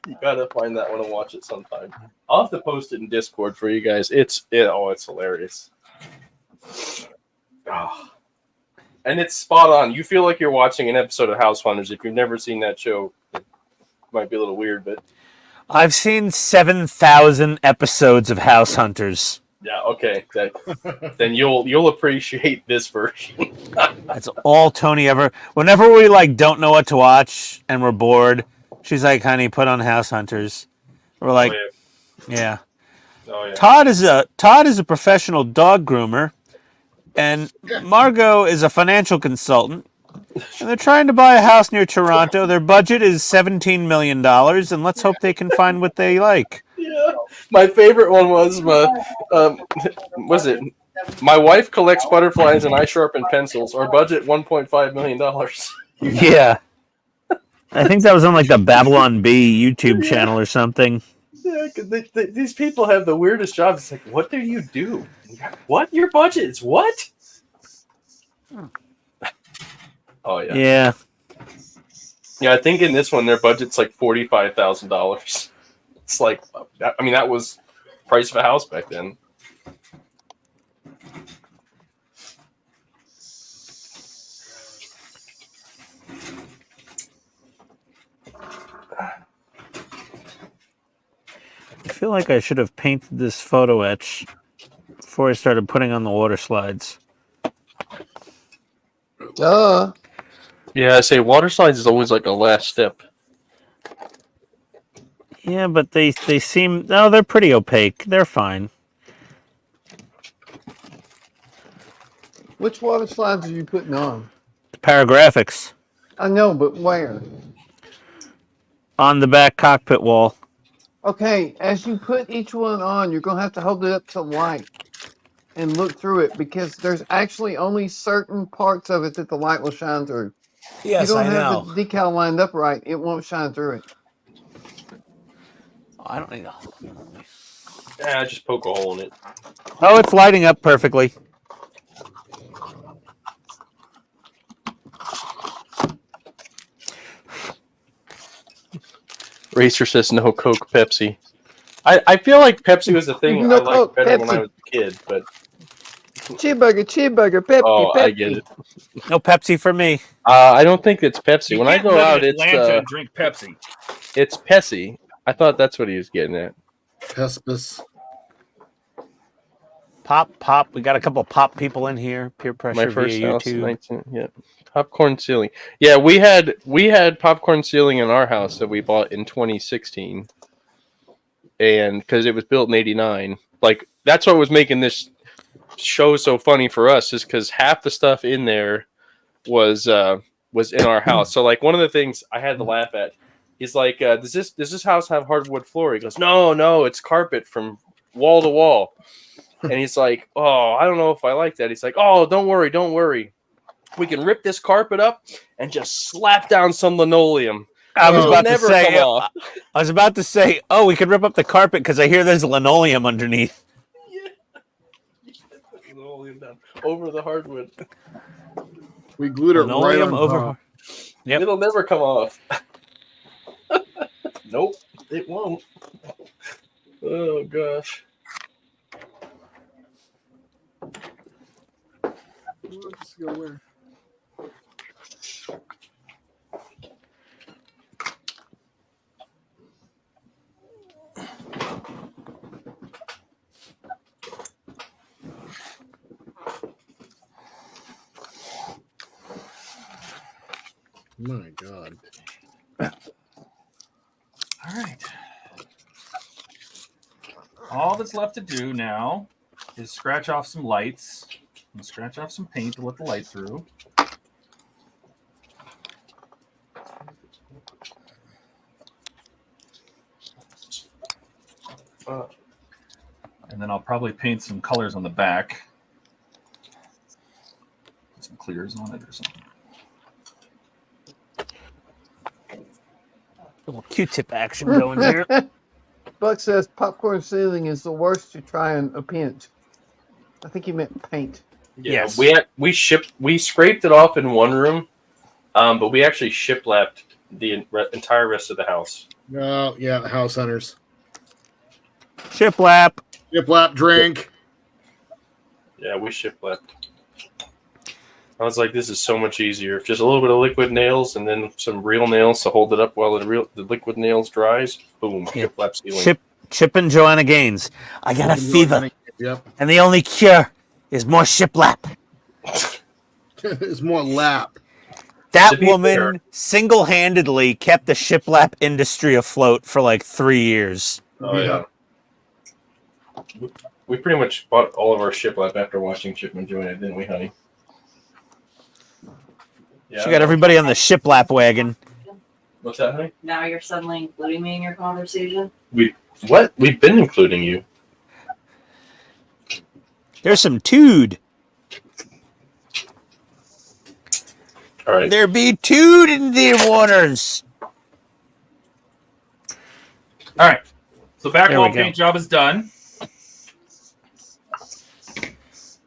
You gotta find that one and watch it sometime. I'll have to post it in Discord for you guys. It's hilarious. Oh. And it's spot on. You feel like you're watching an episode of House Hunters. If you've never seen that show, it might be a little weird, but I've seen 7,000 episodes of House Hunters. yeah, okay. Then you'll appreciate this version. That's all Tony ever. Whenever we like don't know what to watch and we're bored, she's like, "Honey, put on House Hunters." We're like, "Yeah." Oh yeah. Todd is a professional dog groomer, and Margot is a financial consultant. And they're trying to buy a house near Toronto. Their budget is $17 million, and let's hope they can find what they like. Yeah. My favorite one was my wife collects butterflies and I sharpen pencils. Our budget $1.5 million. Yeah. I think that was on like the Babylon Bee YouTube channel or something. Yeah, 'cause these people have the weirdest jobs. It's like, what do you do? What? Your budget is what? Oh yeah. Yeah. Yeah, I think in this one their budget's like $45,000. It's like, I mean, that was price of a house back then. I feel like I should have painted this photo etch before I started putting on the water slides. Duh. Yeah, I say water slides is always like a last step. Yeah, but they seem... No, they're pretty opaque. They're fine. Which water slides are you putting on? The paragraphics. I know, but where? On the back cockpit wall. Okay, as you put each one on, you're going to have to hold it up to light and look through it because there's actually only certain parts of it that the light will shine through. Yes, you don't I have know. the decal lined up right, it won't shine through it. I don't need to... Yeah, just poke a hole in it. Oh, it's lighting up perfectly. Racer says no Coke, Pepsi. I feel like Pepsi was a thing No I liked Coke, better when Pepsi. I was a kid, but Cheeseburger, Pepsi, oh, Pepsi. I get it. No Pepsi for me. I don't think it's Pepsi. You When I can't go live in out, Atlanta and drink Pepsi. it's Pepsi. I thought that's what he was getting at. Pespis. Pop. We got a couple pop people in here. Peer pressure My first via house, YouTube. 19, yeah. Popcorn ceiling. Yeah, we had popcorn ceiling in our house that we bought in 2016, and because it was built in '89, like that's what was making this show so funny for us, is because half the stuff in there was in our house. So like one of the things I had to laugh at is like, does this house have hardwood floor? He goes, no, it's carpet from wall to wall. And he's like, oh, I don't know if I like that. He's like, oh, don't worry. We can rip this carpet up and just slap down some linoleum. I was It'll about to never say, come off. I was about to say, oh, we could rip up the carpet because I hear there's linoleum underneath. Linoleum down over the hardwood. We glued it right Linoleum on over. top. Yep. It'll never come off. Nope, it won't. Oh gosh. Let's go where? My God. All right. All that's left to do now is scratch off some lights and scratch off some paint to let the light through. And then I'll probably paint some colors on the back. Put some clears on it or something. Little Q-tip action going here. Buck says popcorn ceiling is the worst to try in a pinch. I think he meant paint. Yeah, Yes. we scraped it off in one room, but we actually shiplapped the entire rest of the house. Oh, yeah, the house hunters. Shiplap. Shiplap drink. Yeah, we shiplapped. I was like, this is so much easier. Just a little bit of liquid nails and then some real nails to hold it up while the liquid nails dries. Boom, Yeah. shiplap ceiling. Chip and Joanna Gaines. I got a fever, Yep. and the only cure is more shiplap. It's more lap. That To be woman fair- single-handedly kept the shiplap industry afloat for like 3 years. Oh, yeah. We pretty much bought all of our shiplap after watching Chip and Joanna, didn't we, honey? Yeah. She got everybody on the shiplap wagon. What's that, honey? Now you're suddenly including me in your conversation. What? We've been including you. There's some TODD. All right. There be TODD in the waters. All right. So back There wall we go. paint job is done.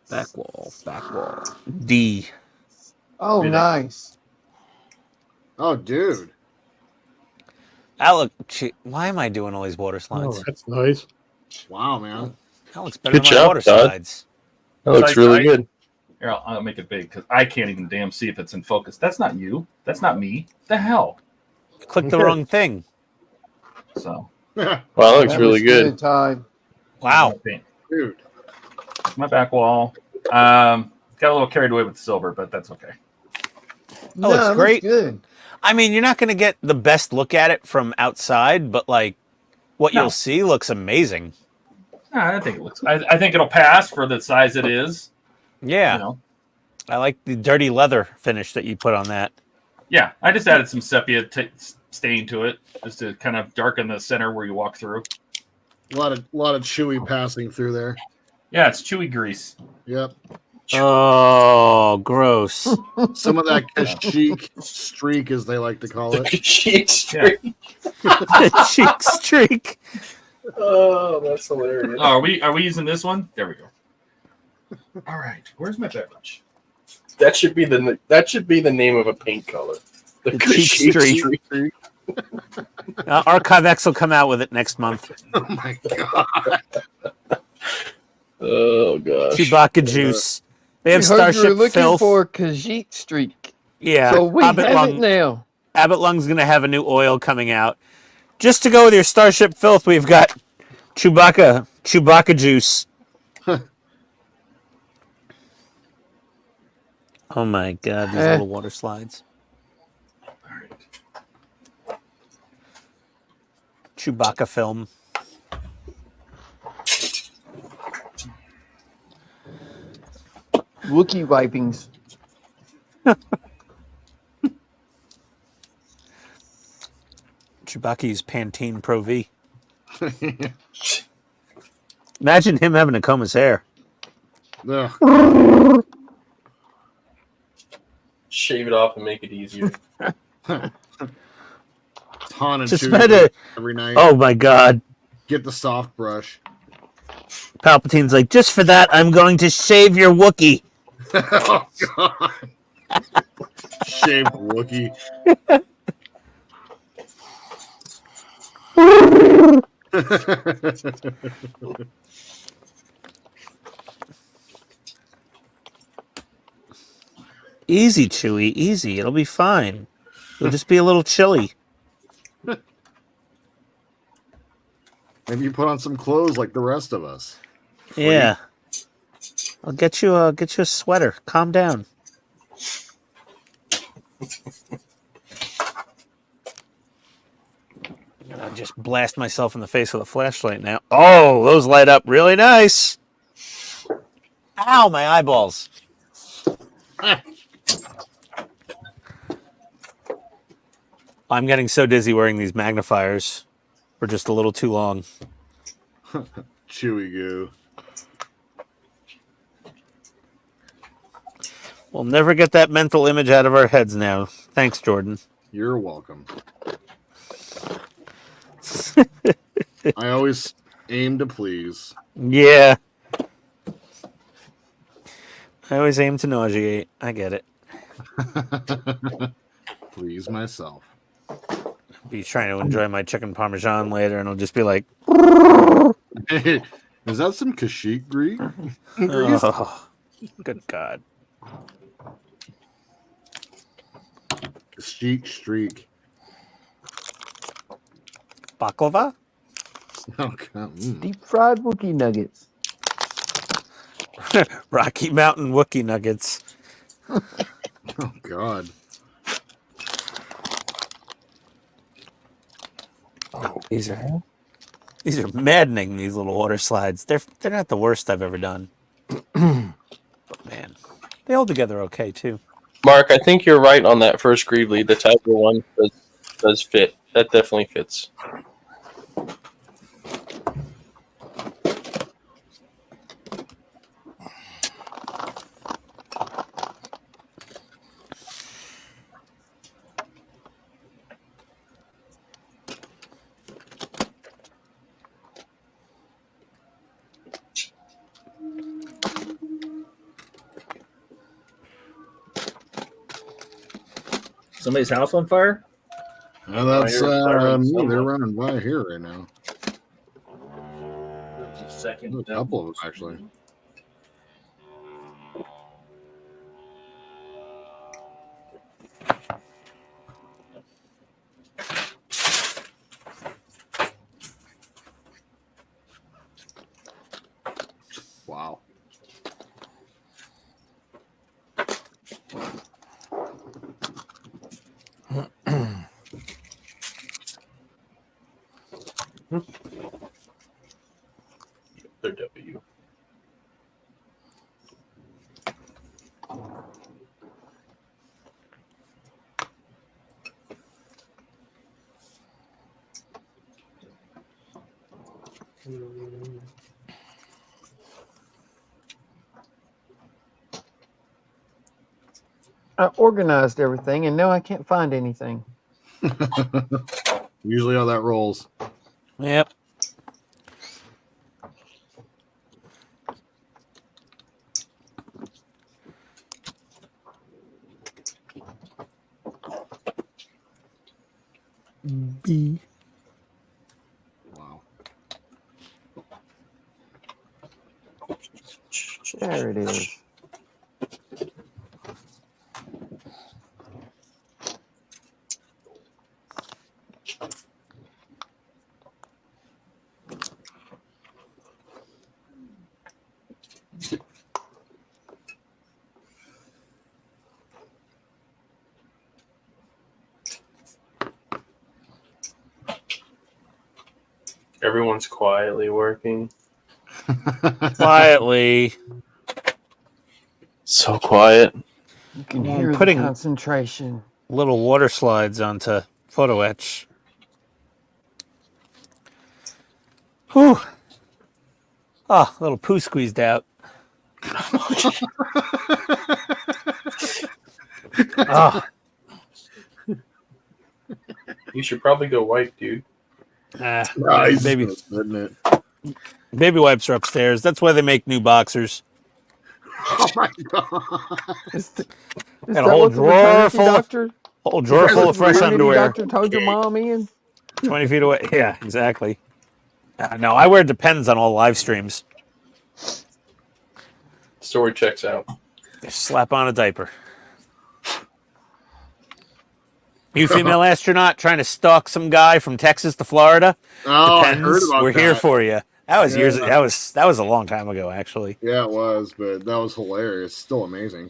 Back wall. D. Oh, Really? nice. Oh, dude. That look. Why am I doing all these water Oh, slides? that's nice. Wow, man. That looks better Good than my job, water Todd. slides. That looks Besides, really good. Here, I'll make it big because I can't even damn see if it's in focus. That's not you. That's not me. The hell. Click the wrong thing. So. Wow, that looks That really was good. Todd. Wow. Paint. Dude. My back wall. Got a little carried away with the silver, but that's okay. No, looks it looks great. good. I mean, you're not going to get the best look at it from outside, but like what No. you'll see looks amazing. I think it looks. I think it'll pass for the size it is. Yeah. You know. I like the dirty leather finish that you put on that. Yeah, I just added some sepia stain to it just to kind of darken the center where you walk through. A lot of chewy passing through there. Yeah, it's chewy grease. Yep. Oh, gross. Some of that chic streak, as they like to call it. Cheek streak. The cheek streak. Oh, that's hilarious. Oh, are we using this one? There we go. All right, where's my beverage? That should be the name of a paint color. The cheek streak. ArchiveX will come out with it next month. Oh my god. Oh gosh. Chewbacca juice. They have We heard you were Starship looking Filth. for Khajiit streak. Yeah. So we have Hobbit it now. Abbott Lung's going to have a new oil coming out. Just to go with your Starship Filth, we've got Chewbacca juice. Oh my god, these little water slides. All right. Chewbacca film. Wookiee wipings. Chewbacca used Pantene Pro V. Imagine him having to comb his hair. Ugh. Shave it off and make it easier. Han and Just Chewie better. every night. Oh my god. Get the soft brush. Palpatine's like, just for that, I'm going to shave your Wookiee. Oh god. Shaved Wookiee. Easy, Chewie, easy. It'll be fine. It'll just be a little chilly. Maybe you put on some clothes like the rest of us. Yeah. I'll get you a sweater. Calm down. I'll just blast myself in the face with a flashlight now. Oh, those light up really nice. Ow, my eyeballs. I'm getting so dizzy wearing these magnifiers. We're just a little too long. Chewy goo. We'll never get that mental image out of our heads now. Thanks, Jordan. You're welcome. I always aim to please. Yeah. I always aim to nauseate. I get it. Please myself. Be trying to enjoy my chicken parmesan later, and I'll just be like, Hey, is that some Kashyyyk grease? oh, good God. Kashyyyk streak. Baklava? Oh, God. Deep fried Wookiee nuggets. Rocky Mountain Wookiee nuggets. Oh, God. Oh, these are maddening, these little water slides. They're not the worst I've ever done. But man, they hold together okay too. Mark, I think you're right on that first Greavely. The Tiger one does fit. That definitely fits. Somebody's house on fire? And that's I hear sirens me. They're somewhere. running by here right now. Second. There's a couple of them, actually. Wow. They're W. I organized everything, and now I can't find anything. Usually how that rolls. Yep. B. Wow. There it is. Everyone's quietly working. Quietly. So quiet. You can Well, hear the putting- concentration. Little water slides onto photo etch. Whew. Oh, a little poo squeezed out. Oh, You should probably go wipe, dude. Nice. baby, Isn't it? baby wipes are upstairs. That's why they make new boxers. Oh my god. Is Got a that whole what the drawer maternity full of- doctor? Whole drawer full of fresh maternity underwear. doctor told your mom, Ian? 20 feet away. Yeah, exactly. No, I wear Depends on all live streams. Story checks out. Just slap on a diaper. You female astronaut trying to stalk some guy from Texas to Florida? Oh, I Depends. heard about We're that. here for you. That was years. Yeah. That was a long time ago, actually. Yeah, it was, but that was hilarious. Still amazing.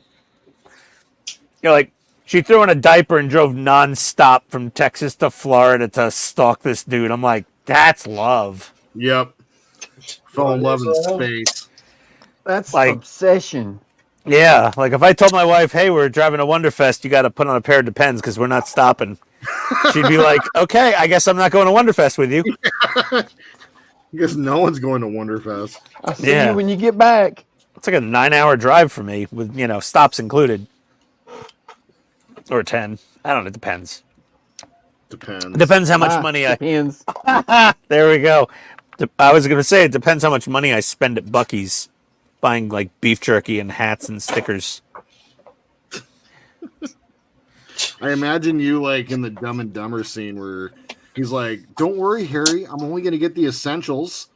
You're like, she threw in a diaper and drove nonstop from Texas to Florida to stalk this dude. I'm like, that's love. Yep. Fell in love in space. That's Like- obsession. Yeah, like if I told my wife, "Hey, we're driving to Wonderfest. You got to put on a pair of Depends because we're not stopping," she'd be like, "Okay, I guess I'm not going to Wonderfest with you." I guess no one's going to Wonderfest. I'll see Yeah. you when you get back. It's like a 9-hour drive for me with stops included, or 10. I don't know. It depends. Depends. It depends how much money I. Depends. There we go. I was gonna say it depends how much money I spend at Buc-ee's, buying like beef jerky and hats and stickers. I imagine you like in the Dumb and Dumber scene where he's like, "Don't worry, Harry. I'm only going to get the essentials."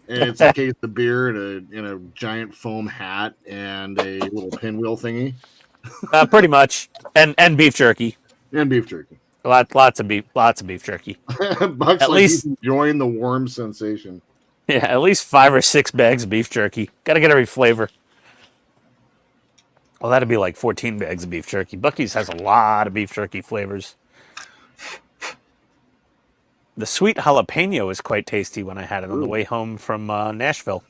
And it's a case of beer and a giant foam hat and a little pinwheel thingy Pretty much, and beef jerky. and beef jerky. Lots of beef jerky. Buck's At like least- he's enjoying the warm sensation. Yeah, at least 5 or 6 bags of beef jerky. Got to get every flavor. Well, that'd be like 14 bags of beef jerky. Buc-ee's has a lot of beef jerky flavors. The sweet jalapeno is quite tasty when I had it on the way home from Nashville.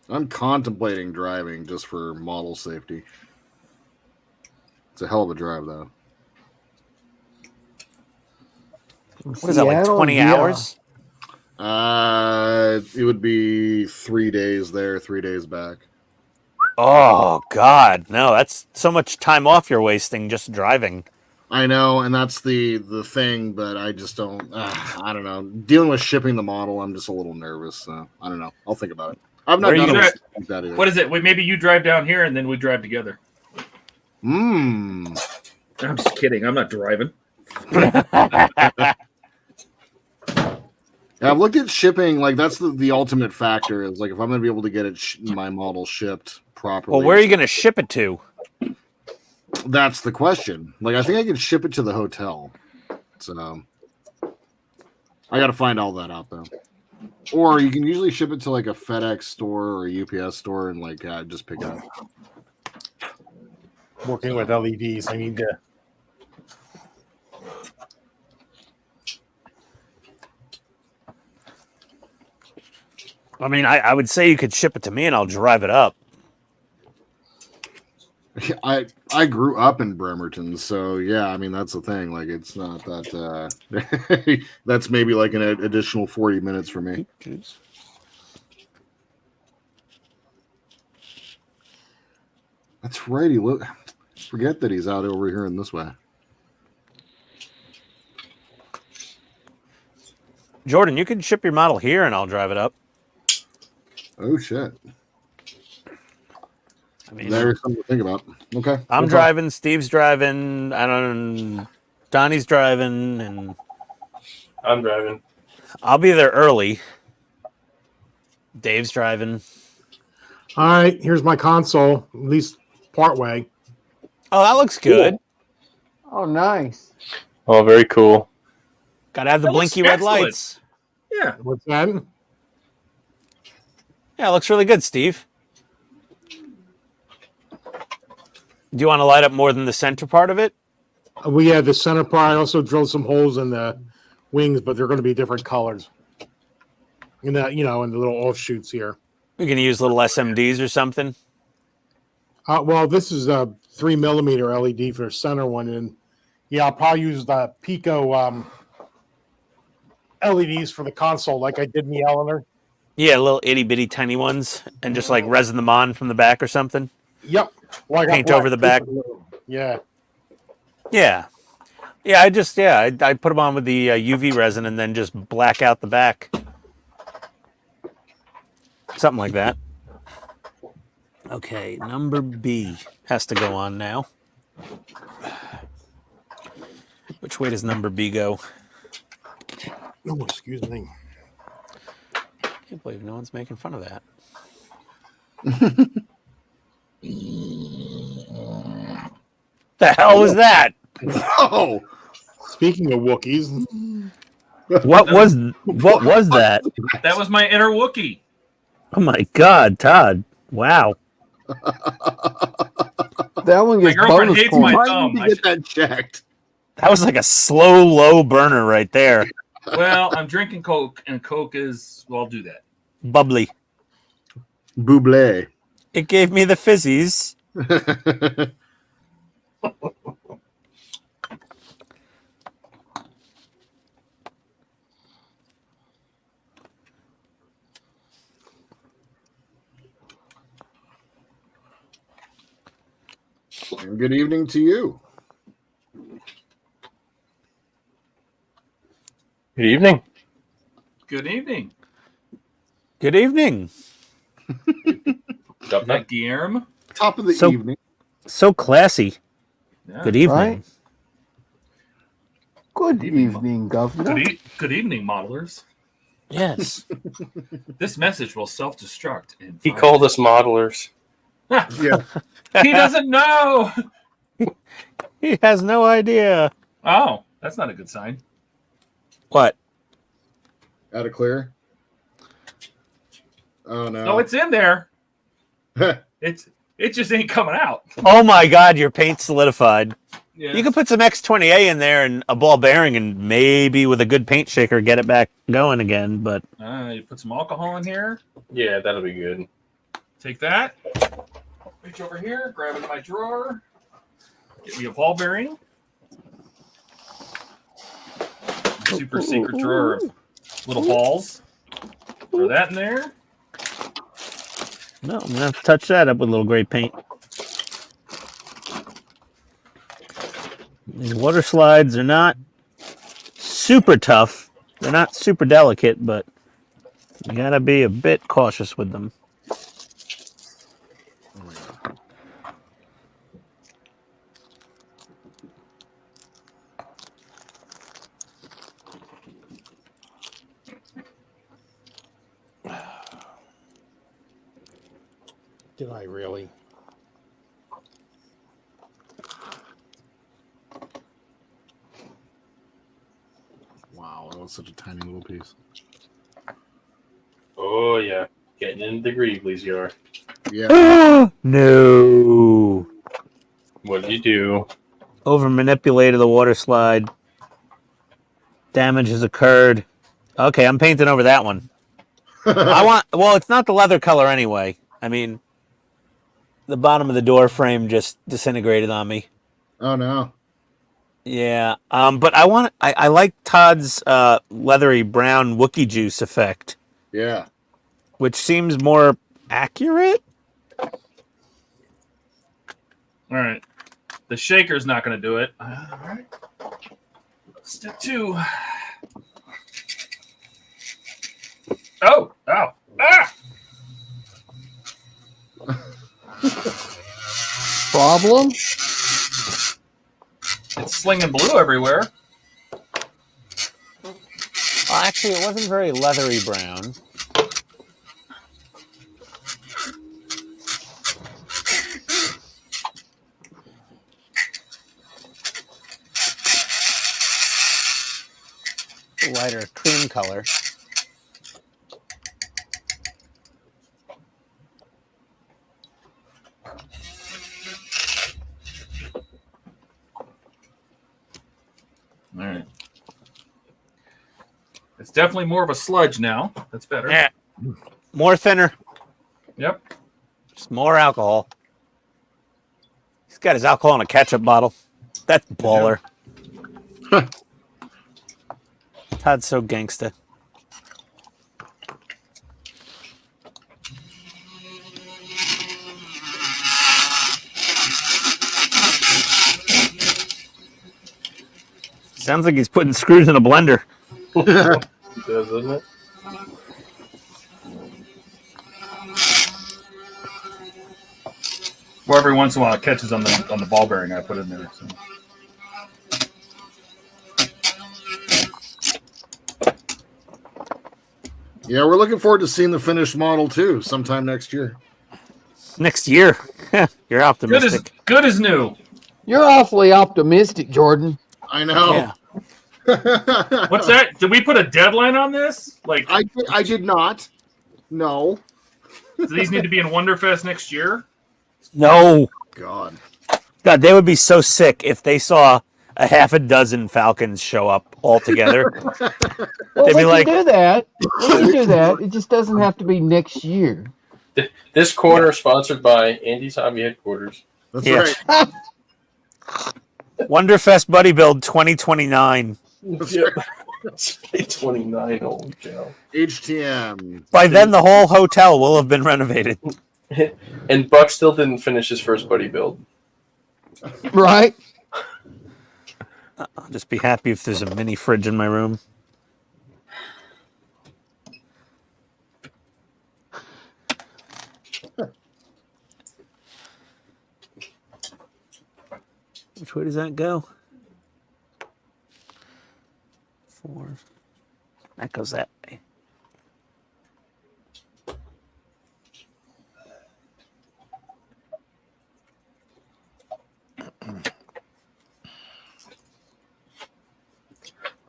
I'm contemplating driving just for model safety. It's a hell of a drive, though. What is that, like 20 Yeah. hours? It would be 3 days there, 3 days back. Oh, God. No, that's so much time off you're wasting just driving. I know, and that's the thing, but I just don't. I don't know. Dealing with shipping the model, I'm just a little nervous. So I don't know. I'll think about it. I've not Where are you done gonna- it like that either. What is it? Maybe you drive down here and then we drive together. Hmm. I'm just kidding. I'm not driving. Yeah, I've looked at shipping. Like that's the ultimate factor. Is like if I'm going to be able to get it my model shipped properly. Well, where are you going to ship it to? That's the question. Like I think I can ship it to the hotel. So I got to find all that out though. Or you can usually ship it to like a FedEx store or a UPS store and like just pick it up. Working with LEDs, I need to. I mean, I would say you could ship it to me and I'll drive it up. I grew up in Bremerton, so yeah, I mean that's the thing. Like it's not that that's maybe like an additional 40 minutes for me. That's right. Forget that he's out over here in this way. Jordan, you can ship your model here and I'll drive it up. Oh shit. I mean, There's something to think about. Okay. I'm No driving, Steve's driving, Donnie's driving, and I'm driving. I'll be there early. Dave's driving. All right, here's my console, at least part way. Oh, that looks good. Oh, nice. Oh, very cool. Gotta have the That looks blinky red excellent. lights. Yeah. What's that? Yeah, it looks really good, Steve. Do you want to light up more than the center part of it? We had the center part. I also drilled some holes in the wings, but they're going to be different colors. In the in the little offshoots here. We're gonna use little SMDs or something. Well, this is a 3mm LED for the center one, and yeah, I'll probably use the Pico LEDs for the console, like I did in the Eleanor. Yeah, little itty bitty tiny ones, and just like resin them on from the back or something. Yep. Well, I got Paint black over the back. paper. Yeah. Yeah, I put them on with the UV resin and then just black out the back, something like that. Okay, number B has to go on now. Which way does number B go? Oh, excuse me. I can't believe no one's making fun of that. The hell was that? Oh, Speaking of Wookiees, What was that? That was my inner Wookiee. Oh my God, Todd! Wow. That one My gets girlfriend bonus hates points. my why thumb. did you get that checked? That was like a slow, low burner right there. Well, I'm drinking Coke, and Coke is, well, I'll do that. Bubbly. Buble. It gave me the fizzies. And good evening to you. Good evening. Good evening. Good evening. Is that Guillermo? Top of the So- evening. So classy. Yeah. Good evening. Right? Good Evening, evening, Governor. Good evening, modelers. Yes. This message will self-destruct. In He 5 called us modelers. Yeah. He doesn't know. He has no idea. Oh, that's not a good sign. What? Out of clear. Oh no. No, it's in there. It just ain't coming out. Oh my God, your paint's solidified. Yeah. You can put some X20A in there and a ball bearing and maybe with a good paint shaker get it back going again, but You put some alcohol in here. Yeah, that'll be good. Take that. Reach over here. Grab it in my drawer. Get me a ball bearing. My super secret drawer of little balls. Throw that in there. no, I'm gonna have to touch that up with a little gray paint. These water slides are not super tough. They're not super delicate, but you gotta be a bit cautious with them. Oh my God. Did I really? Wow, that was such a tiny little piece. Oh yeah, getting into the Greeblies, you are. Yeah. No. What did you do? Over manipulated the water slide. Damage has occurred. Okay, I'm painting over that one. Well, it's not the leather color anyway. I mean, the bottom of the door frame just disintegrated on me. Oh no. Yeah. But I like Todd's leathery brown Wookiee juice effect, Yeah. which seems more accurate. All right. The shaker's not going to do it. All right. Step 2. Oh. Ah! Problem? It's slinging blue everywhere. Well, actually, it wasn't very leathery brown. Lighter cream color. All right. It's definitely more of a sludge now. That's better. Yeah. More thinner. Yep. Just more alcohol. He's got his alcohol in a ketchup bottle. That's baller. Todd's so gangsta. Sounds like he's putting screws in a blender. It does, doesn't it? Well, every once in a while it catches on the ball bearing I put in there. So. Yeah, we're looking forward to seeing the finished model too, sometime next year. Next year. You're optimistic. Good as new. You're awfully optimistic, Jordan. I know. Yeah. What's that? Did we put a deadline on this? Like, I did not. No. do these need to be in Wonderfest next year? No. God. God, they would be so sick if they saw a half a dozen Falcons show up all together. Well, They'd we be like- can do that. We can do that. It just doesn't have to be next year. This corner sponsored by Andy's Hobby Headquarters. That's Yeah. right. Wonderfest Buddy Build 2029. That's Yep. right. 29, holy cow. HTM. By then, the whole hotel will have been renovated. And Buck still didn't finish his first buddy build. Right? I'll just be happy if there's a mini fridge in my room. Which way does that go? 4. That goes that way.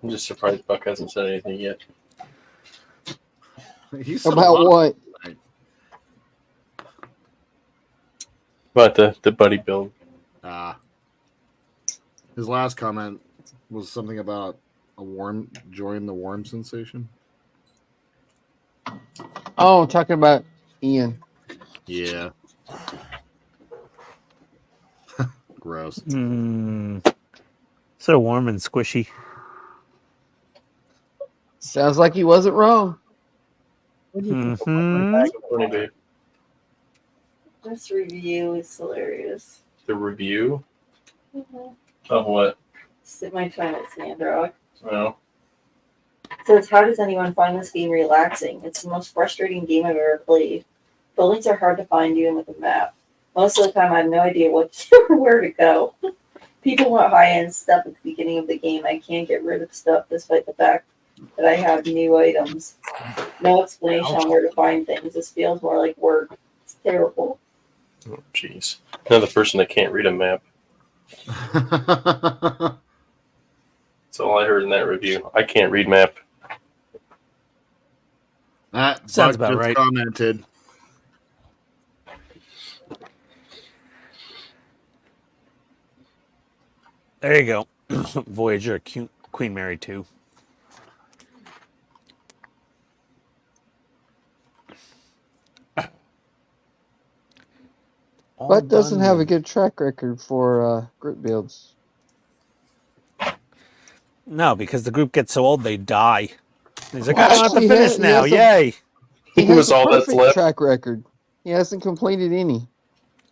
I'm just surprised Buck hasn't said anything yet. He's said a About lot. what? About the buddy build. His last comment was something about enjoying the warm sensation. Oh, talking about Ian. Yeah. Gross. So warm and squishy. Sounds like he wasn't wrong. Mm-hmm. This review is hilarious. The review Mhm. of what? Sit my time at Sandrock. Well, Says, how does anyone find this game relaxing? It's the most frustrating game I've ever played. Buildings are hard to find even with a map. Most of the time, I have no idea what to do or where to go. People want high-end stuff at the beginning of the game. I can't get rid of stuff despite the fact that I have new items. No explanation on where to find things. This feels more like work. It's terrible. oh, jeez. Another person that can't read a map. That's all I heard in that review. I can't read map. That Sounds Buck about just right. commented. There you go. Voyager, Queen Mary 2. But doesn't have a good track record for group builds. No, because the group gets so old they die. He's like, Well, I don't have to he finish has- he now. has a- Yay. He He has was a all that's perfect left. track record. He hasn't completed any.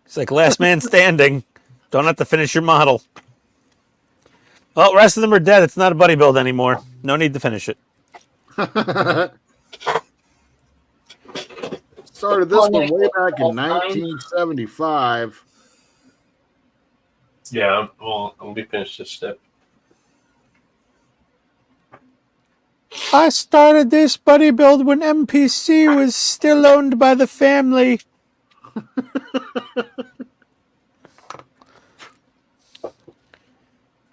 It's like last man standing. Don't have to finish your model. Well, the rest of them are dead. It's not a buddy build anymore. No need to finish it. Started this one way back in 1975. Yeah, well, I'll be finished this step. I started this buddy build when MPC was still owned by the family.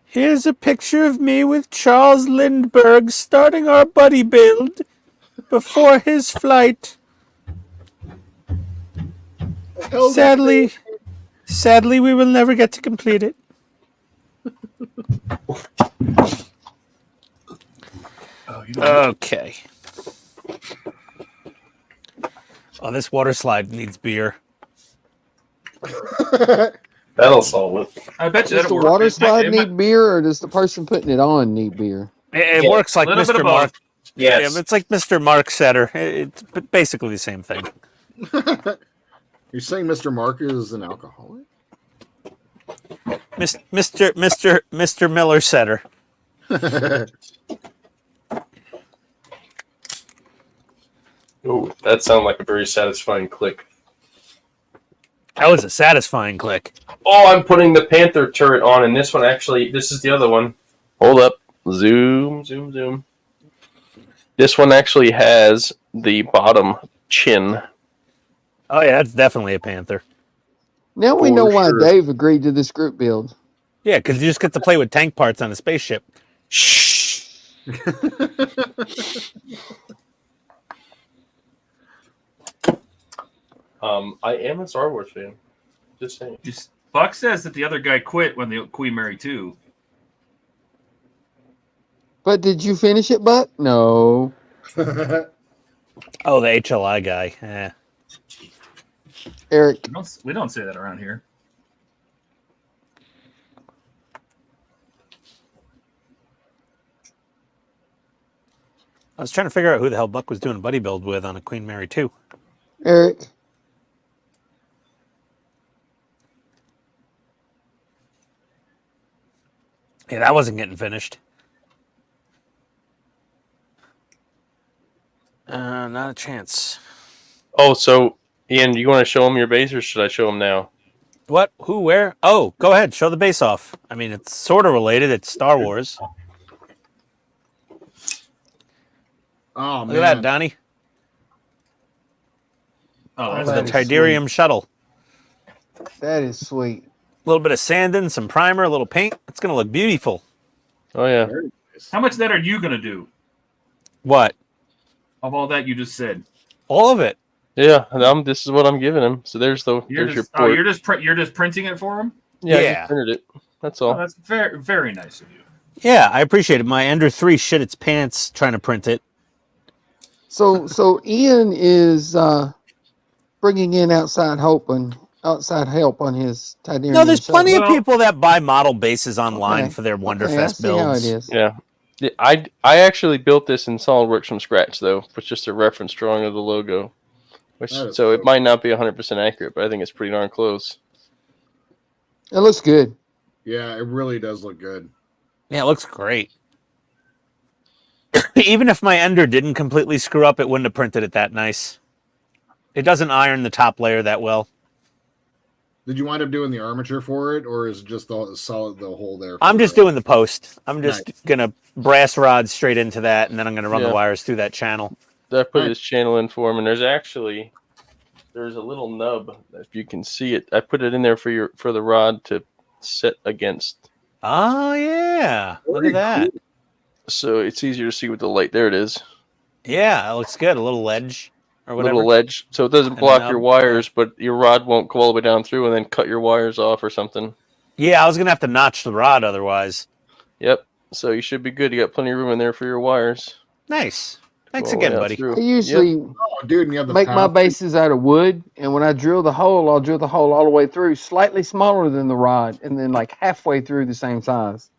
Here's a picture of me with Charles Lindbergh starting our buddy build before his flight. Sadly, we will never get to complete it. Okay. Oh, this water slide needs beer. That'll solve it. I bet you Does that'll the work. water It might- slide it might- need beer, or does the person putting it on need beer? It Yeah, works like little bit Mr. of Mark. both. Yeah, Yes. it's like Mr. Mark Setter. It's basically the same thing. You're saying Mr. Mark is an alcoholic? Mr. Miller Setter. Oh, that sounded like a very satisfying click. That was a satisfying click. Oh, I'm putting the Panther turret on, and this one actually, this is the other one. Hold up. Zoom, zoom, zoom. This one actually has the bottom chin. Oh yeah, that's definitely a Panther. Now we For know why sure. Dave agreed to this group build. Yeah, because you just get to play with tank parts on a spaceship. Shh. I am a Star Wars fan. Just saying. Buck says that the other guy quit when the Queen Mary 2. But did you finish it, Buck? No. Oh, the HLI guy. Eric, We don't say that around here. I was trying to figure out who the hell Buck was doing a buddy build with on a Queen Mary 2. Eric. Yeah, that wasn't getting finished. Not a chance. Oh, so Ian, you want to show him your base, or should I show him now? What? Who? Where? Oh, go ahead. Show the base off. I mean, it's sort of related. It's Star Wars. Oh, Look man. at that, Donnie. Oh, That's that's the Tidarium shuttle. That is sweet. A little bit of sanding, some primer, a little paint. It's going to look beautiful. Oh yeah. Very nice. How much of that are you going to do What? of all that you just said? All of it. Yeah, this is what I'm giving him. So there's your port. You're just printing it for him? Yeah, I Yeah. just printed it. That's Oh, all. that's very, very nice of you. Yeah, I appreciate it. My Ender 3 shit its pants trying to print it. So Ian is bringing in outside help on his Tidarium. No, there's plenty of Well- people that buy model bases online Okay. for their Okay, I Wonderfest see how it builds. is. Yeah. I actually built this in SolidWorks from scratch though, with just a reference drawing of the logo. Which That is so it cool. might not be 100% accurate, but I think it's pretty darn close. It looks good. Yeah, it really does look good. Yeah, it looks great. Even if my ender didn't completely screw up, it wouldn't have printed it that nice. It doesn't iron the top layer that well. Did you wind up doing the armature for it, or is it just the solid the hole there? I'm just doing the post. I'm just Nice. gonna brass rod straight into that, and then I'm gonna run the Yeah. wires through that channel. I put Right. this channel in for him, and there's a little nub, if you can see it. I put it in there for the rod to set against. Oh yeah, look Very at that. cool. So it's easier to see with the light. There it is. Yeah, it looks good. A little ledge or whatever. Little ledge, so it doesn't And block the your nub. wires, but your rod won't go all the way down through and then cut your wires off or something. Yeah, I was gonna have to notch the rod otherwise. Yep. So you should be good. You got plenty of room in there for your wires. Nice. Thanks All the way again, out buddy. through. I usually Oh, dude, and you have the make my power- bases out of wood, and when I drill the hole, I'll drill the hole all the way through, slightly smaller than the rod, and then like halfway through the same size.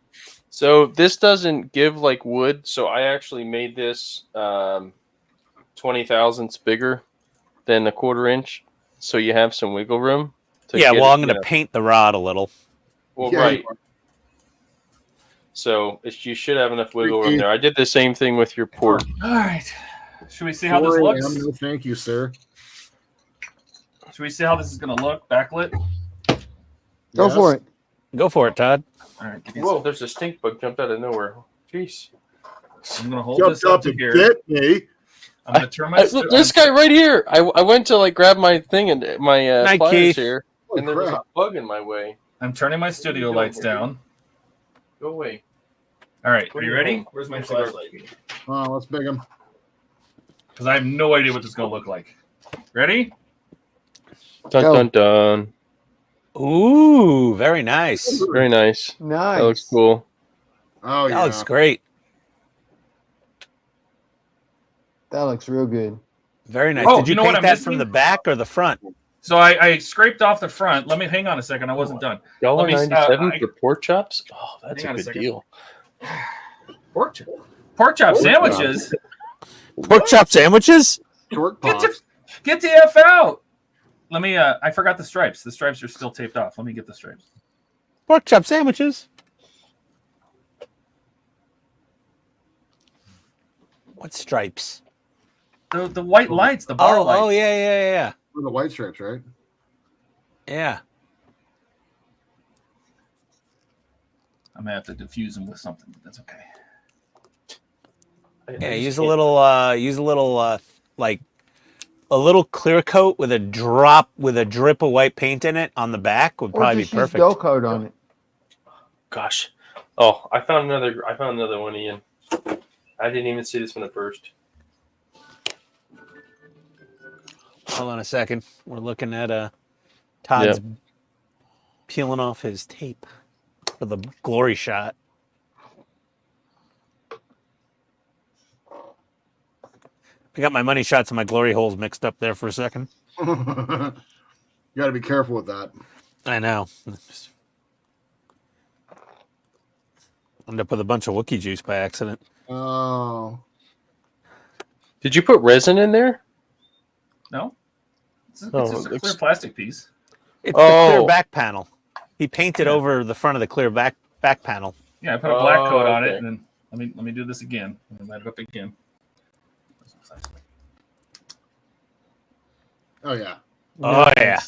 So this doesn't give like wood. So I actually made this 20 thousandths bigger than a 1/4 inch, so you have some wiggle room. To Yeah, get well, it, I'm gonna paint the rod a little. Well, Yeah, right. So you should have enough wiggle room there. I did the same thing with your port. All right. Should we see how this 4 looks? a.m., no, thank you, sir. Should we see how this is going to look backlit? Go Yes. for it. Go for it, Todd. All right. Give me a Whoa, second. there's a stink bug jumped out of nowhere. Jeez. I'm going to hold Jumped this up up to and here. bit me. I'm going to turn my. Look, this guy right here. I went to like grab my thing and my Night, pliers Keith. here, Holy and there was a crap. bug in my way. I'm turning my studio lights down. Go away. All right. Are you ready? Where's my flashlight? Oh, let's big him. Because I have no idea what this is going to look like. Ready? Dun Go. dun dun. Ooh, very nice. Very nice. Nice. That looks cool. Oh, That yeah. looks great. That looks real good. Very nice. Oh, Did you you know what paint I'm that missing? from the back or the front? So I scraped off the front. Let me hang on a second. I wasn't done. Let me, $1.97 I- for pork chops. Oh, that's Hang a on a good second. deal. Pork chop sandwiches. Pork chop sandwiches? Short Get pop. get the F out. Let me. I forgot the stripes. The stripes are still taped off. Let me get the stripes. Pork chop sandwiches. What stripes? The white lights. The bar lights. Oh, yeah. For the white stripes, right? Yeah. I'm gonna have to diffuse them with something, but that's okay. Yeah, use a little like a little clear coat with a drip of white paint in it on the back would Or probably be just use perfect. dull coat on it. Gosh. Oh, I found another one, Ian. I didn't even see this one at first. Hold on a second. We're looking at Todd's peeling off his tape for the glory shot. I got my money shots and my glory holes mixed up there for a second. You got to be careful with that. I know. Ended up with a bunch of Wookiee juice by accident. Oh. Did you put resin in there? No, it's Oh, just a it's- clear plastic piece. It's the clear Oh. back panel. He painted Yeah. over the front of the clear back panel. Yeah, I put a black coat on okay. it, and then let me do this again. Let me light it up again. Oh, yeah. Oh yeah,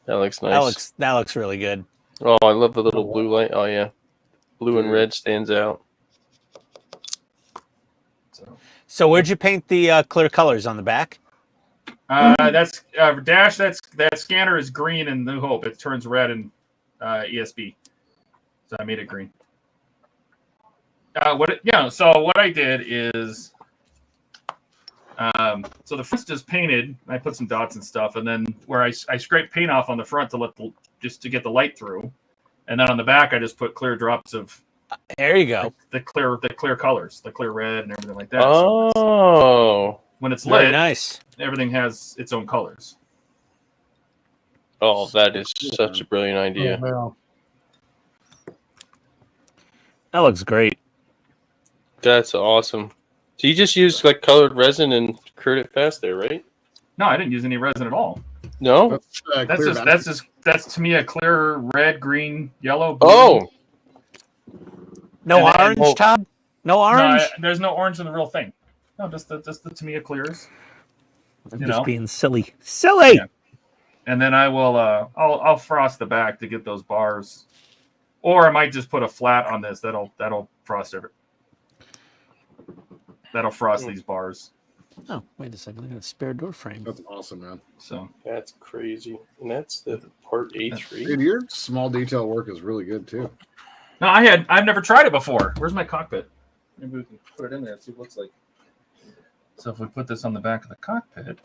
That looks nice. that looks really good. Oh, I love the little blue light. Oh yeah, blue and red stands out. So where'd you paint the clear colors on the back? That's Dash. That scanner is green in New Hope. It turns red in ESB. So I made it green. So what I did is, so the front's just painted. I put some dots and stuff, and then where I scraped paint off on the front just to get the light through, and then on the back I just put clear drops of There you go. the clear colors, the clear red and everything like that. So Oh, when it's Very lit, nice. everything has its own colors. oh, that is such a brilliant idea. Wow. That looks great. That's awesome. So you just used like colored resin and cured it fast there, right? No, I didn't use any resin at all. No. That's That's to me a clear red, green, yellow. Blue. Oh, No And then- orange, Oh. Todd? No No, orange? there's no orange in the real thing. No, just the Tamiya clears. I'm you just know. being silly. Silly! Yeah. And then I will I'll frost the back to get those bars. Or I might just put a flat on this. That'll frost it. That'll frost these bars. Oh, wait a second. I got a spare door frame. That's awesome, man. So That's crazy. And that's the part A3. Dude, your small detail work is really good too. no, I've never tried it before. Where's my cockpit? Maybe we can put it in there and see what it looks like. So if we put this on the back of the cockpit.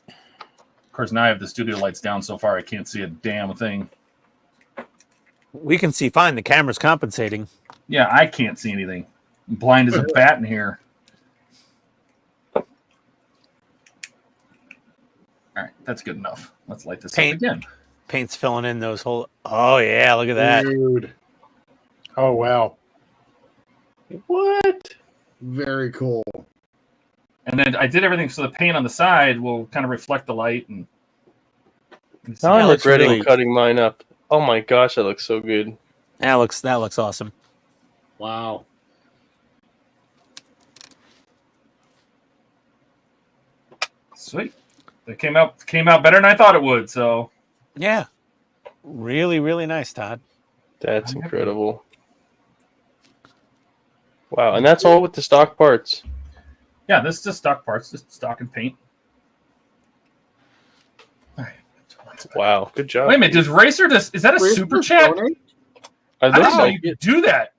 Of course, now I have the studio lights down so far I can't see a damn thing. We can see fine. The camera's compensating. Yeah, I can't see anything. I'm blind as a bat in here. All right, that's good enough. Let's light this Paint. up again. Paint's filling in those whole. Oh, yeah. Look at that. Dude, Oh wow. What? very cool. And then I did everything so the paint on the side will kind of reflect the light. And Now I'm looks regretting really- cutting mine up. Oh my gosh, that looks so good. That looks awesome. Wow. Sweet. It came out better than I thought it would. So Yeah. Really, really nice, Todd. That's incredible. Wow, and that's all with the stock parts. yeah, this is just stock parts, just stock and paint. All right. Wow, good job. Wait a minute, does Racer is that a Racer super chat? donate? I I look didn't know like you it. could do that.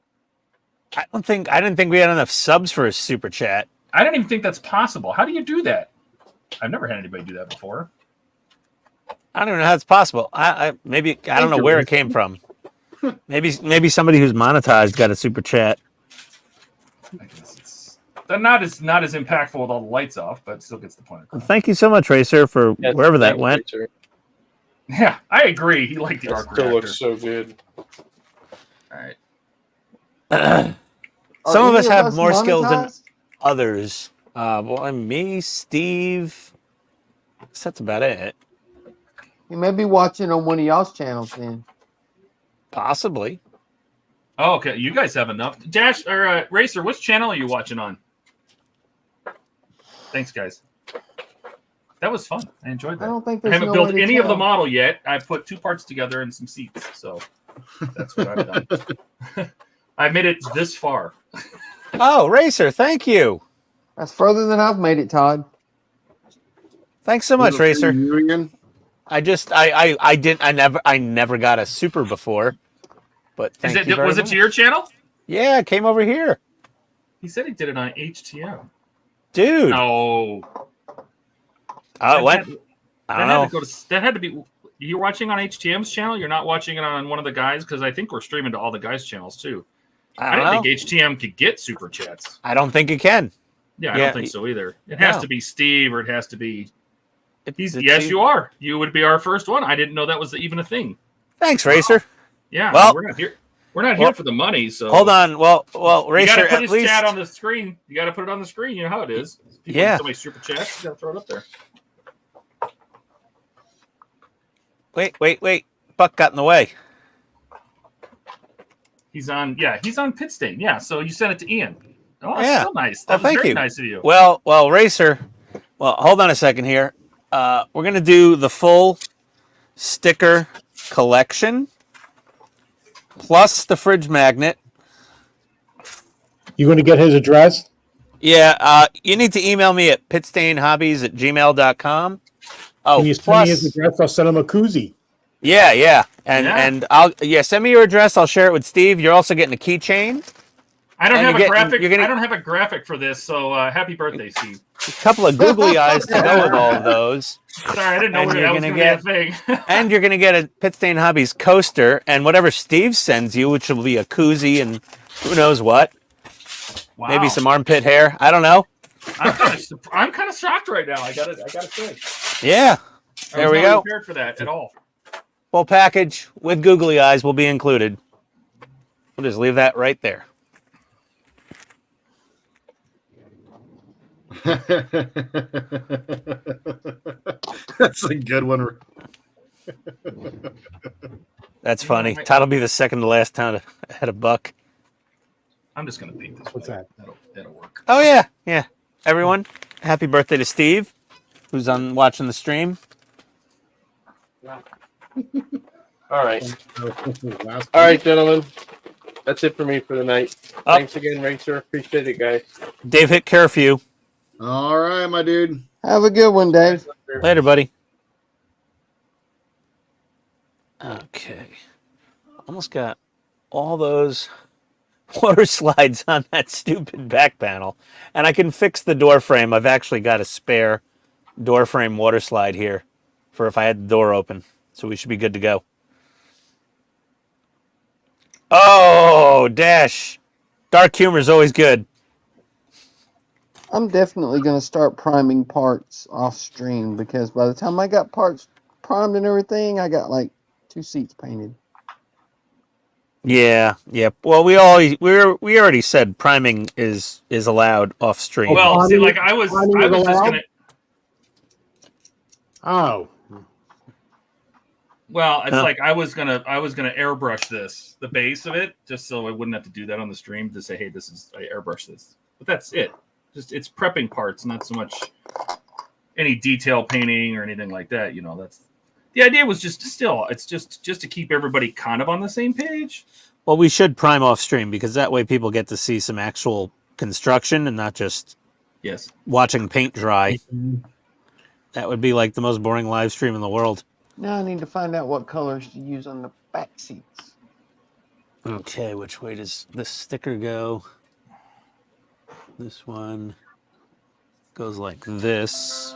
I didn't think we had enough subs for a super chat. I didn't even think that's possible. How do you do that? I've never had anybody do that before. I don't even know how it's possible. I don't know where it came from. Maybe somebody who's monetized got a super chat. I guess it's they're not as impactful with all the lights off, but still gets the point across. Thank you so much, Racer, for Yeah, wherever that thank you, went. Richard. Yeah, I agree. He liked the That arc still reactor. looks so good. All right. Some Are of any us have us more skills than monetized? others. Well, me, Steve. That's about it. You may be watching on one of y'all's channels then. Possibly. Oh, okay. You guys have enough. Dash or Racer, which channel are you watching on? Thanks, guys. That was fun. I enjoyed I that. don't think I there's haven't no built way to any of the tell. model yet. I put 2 parts together and some seats. So that's what I've done. I made it this far. Oh, Racer, thank you. That's further than I've made it, Todd. Thanks so much, Was it Racer. you again? I never got a super before. But thank you very Was it much. to your channel? Yeah, it came over here. He said he did it on HTM. Dude. No. It went. I don't know. That had to be. You're watching on HTM's channel. You're not watching it on one of the guys because I think we're streaming to all the guys' channels too. I don't didn't know. think HTM could get super chats. I don't think it can. Yeah, I Yeah, don't think so either. It has no. to be Steve or it has to be. It's Yes, you are. You would be our first one. I didn't know that was even a thing. Thanks, Racer. Yeah. Well- we're not here. We're not here for the money. So Hold on. Well, You Racer, gotta put at his least. chat on the screen. You got to put it on the screen. You know how it is. People Yeah. Somebody super chats. You got to throw it up there. Wait. Buck got in the way. He's on. Yeah, he's on PITSTAIN. Yeah. So you sent it to Ian. Oh, that's Yeah. still nice. Well, That was thank very you. nice of you. Well, Racer. Well, hold on a second here. We're gonna do the full sticker collection plus the fridge magnet. You going to get his address? Yeah. You need to email me at pitstainhobbies@gmail.com. Oh, Can you send plus, me his address? I'll send him a koozie. yeah, and Yeah. and I'll send me your address. I'll share it with Steve. You're also getting a keychain. I don't and have a you're getting- graphic. you're getting- I don't have a graphic for this. So happy birthday, Steve. A couple of googly eyes to go with all of those. Sorry, I didn't know And that you're was gonna going to be a thing. And you're going to get a Pitstain Hobbies coaster and whatever Steve sends you, which will be a koozie and who knows what. Wow. Maybe some armpit hair. I don't know. I'm kind of shocked right now. I got to say. Yeah. I There was we not go. prepared for that at all. Full package with googly eyes will be included. We'll just leave that right there. That's a good one. That's Yeah, funny. right. Todd will be the second to last town ahead of Buck. I'm just gonna paint this. What's way. that? That'll work. Oh yeah, yeah. Everyone, happy birthday to Steve, who's on watching the stream. All right. Last All right, gentlemen. That's it for me for the night. Up. Thanks again, Racer. Appreciate it, guys. Dave hit curfew. All right, my dude. Have a good one, Dave. Later, buddy. Okay. Almost got all those water slides on that stupid back panel. And I can fix the door frame. I've actually got a spare door frame water slide here for if I had the door open. So we should be good to go. Oh, Dash. Dark humor is always good. I'm definitely going to start priming parts off stream because by the time I got parts primed and everything, I got like 2 seats painted. Yeah, yeah. Well, we already said priming is allowed off stream. Well, see, Priming- like I was priming is just allowed? gonna. Oh, Well, it's Huh. like I was gonna airbrush the base of it, just so I wouldn't have to do that on the stream to say, hey, I airbrush this. But that's it. Just it's prepping parts, not so much any detail painting or anything like that. That's the idea. Was just it's just to keep everybody kind of on the same page. Well, we should prime off stream because that way people get to see some actual construction and not just Yes. watching paint dry. That would be like the most boring live stream in the world. Now I need to find out what colors to use on the back seats. Okay, which way does this sticker go? This one goes like this.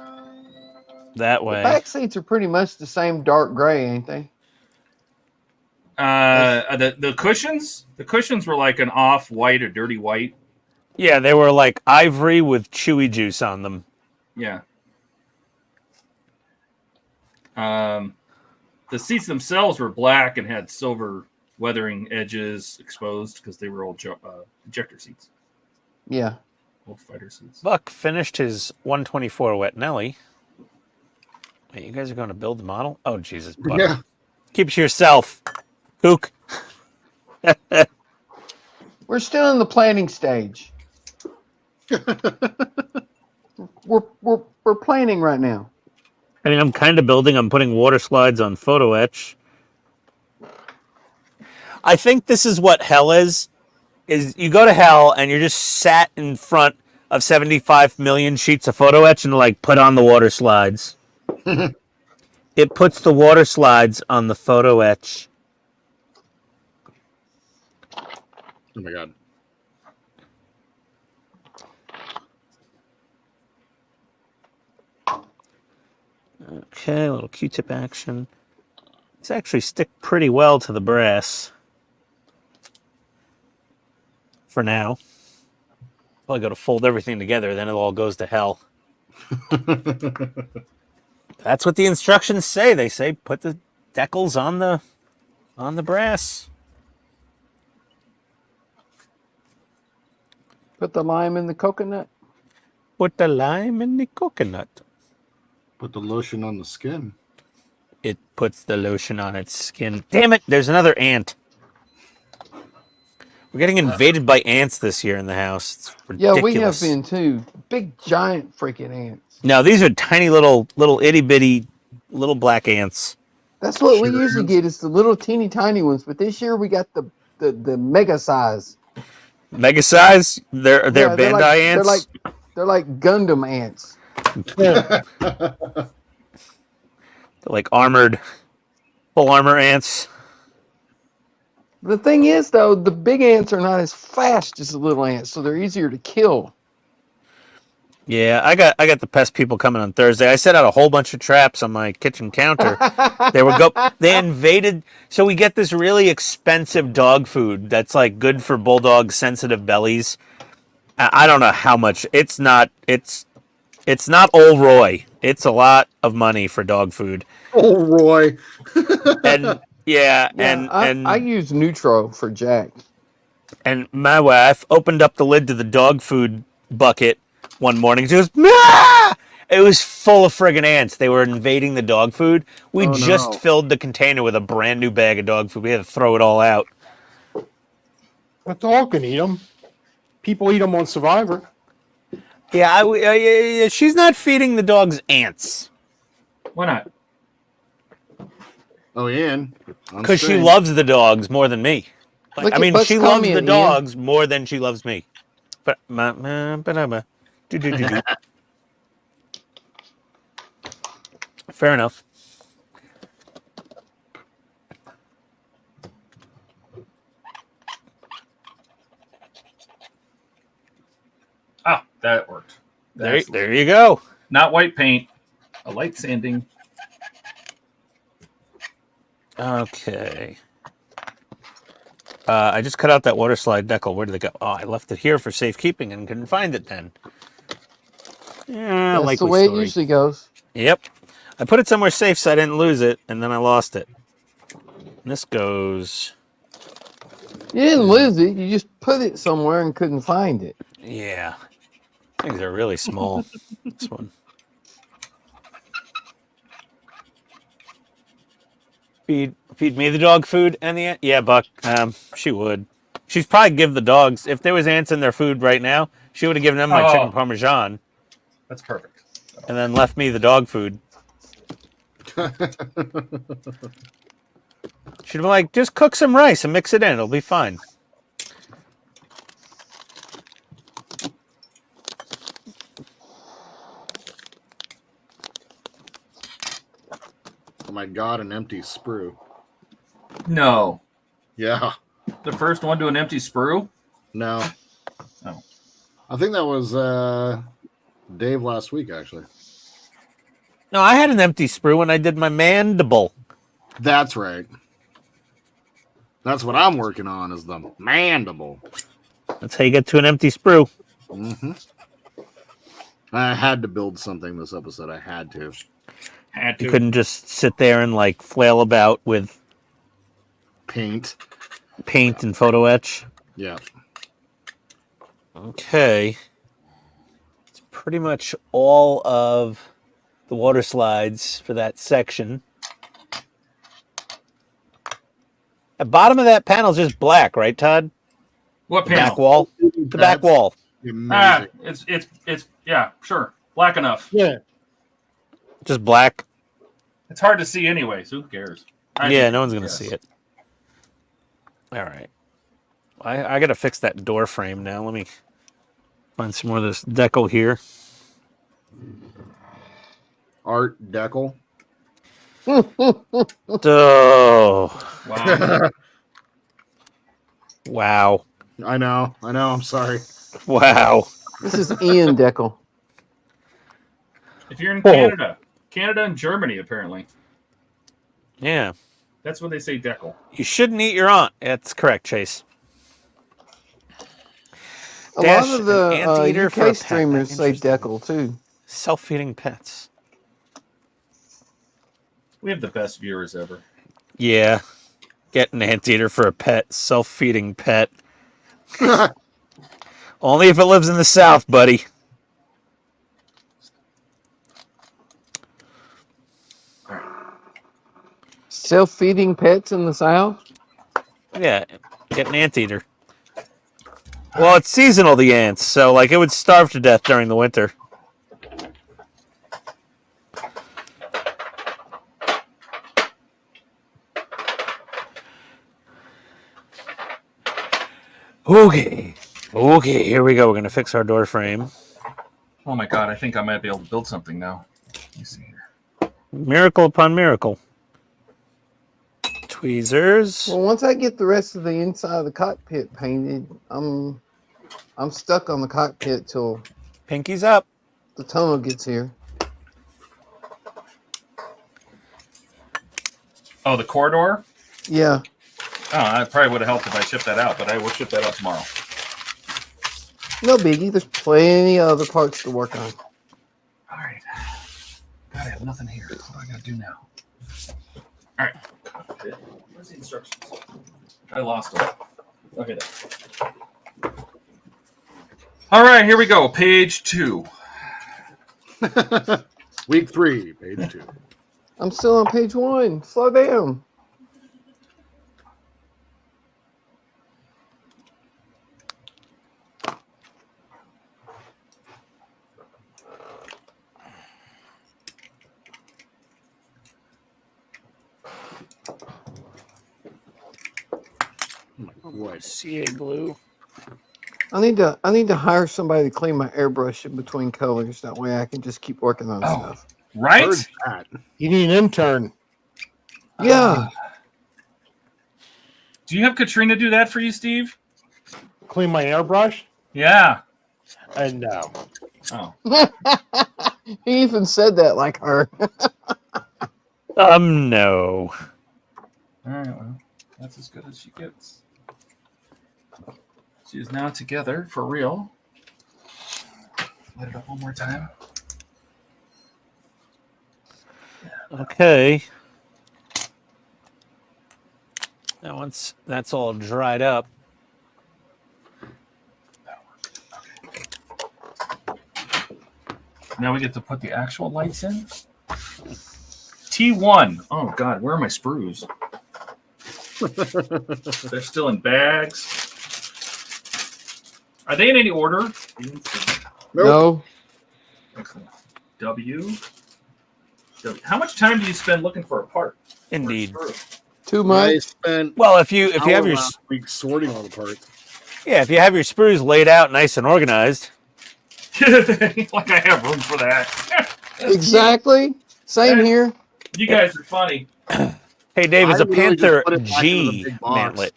That The way. back seats are pretty much the same dark gray, ain't they? The cushions were like an off white or dirty white. Yeah, they were like ivory with chewy juice on them. Yeah. The seats themselves were black and had silver weathering edges exposed because they were old ejector seats, Yeah. old fighter seats. Buck finished his 124 Wet Nelly. Wait, you guys are going to build the model? Oh, Jesus, Buck. Yeah. Keep it to yourself, kook. We're still in the planning stage. We're planning right now. I mean, I'm kind of building. I'm putting water slides on photo etch. I think this is what hell is you go to hell and you're just sat in front of 75 million sheets of photo etch and like put on the water slides. It puts the water slides on the photo etch. Oh my god. Okay, a little Q-tip action. These actually stick pretty well to the brass. For now. Probably got to fold everything together, then it all goes to hell. That's what the instructions say. They say put the decals on the brass. Put the lime in the coconut. Put the lime in the coconut. Put the lotion on the skin. It puts the lotion on its skin. Damn it, there's another ant. We're getting invaded by ants this year in the house. It's ridiculous. Yeah, we have been too. Big, giant freaking ants. No, these are tiny little itty bitty little black ants. That's what we usually get is the little teeny tiny ones. But this year we got the mega size. Mega size? They're Yeah, Bandai ants? They're like Gundam ants. They're like armored, full armor ants. The thing is, though, the big ants are not as fast as the little ants, so they're easier to kill. Yeah, I got the pest people coming on Thursday. I set out a whole bunch of traps on my kitchen counter. They invaded. So we get this really expensive dog food that's like good for bulldog sensitive bellies. I don't know how much. It's not Old Roy. It's a lot of money for dog food. Oh, Roy. And I use Neutro for Jack. And my wife opened up the lid to the dog food bucket one morning. She goes, "Nah!" It was full of friggin' ants. They were invading the dog food. We Oh, just no. filled the container with a brand new bag of dog food. We had to throw it all out. A dog can eat them. People eat them on Survivor. Yeah, she's not feeding the dogs ants Why not? Oh, Ian. because she loves the dogs more than me. Look I at mean, Buck's she loves the comment, Ian. dogs more than she loves me. But fair enough. Ah, that worked. There you go. Not white paint, a light sanding. Okay. I just cut out that water slide decal. Where did it go? Oh, I left it here for safekeeping and couldn't find it then. Yeah, That's likely the way story. it usually goes. Yep. I put it somewhere safe so I didn't lose it, and then I lost it. And this goes... You didn't lose it. You just put it somewhere and couldn't find it. Yeah. Things are really small. This one. Feed me the dog food and the ant? Yeah, Buck. She would. She'd probably give the dogs, if there was ants in their food right now, she would have given them my chicken parmesan That's perfect. and then left me the dog food. She'd be like, just cook some rice and mix it in. It'll be fine. Oh my God, an empty sprue. No. Yeah. The first one to an empty sprue? No. Oh. I think that was Dave last week, actually. No, I had an empty sprue when I did my mandible. That's right. That's what I'm working on, is the mandible. That's how you get to an empty sprue. Mm-hmm. I had to build something this episode. I had to. You couldn't just sit there and like flail about with Paint. and photo etch. Yeah. Okay. It's pretty much all of the water slides for that section. The bottom of that panel is just black, right, Todd? What The panel? back wall. The back wall. Ah, Amazing. it's yeah, sure. Black enough. Yeah. Just black. It's hard to see anyway, so who cares? Yeah, no one's gonna see it. All right. I gotta fix that door frame now. Let me find some more of this decal here. Art Decal. Oh, Wow. wow. I know. I'm sorry. Wow. This is Ian Deckel. If you're in Oh. Canada and Germany, apparently. Yeah. That's when they say decal. You shouldn't eat your aunt. That's correct, Chase. A Dash lot of an the anteater for a UK pet. streamers say Interesting. Deckel too. Self-feeding pets. We have the best viewers ever. Yeah. Get an anteater for a pet. Self-feeding pet. Only if it lives in the South, buddy. Self-feeding pets in the South? Yeah. Get an anteater. Well, it's seasonal, the ants, so like it would starve to death during the winter. Okay. Okay, here we go. We're gonna fix our door frame. Oh my god, I think I might be able to build something now. Let me see here. Miracle upon miracle. Tweezers. Well, once I get the rest of the inside of the cockpit painted, I'm stuck on the cockpit till Pinkies up. the tunnel gets here. Oh, the corridor? Yeah. Oh, I probably would have helped if I shipped that out, but I will ship that out tomorrow. No biggie. There's plenty of other parts to work on. All right. God, I have nothing here. What do I got to do now? All right. Where's the instructions? I lost them. Okay. There. All right, here we go. Page 2. Week 3, page 2. I'm still on page 1. Slow down. Boy. CA glue. I need to hire somebody to clean my airbrush in between colors. That way I can just keep working on stuff. Right? Heard that. You need an intern. Yeah. Do you have Katrina do that for you, Steve? Clean my airbrush? Yeah. And no. Oh. He even said that like her. No. All right. Well, that's as good as she gets. She is now together for real. Light it up one more time. Okay. Now once that's all dried up, Now we get to put the actual lights in. T1. Oh, God. Where are my sprues? They're still in bags. Are they in any order? No. Excellent. W. How much time do you spend looking for a part? indeed. Or a screw? Too I much. spent Well, if you have your last week sorting all the parts. if you have your sprues laid out nice and organized, Like I have room for that. Exactly. Same here. You guys are funny. hey Dave, is I a literally just Panther put it back into the G big box. mantlet.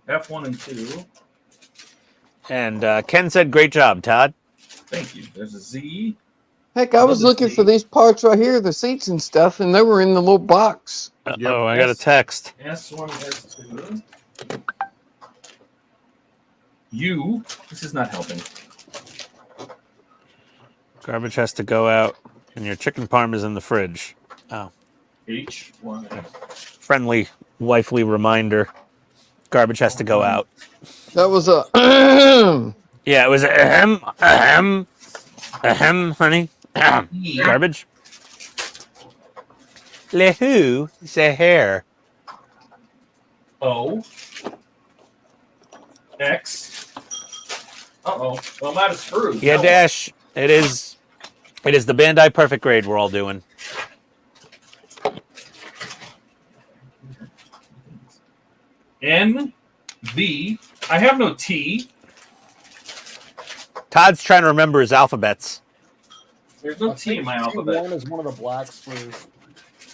F1 and 2. And Ken said, "Great job, Todd." Thank you. There's a Z. Heck, I was Another looking Z. for these parts right here, the seats and stuff, and they were in the little box. Oh, I got a text. S1, S2. U. This is not helping. Garbage has to go out, and your chicken parm is in the fridge. Oh, H1. friendly, wifely reminder. Garbage has to go out. That was a. Yeah, it was ahem, honey. Ahem. Garbage. Le who? The hair. O. X. Uh-oh. Well, I'm out of screws. Yeah, Now Dash. It is the Bandai Perfect Grade we're all doing. N. V. I have no T. Todd's trying to remember his alphabets. There's no T in my alphabet. T1 is one of the black screws.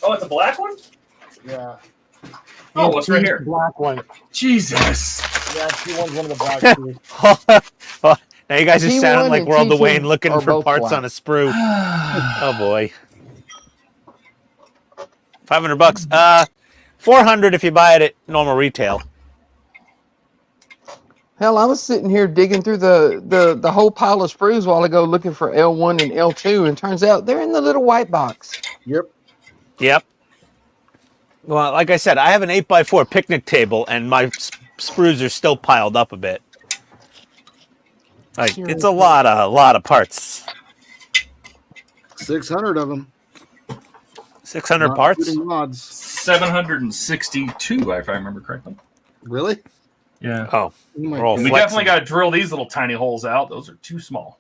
Oh, it's a black one? Yeah. Oh, what's right T's here? the black one. Jesus. Yeah, T1's one of the black screws. Now you guys are T1 sounding like and World of T2 Wayne looking are for both parts black. on a sprue. Oh boy. $500. 400 if you buy it at normal retail. Hell, I was sitting here digging through the whole pile of sprues a while ago looking for L1 and L2, and turns out they're in the little white box. Yep. Yep. Well, like I said, I have an 8x4 picnic table, and my sprues are still piled up a bit. Like it's a lot of parts. 600 of them. 600 Not parts. including mods. 762, if I remember correctly. Really? Yeah. Oh, my we're all And we flexing. definitely got to drill these little tiny holes out. Those are too small.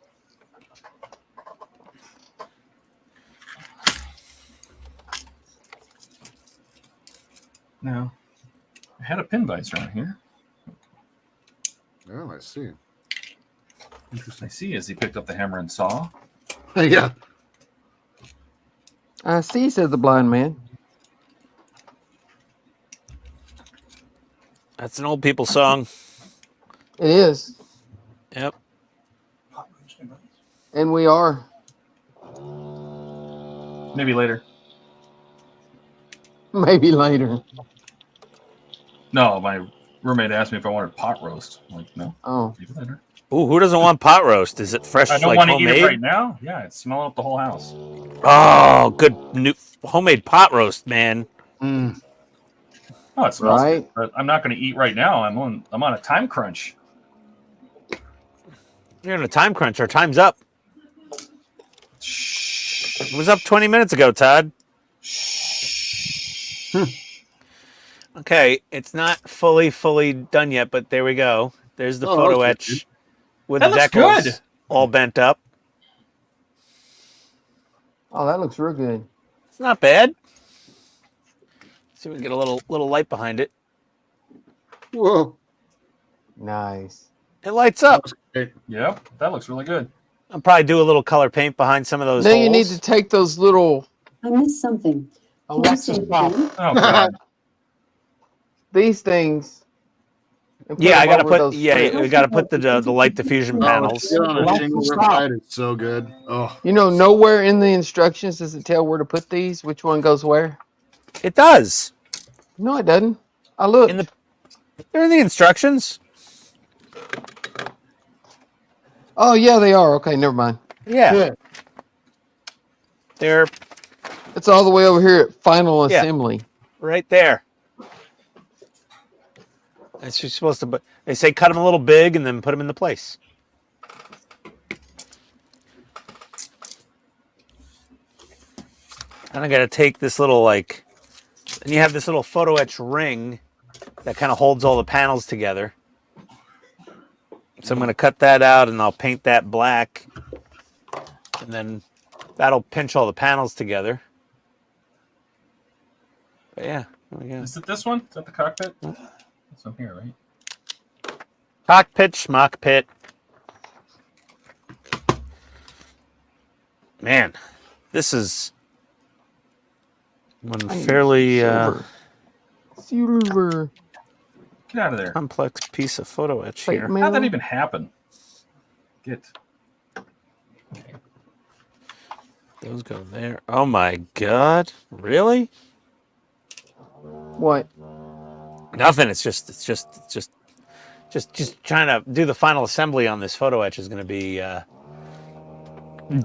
Now, I had a pin visor on here. Oh, I see. I see as he picked up the hammer and saw. Yeah. I see, said the blind man. That's an old people song. It is. Yep. And we are. Maybe later. Maybe later. No, my roommate asked me if I wanted pot roast. I'm like, no, Oh. maybe later. Ooh, who doesn't want pot roast? Is it fresh, I don't like want to eat homemade? it right now. Yeah, it's smelling up the whole house. Oh, good new homemade pot roast, man. Mm. Oh, it smells Right. good, but I'm not going to eat right now. I'm on a time crunch. You're in a time crunch. Our time's up. It was up 20 minutes ago, Todd. Okay, it's not fully done yet, but there we go. There's the photo okay. etch with That the looks decals good. all bent up. Oh, that looks real good. It's not bad. See if we can get a little light behind it. Whoa. Nice. It lights up. Okay. Yep, that looks really good. I'll probably do a little color paint behind some of those Now holes. you need to take those little I missed something. Can you Alexa, say it stop. again? Oh god. these things. and put Yeah, I them gotta over put. those Yeah, strips. we gotta put the light diffusion panels. Get on a Alexa, shingle stop. riptide. It's so good. Oh, You know, nowhere in the instructions does it tell where to put these, which one goes where. It does. No, it doesn't. I looked. In the they're in the instructions. Oh yeah, they are. Okay, never mind. Yeah, Yeah. they're It's all the way over here at final Yeah. assembly. right there. That's you're supposed to. But they say cut them a little big and then put them into place. And I gotta take this little like, and you have this little photo etch ring that kind of holds all the panels together. So I'm gonna cut that out and I'll paint that black, and then that'll pinch all the panels together. But yeah, there we go. Is it this one? Is that the cockpit? This one here, right? Cockpit, schmuck pit. Man, this is one fairly Silver. Get out of there. complex piece of photo etch Plate here. mail. How'd that even happen? Get. Those go there. Oh my god, really? What? Nothing. It's just trying to do the final assembly on this photo etch is going to be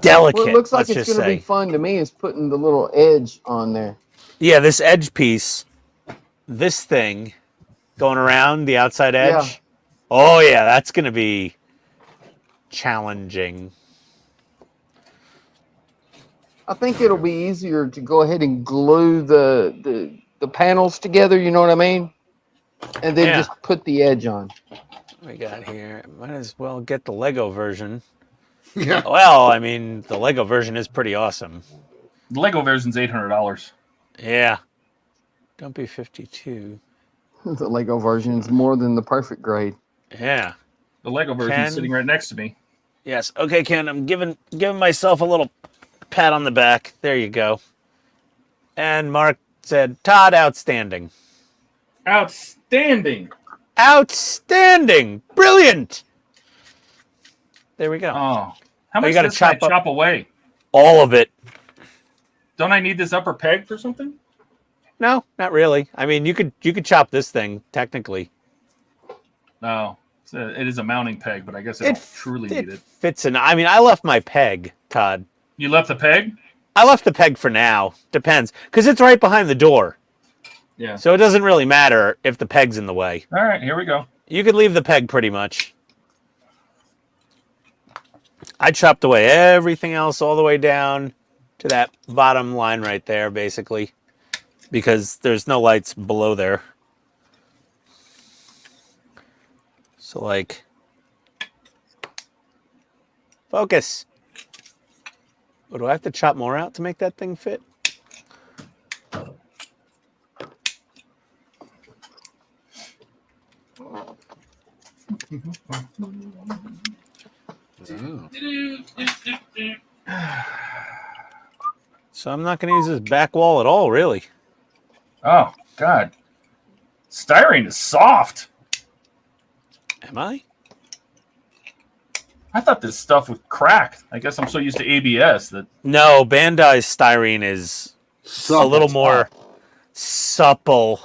delicate. What it looks like let's it's just going to say. be fun to me is putting the little edge on there. Yeah, this edge piece, this thing going around the outside edge. Yeah. Oh yeah, that's going to be challenging. I think it'll be easier to go ahead and glue the panels together, you know what I mean? And then Yeah. just put the edge on. What we got here? Might as well get the Lego version. yeah. Well, I mean, the Lego version is pretty awesome. The Lego version's $800. Yeah. Don't be 52. The Lego version is more than the perfect grade. Yeah. The Lego version's Ken? sitting right next to me. Yes. Okay, Ken, I'm giving myself a little pat on the back. There you go. And Mark said, Todd, outstanding. Outstanding. Outstanding. Brilliant. There we go. Oh, how much you gotta does I chop up- chop away? All of it. Don't I need this upper peg for something? No, not really. I mean, you could don't this thing technically. No, it is a mounting peg, but I guess I don't truly need it. Fits in. I mean, I left my peg, Todd. You left the peg? I left the peg for now. Depends, because it's right behind the door. Yeah. So it doesn't really matter if the peg's in the way. All right, here we go. You could leave the peg pretty much. I chopped away everything else all the way down to that bottom line right there, basically, because there's no lights below there. So, like, focus. Oh, do I have to chop more out to make that thing fit? So I'm not going to use this back wall at all, really. Oh, God. Styrene is soft. Am I? I thought this stuff would crack. I guess I'm so used to ABS that No, Bandai's styrene is a little more supple.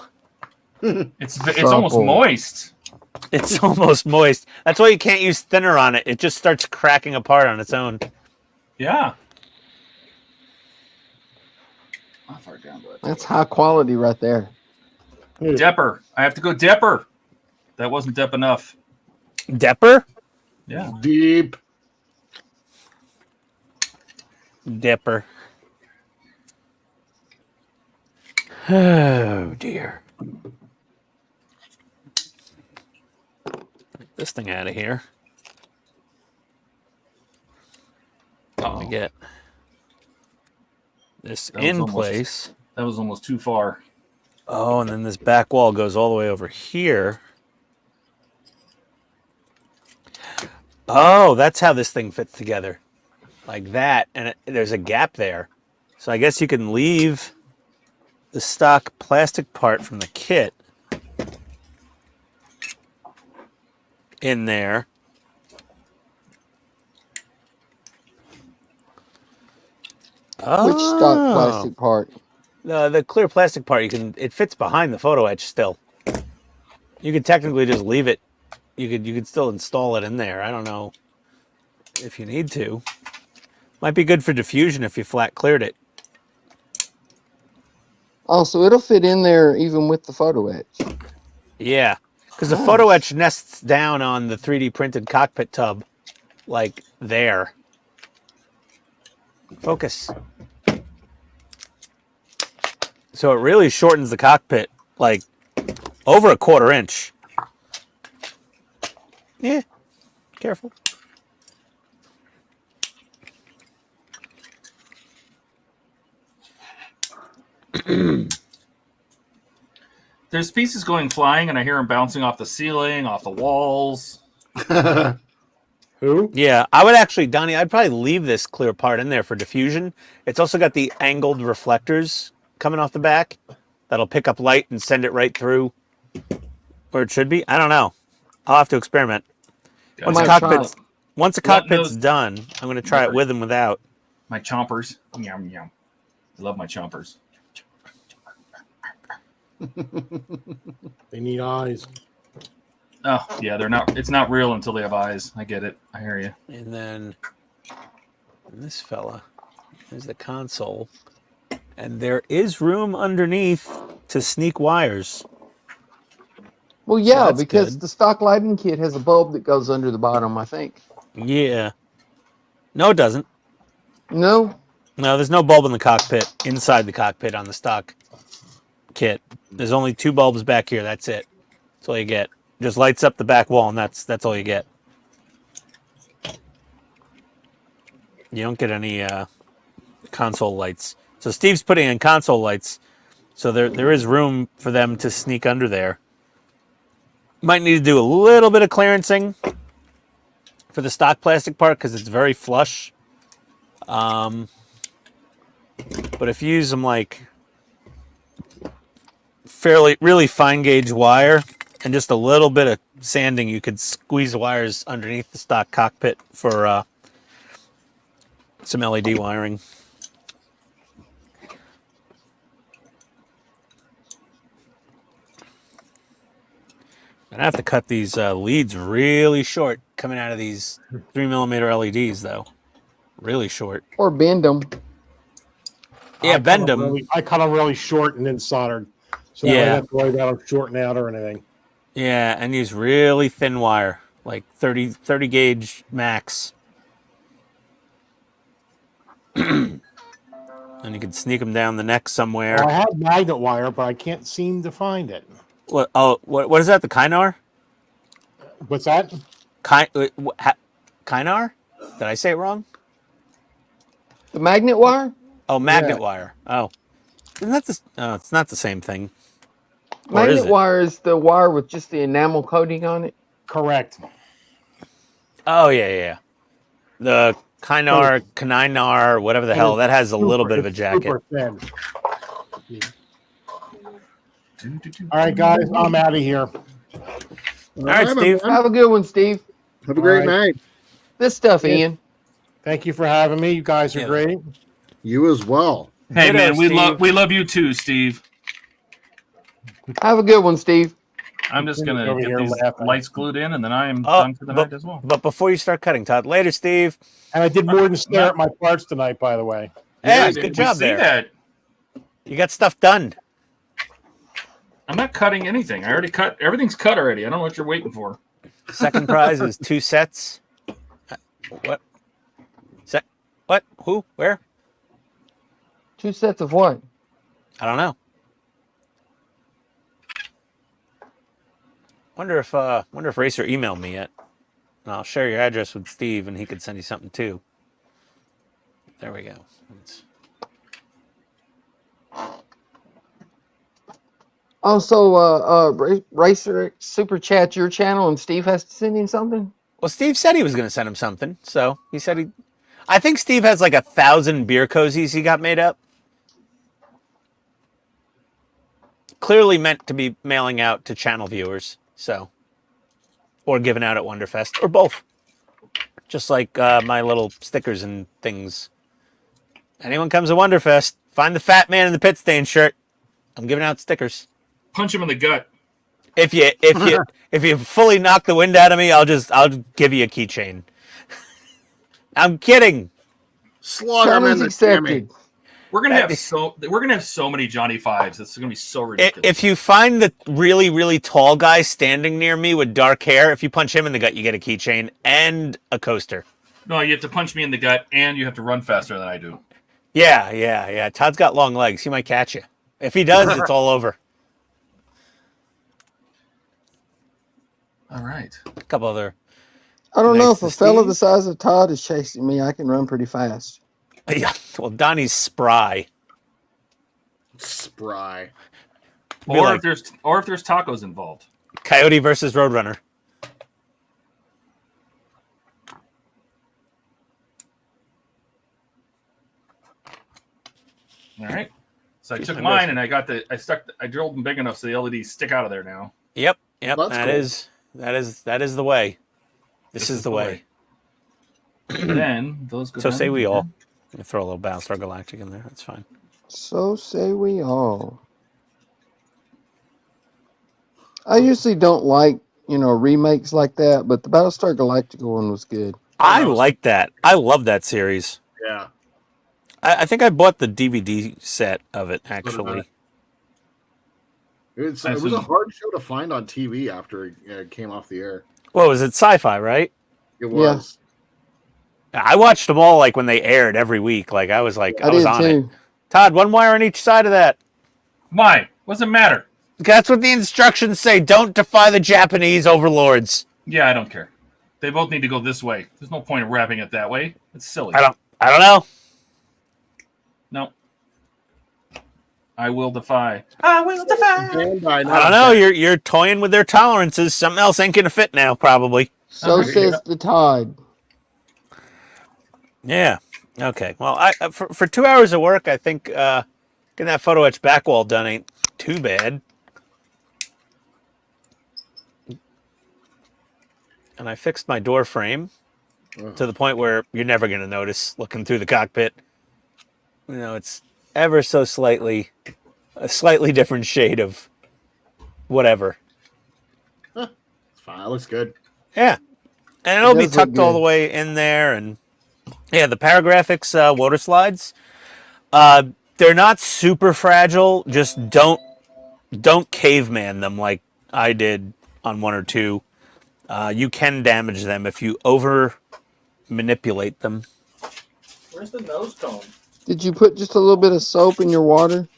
it's almost Supple. moist. It's almost moist. That's why you can't use thinner on it. It just starts cracking apart on its own. Yeah. How far down do I have to That's high quality right there. go? Depper. I have to go Depper. That wasn't Dep enough. Depper? Yeah. Deep. Dipper. Oh dear. Get this thing out of here. Let me get this in place. That was almost too far. Oh, and then this back wall goes all the way over here. Oh, that's how this thing fits together. Like that, and there's a gap there. So I guess you can leave the stock plastic part from the kit in there. Which stock plastic part? The clear plastic part, it fits behind the photo etch still. You could technically just leave it. You could still install it in there. I don't know if you need to. Might be good for diffusion if you flat cleared it. Oh, so it'll fit in there even with the photo etch. Yeah, because the photo etch nests down on the 3D printed cockpit tub, like there. Focus. So it really shortens the cockpit, like over 1/4 inch. Yeah, careful. There's pieces going flying, and I hear them bouncing off the ceiling, off the walls. Who? Yeah, I would actually, Donnie, I'd probably leave this clear part in there for diffusion. It's also got the angled reflectors coming off the back that'll pick up light and send it right through where it should be. I don't know. I'll have to experiment. Once the cockpit's done, I'm going to try it with and without. My chompers. Yum, yum. I love my chompers. They need eyes. Oh, yeah, they're not. It's not real until they have eyes. I get it. I hear you. And then this fella, there's the console. And there is room underneath to sneak wires. Well, yeah, So because good. the stock lighting kit has a bulb that goes under the bottom, I think. Yeah. No, it doesn't. No? No, there's no bulb in the cockpit, inside the cockpit on the stock kit. There's only 2 bulbs back here. That's it. That's all you get. Just lights up the back wall, and that's all you get. You don't get any console lights. So Steve's putting in console lights, so there is room for them to sneak under there. Might need to do a little bit of clearancing for the stock plastic part because it's very flush. But if you use them like really fine gauge wire and just a little bit of sanding, you could squeeze wires underneath the stock cockpit for some LED wiring. And I have to cut these leads really short coming out of these 3mm LEDs, though. Really short. Or bend them. Yeah, bend them. I cut them really short and then soldered. So I don't have to worry about them shorting out or anything. Yeah, and use really thin wire, like 30 gauge max. And you can sneak them down the neck somewhere. Well, I have magnet wire, but I can't seem to find it. What? Oh, what is that? The Kynar? What's that? Kynar? Did I say it wrong? The magnet wire? Oh, magnet wire. Oh, isn't that the? Oh, it's not the same thing. Magnet wire is the wire with just the enamel coating on it. Correct. Oh yeah. The Kynar, whatever the hell, that has a little bit of a jacket. Super thin. All right, guys, I'm out of here. All right, Steve. Have a good one, Steve. Have a great night. This stuff, Ian. Thank you for having me. You guys are great. You as well. Hey, Ditto, man, we love you too, Steve. Have a good one, Steve. I'm just going Over to get here these laughing. lights glued in, and then I am done for the night as well. But before you start cutting, Todd, later, Steve. And I did more than stare at my parts tonight, by the way. Yeah, we good job see there. that. You got stuff done. I'm not cutting anything. I already cut. Everything's cut already. I don't know what you're waiting for. Second prize is 2 sets. What? What? Who? Where? 2 sets of what? I don't know. Wonder if Racer emailed me yet. And I'll share your address with Steve, and he could send you something too. There we go. Also, Racer super chat your channel, and Steve has to send him something. Well, Steve said he was going to send him something, so he said he. I think Steve has like 1,000 beer cozies he got made up. Clearly meant to be mailing out to channel viewers, so. Or given out at Wonderfest, or both. Just like my little stickers and things. Anyone comes to Wonderfest, find the fat man in the PITSTAIN shirt. I'm giving out stickers. Punch him in the gut. If you fully knock the wind out of me, I'll give you a keychain. I'm kidding. Slaughter him in the tummy. We're gonna have so many Johnny Fives. It's gonna be so ridiculous. If you find the really, really tall guy standing near me with dark hair, if you punch him in the gut, you get a keychain and a coaster. No, you have to punch me in the gut, and you have to run faster than I do. Yeah. Todd's got long legs. He might catch you. If he does, it's all over. All right. A couple other. I don't know if a Next to fella Steve. the size of Todd is chasing me. I can run pretty fast. Yeah. Well, Donnie's spry. Spry. Be Or like if there's tacos involved. Coyote versus Roadrunner. All right. So I took mine and I drilled them big enough so the LEDs stick out of there now. Yep. That's That is the way. This is the way. Then those go So down say we here. all. I'm gonna throw a little Battlestar Galactic in there. That's fine. So say we all. I usually don't like, remakes like that, but the Battlestar Galactica one was good. I like that. I love that series. Yeah. I think I bought the DVD set of it, actually. It was a hard show to find on TV after it came off the air. What was it? Sci-fi, right? It was. I watched them all like when they aired every week. Like I was I was did on too. it. Todd, one wire on each side of that. Why? What's it matter? That's what the instructions say. Don't defy the Japanese overlords. Yeah, I don't care. They both need to go this way. There's no point in wrapping it that way. It's silly. I don't know. No. I will defy. Bandai, I don't know. You're toying with their tolerances. Something else ain't gonna fit now, probably. So says the Todd. Yeah. Okay. Well, for 2 hours of work, I think getting that photo etch back wall done ain't too bad. And I fixed my door frame to the point where you're never going to notice looking through the cockpit. It's ever so slightly a slightly different shade of whatever. It's fine. It looks good. Yeah. And it'll be does look tucked all good. the way in there. And yeah, the Paragraphics water slides, they're not super fragile. Just don't caveman them like I did on 1 or 2. You can damage them if you over manipulate them. Where's the nose cone? Did you put just a little bit of soap in your water?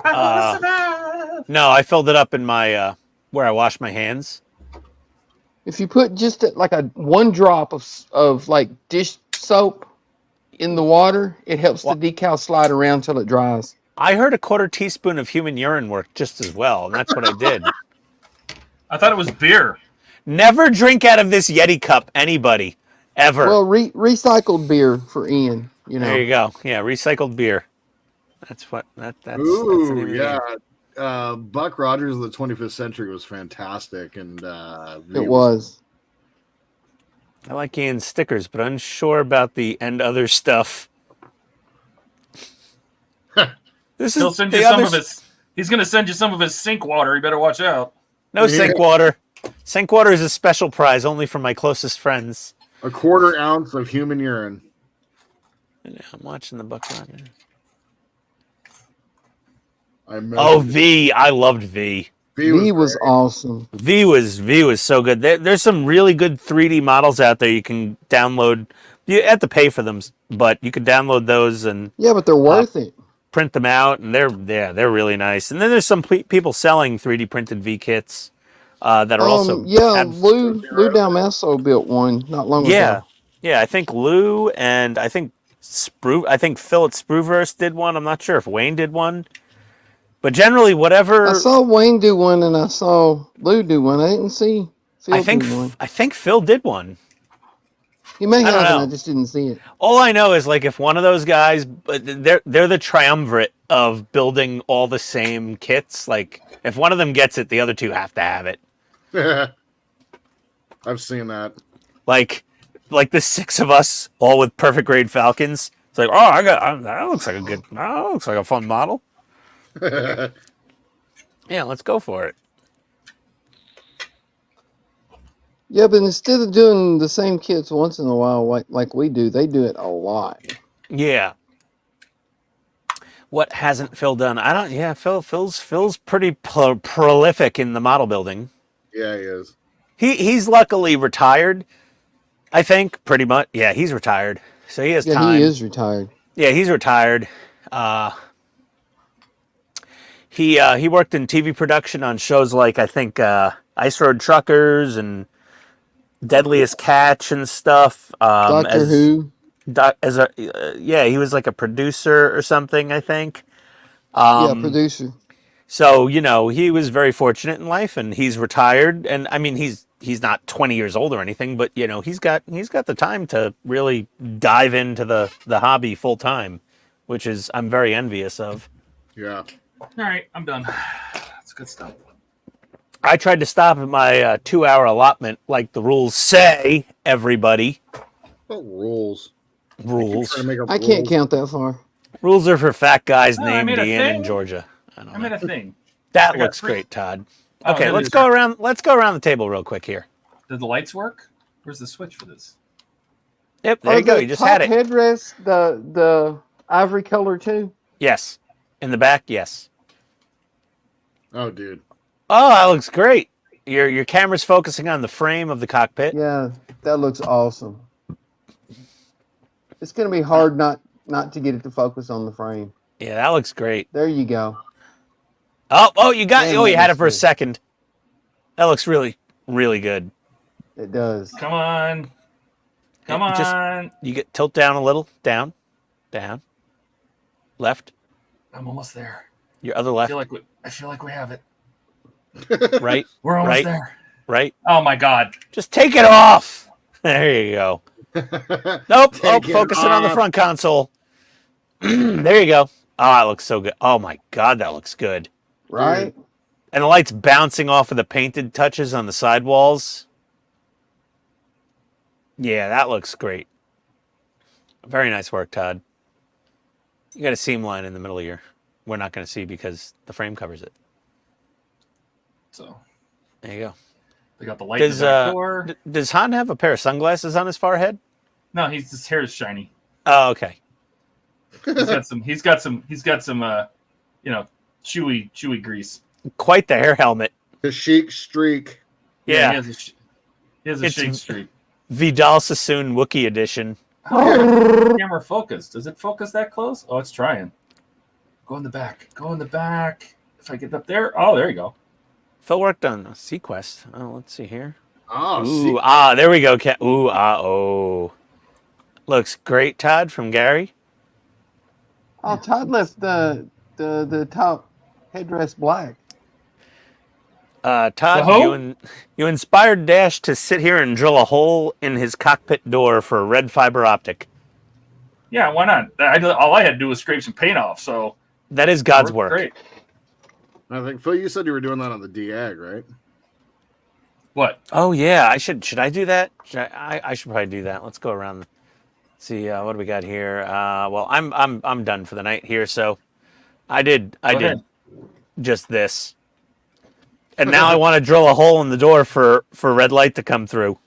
No, I filled it up in my where I wash my hands. If you put just like one drop of like dish soap in the water, it helps the decal slide around till it dries. I heard a 1/4 teaspoon of human urine worked just as well, and that's what I did. I thought it was beer. Never drink out of this Yeti cup, anybody, ever. Well, recycled beer for Ian. There you go. Yeah, recycled beer. That's what that's the name Ooh, of the yeah. game. Buck Rogers of the 25th Century was fantastic, and It was. I like Ian's stickers, but unsure about the and other stuff. This He'll is send the you some other of his. He's going to send you some of his sink water. You better watch out. No sink water. Sink water is a special prize only for my closest friends. a 1/4 ounce of human urine. Yeah, I'm watching the Buck Rogers. Oh, V. I loved V. V was awesome. V was so good. There's some really good 3D models out there you can download You have to pay for them, but you could download those and Yeah, but they're worth it. print them out, and they're really nice. And then there's some people selling 3D printed V kits that are also Yeah, Lou Dalmasso built one not long yeah, ago. yeah. I think Lou and I think Phil at Spruverse did one. I'm not sure if Wayne did one, but generally whatever. I saw Wayne do one and I saw Lou do one. I didn't see Phil do one. I think Phil did one. He may I don't have, and know. I just didn't see it. All I know is like if one of those guys, they're the triumvirate of building all the same kits. Like if one of them gets it, the other two have to have it. I've seen that. Like the six of us all with Perfect Grade Falcons. It's like, that looks like that looks like a fun model. Yeah, let's go for it. Yeah, but instead of doing the same kits once in a while, like we do, they do it a lot. Yeah. What hasn't Phil done? I don't. Yeah, Phil's pretty prolific in the model building. Yeah, he is. He's luckily retired. I think pretty much. Yeah, he's retired, so he has time. He is retired. Yeah, he's retired. He worked in TV production on shows like I think Ice Road Truckers and Deadliest Catch and stuff. Doctor Who. He was like a producer or something, I think. Producer. So, he was very fortunate in life and he's retired. And I mean, he's not 20 years old or anything, but he's got the time to really dive into the hobby full time, which is I'm very envious of. Yeah. All right, I'm done. That's good stuff. I tried to stop at my 2-hour allotment, like the rules say, everybody. What rules? Rules. I can't count that far. Rules are for fat guys I named made a Ian in thing. Georgia. I made a thing. That I got looks three. great, Todd. Oh, Okay, here let's it go is. around. Let's go around the table real quick here. Did the lights work? Where's the switch for this? Yep, there you go. The You just top had it. headrest, the ivory color too. Yes. In the back, yes. Oh, dude. Oh, that looks great. Your camera's focusing on the frame of the cockpit. Yeah, that looks awesome. It's going to be hard not to get it to focus on the frame. Yeah, that looks great. There you go. Oh, you got. Man, Oh, you that had it looks for a good. second. That looks really, really good. It does. Come on. Come on. Just you get tilt down a little, down, left, I'm almost there. your other I left, feel like we have it. right, We're almost right, there. right. Oh my god. Just take it off. There you go. Nope. Take it Focusing on the off. front console. There you go. Oh, that looks so good. Oh my god, that looks good. Right? And the light's bouncing off of the painted touches on the sidewalls. Yeah, that looks great. Very nice work, Todd. You got a seam line in the middle of your. We're not going to see because the frame covers it. So There you go. they got the light in the back door. Does Han have a pair of sunglasses on his forehead? No, his hair is shiny. Oh, okay. He's got some chewy grease. Quite the hair helmet. The chic streak. Yeah. He has a It's- shake streak. Vidal Sassoon Wookiee edition. Camera focus. Does it focus that close? Oh, it's trying. Go in the back. Go in the back. If I get up there. Oh, there you go. Phil worked on a Sequest. Oh, let's see here. Oh, Ooh, there we go. Oh. Looks great, Todd, from Gary. Oh, Todd left the top headrest black. Todd, you inspired Dash to sit here and drill a hole in his cockpit door for a red fiber optic. Yeah, why not? All I had to do was scrape some paint off. So That is God's it work. worked Great. I think Phil, you said you were doing that on the DAG, right? What? Oh yeah, should I do that? I should probably do that. Let's go around. See what do we got here? Well, I'm done for the night here. So I did ahead. just this, and now I want to drill a hole in the door for red light to come through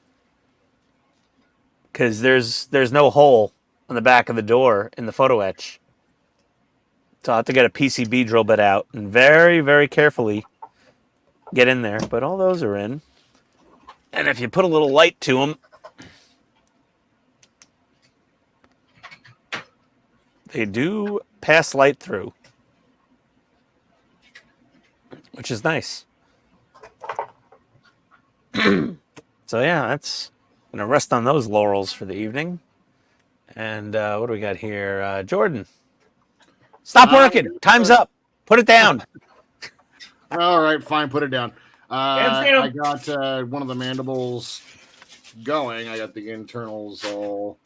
because there's no hole on the back of the door in the photo etch. So I have to get a PCB drill bit out and very, very carefully get in there. But all those are in. And if you put a little light to them, They do pass light through, which is nice. So yeah, that's gonna rest on those laurels for the evening. And what do we got here? Jordan, stop working. Time's up. Put it down. All right, fine. Put it down. Hands down. I got one of the mandibles going. I got the internals all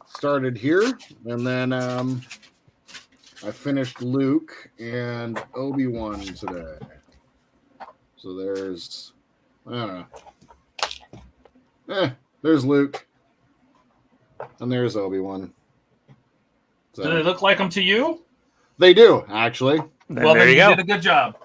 started here, and then I finished Luke and Obi-Wan today. So there's, I don't know. There's Luke, and there's Obi-Wan. So, Do they look like them to you? they do, actually. Then Well, there then you you go. did a good job.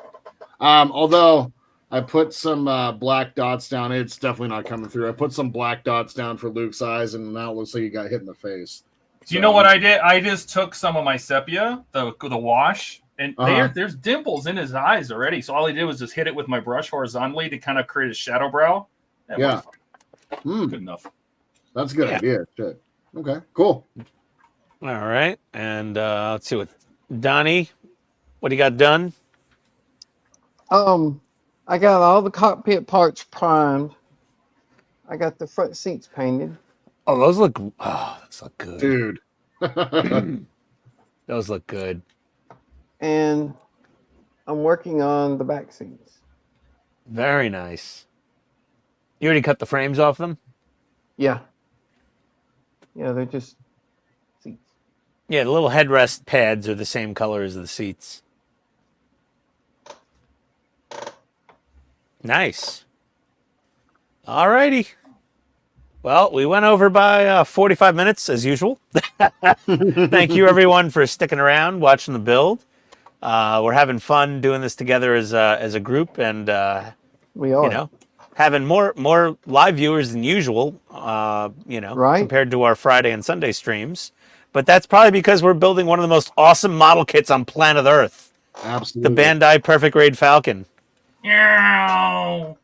Although I put some black dots down. It's definitely not coming through. I put some black dots down for Luke's eyes, and now it looks like he got hit in the face. Do you know what I did? I just took some of my sepia, the wash, and there's dimples in his eyes already. So all I did was just hit it with my brush horizontally to kind of create a shadow brow. That Yeah. was good enough. That's a good idea. Shit. Okay, cool. All right, and let's see what Donnie. What do you got done? I got all the cockpit parts primed. I got the front seats painted. Oh, those look good. Dude. Those look good. And I'm working on the back seats. Very nice. You already cut the frames off them? Yeah. Yeah, they're just seats. Yeah, the little headrest pads are the same color as the seats. Nice. All righty. Well, we went over by 45 minutes as usual. Thank you, everyone, for sticking around, watching the build. We're having fun doing this together as a group, and We are. you know, having more live viewers than usual. Right. Compared to our Friday and Sunday streams. But that's probably because we're building one of the most awesome model kits on planet Earth, Absolutely. the Bandai Perfect Grade Falcon. Meow.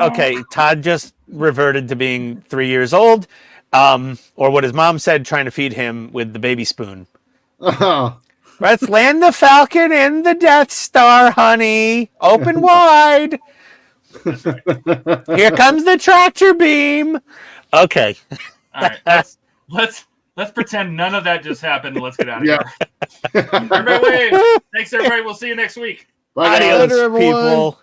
Okay. Todd just reverted to being 3 years old, or what his mom said, trying to feed him with the baby spoon. Let's land the Falcon in the Death Star, honey. Open wide. Here comes the tractor beam. Okay. All right, let's pretend none of that just happened. And let's get out of here. Everybody wave. Thanks, everybody. We'll see you next week. Bye, guys. Adios, Later, everyone. people.